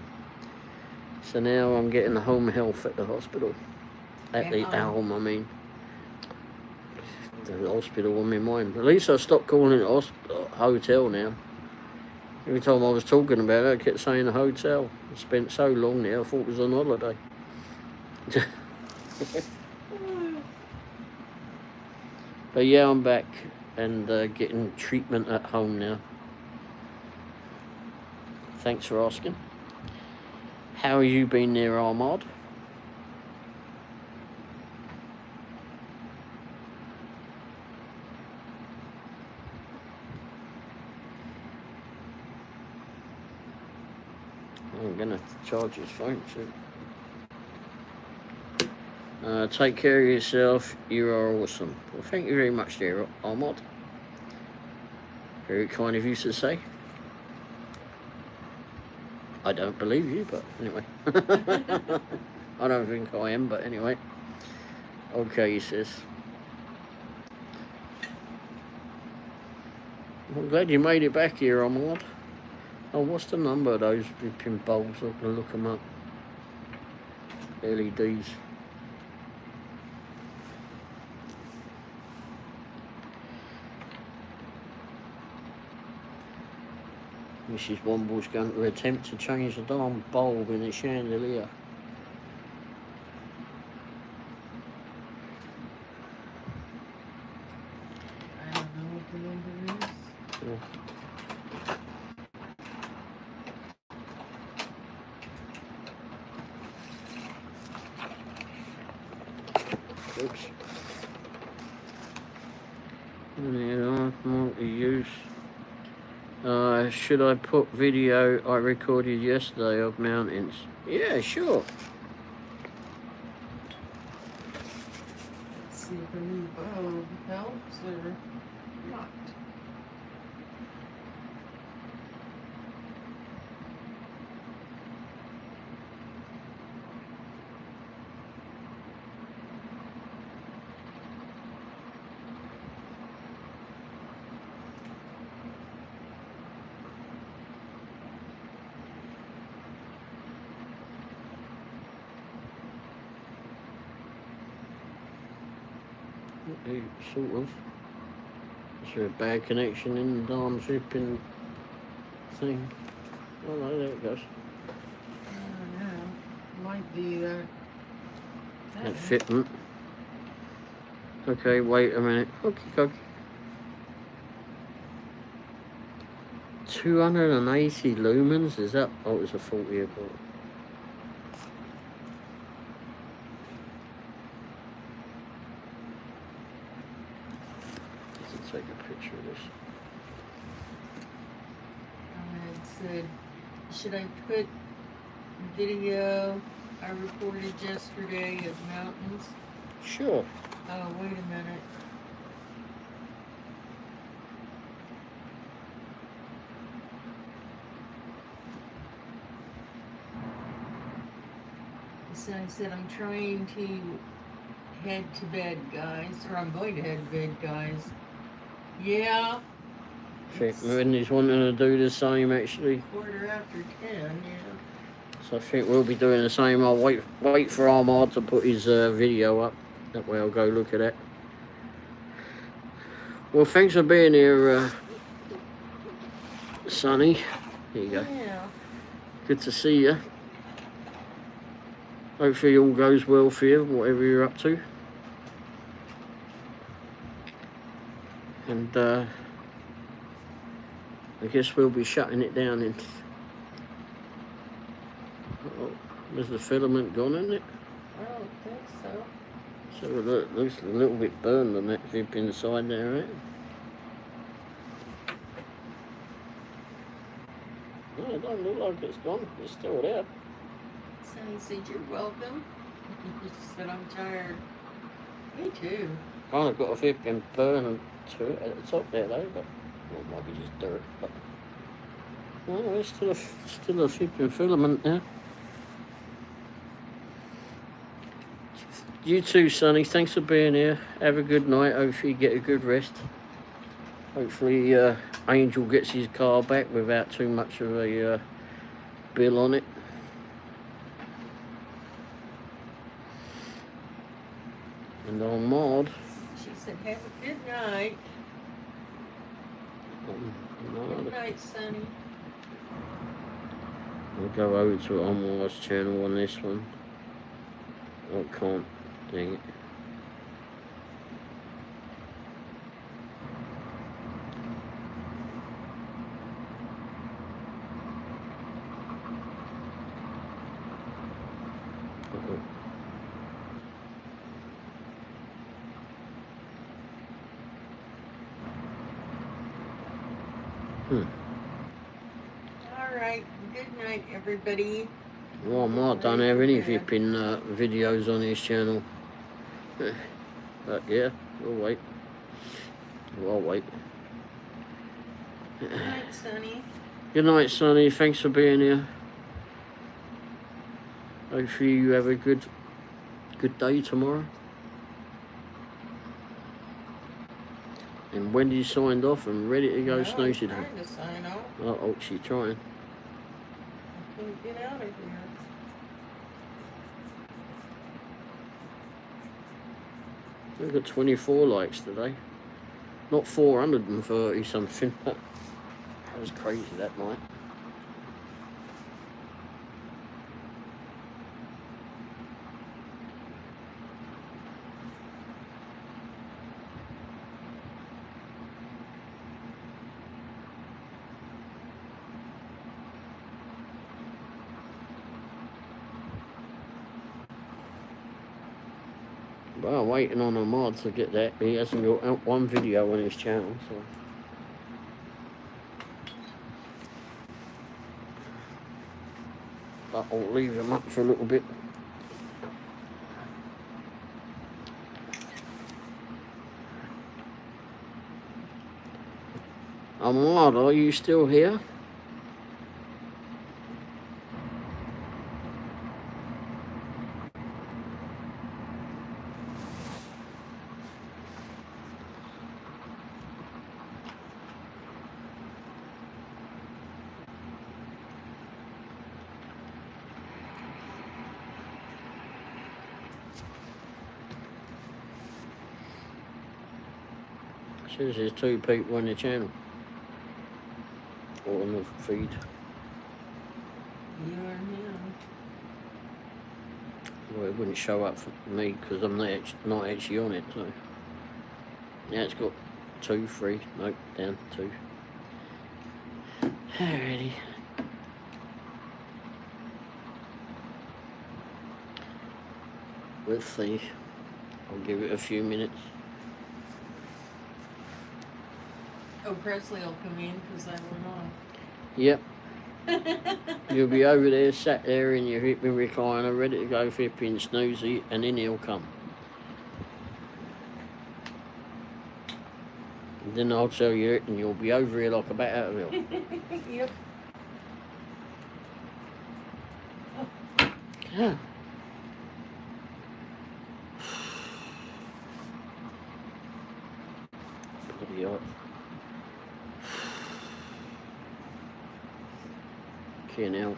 So now I'm getting home health at the hospital. At the home, I mean. The hospital on my mind. At least I stopped calling it a hotel now. Every time I was talking about it, I kept saying a hotel. I spent so long there, I thought it was on holiday. But yeah, I'm back and getting treatment at home now. Thanks for asking. How have you been there, Ahmad? charge his phone too. Take care of yourself. You are awesome. Well, thank you very much, dear Ahmad. Very kind of you to say. I don't believe you, but anyway. I don't think I am, but anyway. Okay, sis. I'm glad you made it back here, Ahmad. Oh, what's the number of those flipping bulbs? I'm going to look them up. LEDs. Mrs. Womble's going to attempt to change the darn bulb in the chandelier. I don't know what the number is. Yeah. Oops. Yeah, multi-use. Should I put video I recorded yesterday of mountains? Yeah, sure. Let's see if a new bulb helps or not. Sort of. Is there a bad connection in the darn flipping thing? Oh no, there it goes. I don't know. Might be that. That fitment. Okay, wait a minute. Okay. 280 lumens, is that? Oh, it's a 40 of it. Let's take a picture of this. It said, should I put video I recorded yesterday of mountains? Sure. Oh, wait a minute. So I said, I'm trying to head to bed, guys, or I'm going to head to bed, guys. Yeah. I think Wendy's wanting to do the same, actually. 10:15, yeah. So I think we'll be doing the same. I'll wait for Ahmad to put his video up. That way I'll go look at it. Well, thanks for being here, Sonny. Here you go. Yeah. Good to see you. Hopefully all goes well for you, whatever you're up to. And I guess we'll be shutting it down in... Oh, there's the filament gone, isn't it? I don't think so. So it looks a little bit burned on that zip inside there, right? No, it don't look like it's gone. It's still there. Sonny said, you're welcome. She said, I'm tired. Me too. Kind of got a flipping burn to it at the top there, though, but well, it might be just dirt. But no, it's still a flipping filament there. You too, Sonny. Thanks for being here. Have a good night. Hopefully you get a good rest. Hopefully Angel gets his car back without too much of a bill on it. And on Maud. She said, have a good night. Good night, Sonny. I'll go over to Omwar's channel on this one. Oh, I can't. Dang it. All right. Good night, everybody. Well, Mark don't have any flipping videos on his channel. But yeah, we'll wait. I'll wait. Good night, Sonny. Good night, Sonny. Thanks for being here. Hopefully you have a good day tomorrow. And Wendy's signed off and ready to go snoozing. I'm trying to sign off. Oh, she's trying. I can't get out of here. We've got 24 likes today. Not 430 something. That was crazy that night. Well, waiting on a mod to get that. He hasn't got one video on his channel, so. But I'll leave him up for a little bit. Ahmad, are you still here? Says there's 2 people on the channel. Or on the feed. You and him. Well, it wouldn't show up for me because I'm not actually on it, so. Yeah, it's got 2, 3, nope, down 2. Alrighty. We'll see. I'll give it a few minutes. Oh, Presley will come in because I went on. Yep. You'll be over there, sat there in your hipping recliner, ready to go flipping snoozy, and then he'll come. And then I'll tell you it, and you'll be over here like a bat out of hell. Yep. Yeah. Bloody hell. Okay, now.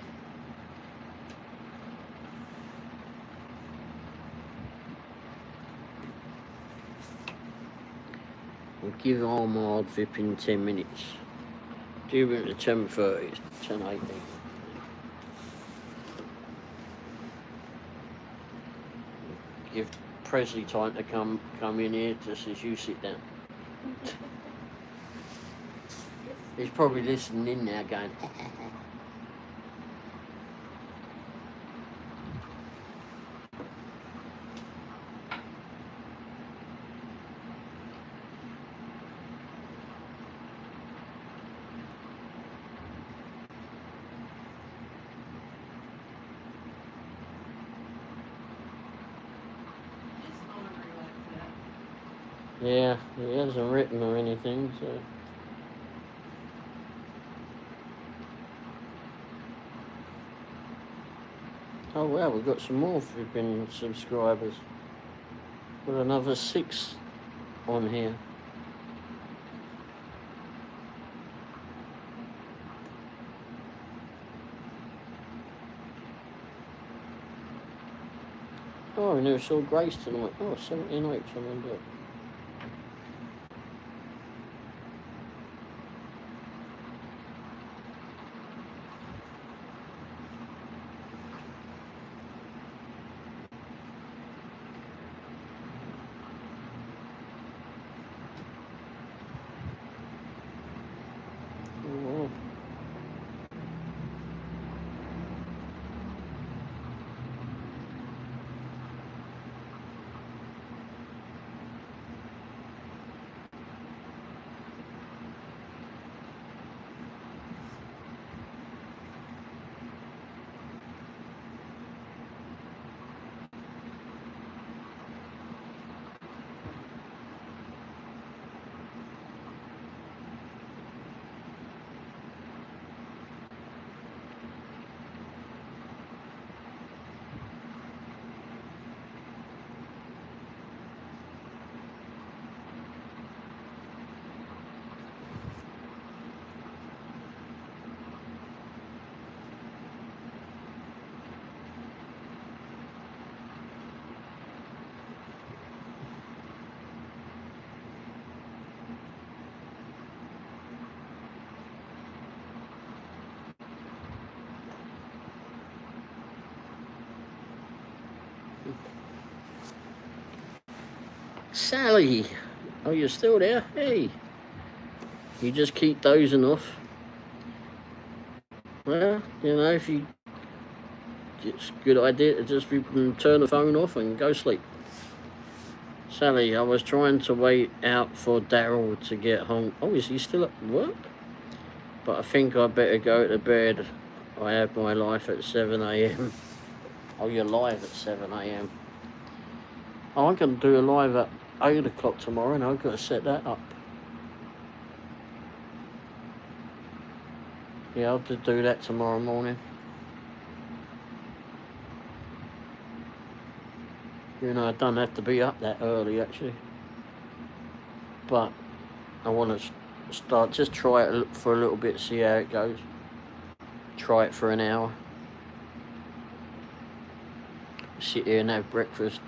We'll give Armard flipping 10 minutes. Do it at 10:30, it's 10:18. Give Presley time to come in here just as you sit down. He's probably listening in now going, yeah, he hasn't written or anything, so. Oh wow, we've got some more flipping subscribers. Got another 6 on here. Oh, I never saw Grace tonight. Oh, 79, someone do it. Oh, Sally, oh, you're still there? Hey, you just keep dozing off. Well, you know, if you, it's a good idea to just turn the phone off and go sleep. Sally, I was trying to wait out for Daryl to get home. Oh, is he still at work? But I think I'd better go to bed. I have my life at 7 a.m. Oh, you're live at 7 a.m. Oh, I'm going to do a live at 8 o'clock tomorrow, and I've got to set that up. Yeah, I'll just do that tomorrow morning. You know, I don't have to be up that early, actually. But I want to start, just try it for a little bit, see how it goes. Try it for an hour. Sit here and have breakfast.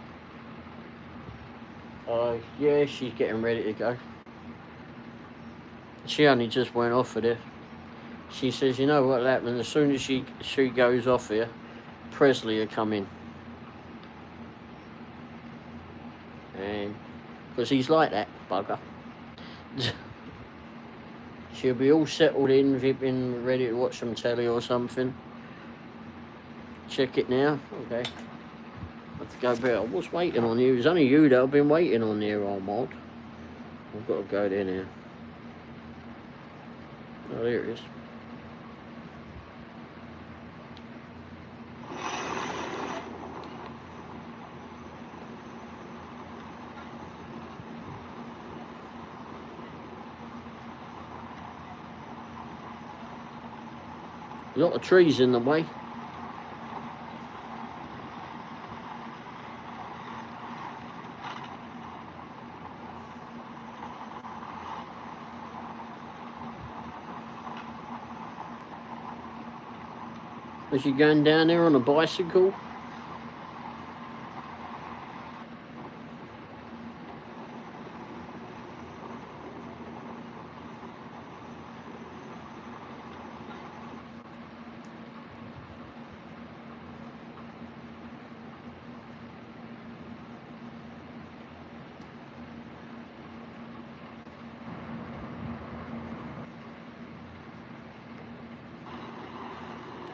Yeah, she's getting ready to go. She only just went off of there. She says, you know what'll happen, as soon as she goes off here, Presley will come in. And because he's like that, bugger. She'll be all settled in, vipping, ready to watch some telly or something. Check it now. Okay. Let's go back. I was waiting on you. It was only you that I've been waiting on there, old mod. I've got to go there now. Oh, there it is. A lot of trees in the way. Was you going down there on a bicycle?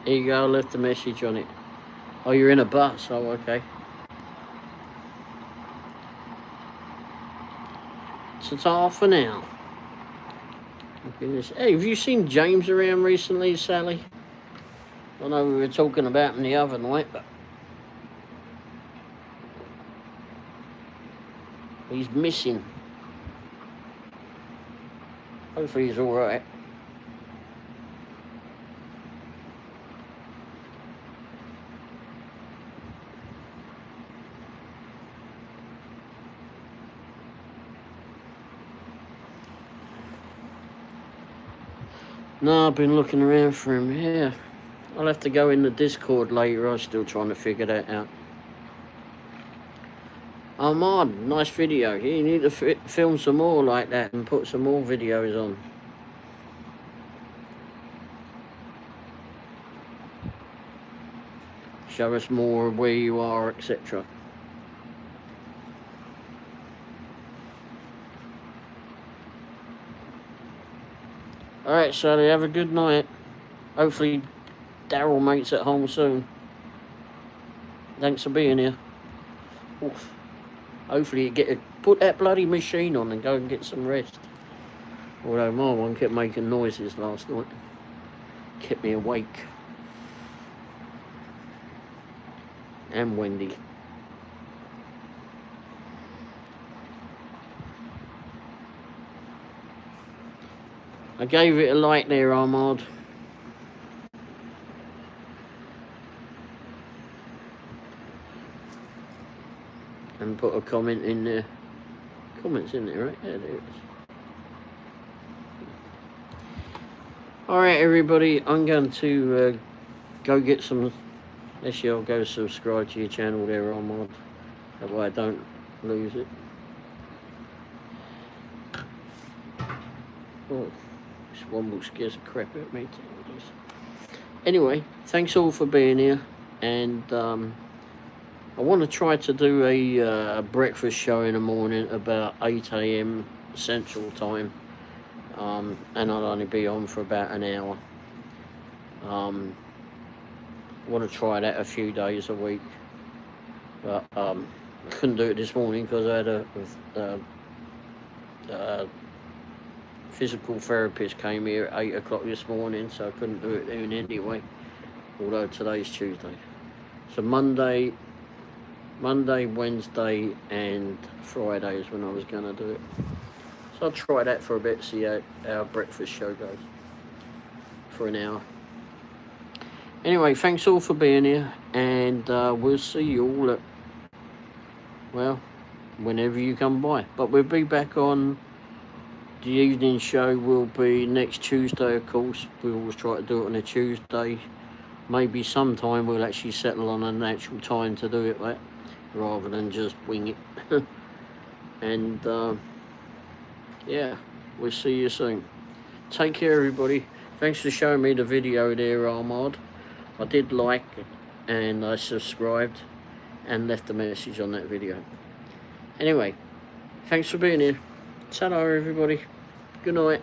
Here you go, I left a message on it. Oh, you're in a bus. Oh, okay. So it's all for now. Goodness. Hey, have you seen James around recently, Sally? I know we were talking about him the other night, but he's missing. Hopefully he's alright. No, I've been looking around for him, yeah. I'll have to go in the Discord later. I'm still trying to figure that out. Ahmad, nice video. You need to film some more like that and put some more videos on. Show us more of where you are, etc. Alright, Sally, have a good night. Hopefully Daryl makes it home soon. Thanks for being here. Oof. Hopefully you put that bloody machine on and go and get some rest. Although my one kept making noises last night. Kept me awake. And Wendy. I gave it a like there, Ahmad. And put a comment in there. Comments in there, right? Yeah, there it is. Alright, everybody. I'm going to go get some... Actually, I'll go subscribe to your channel there, Ahmad. That way I don't lose it. Oh, this Womble scares the crap out of me. Anyway, thanks all for being here. And I want to try to do a breakfast show in the morning about 8 AM Central Time, and I'll only be on for about an hour. I want to try that a few days a week, but I couldn't do it this morning because I had a physical therapist came here at 8 o'clock this morning, so I couldn't do it then anyway, although today's Tuesday. So Monday, Wednesday and Friday is when I was going to do it. So I'll try that for a bit, see how our breakfast show goes for an hour. Anyway, thanks all for being here, and we'll see you all at, well, whenever you come by. But we'll be back on, the evening show will be next Tuesday, of course. We always try to do it on a Tuesday. Maybe sometime we'll actually settle on an actual time to do it, right? Rather than just wing it. And yeah, we'll see you soon. Take care, everybody. Thanks for showing me the video there, Ahmad. I did like it, and I subscribed and left a message on that video. Anyway, thanks for being here. Ta-da, everybody. Good night.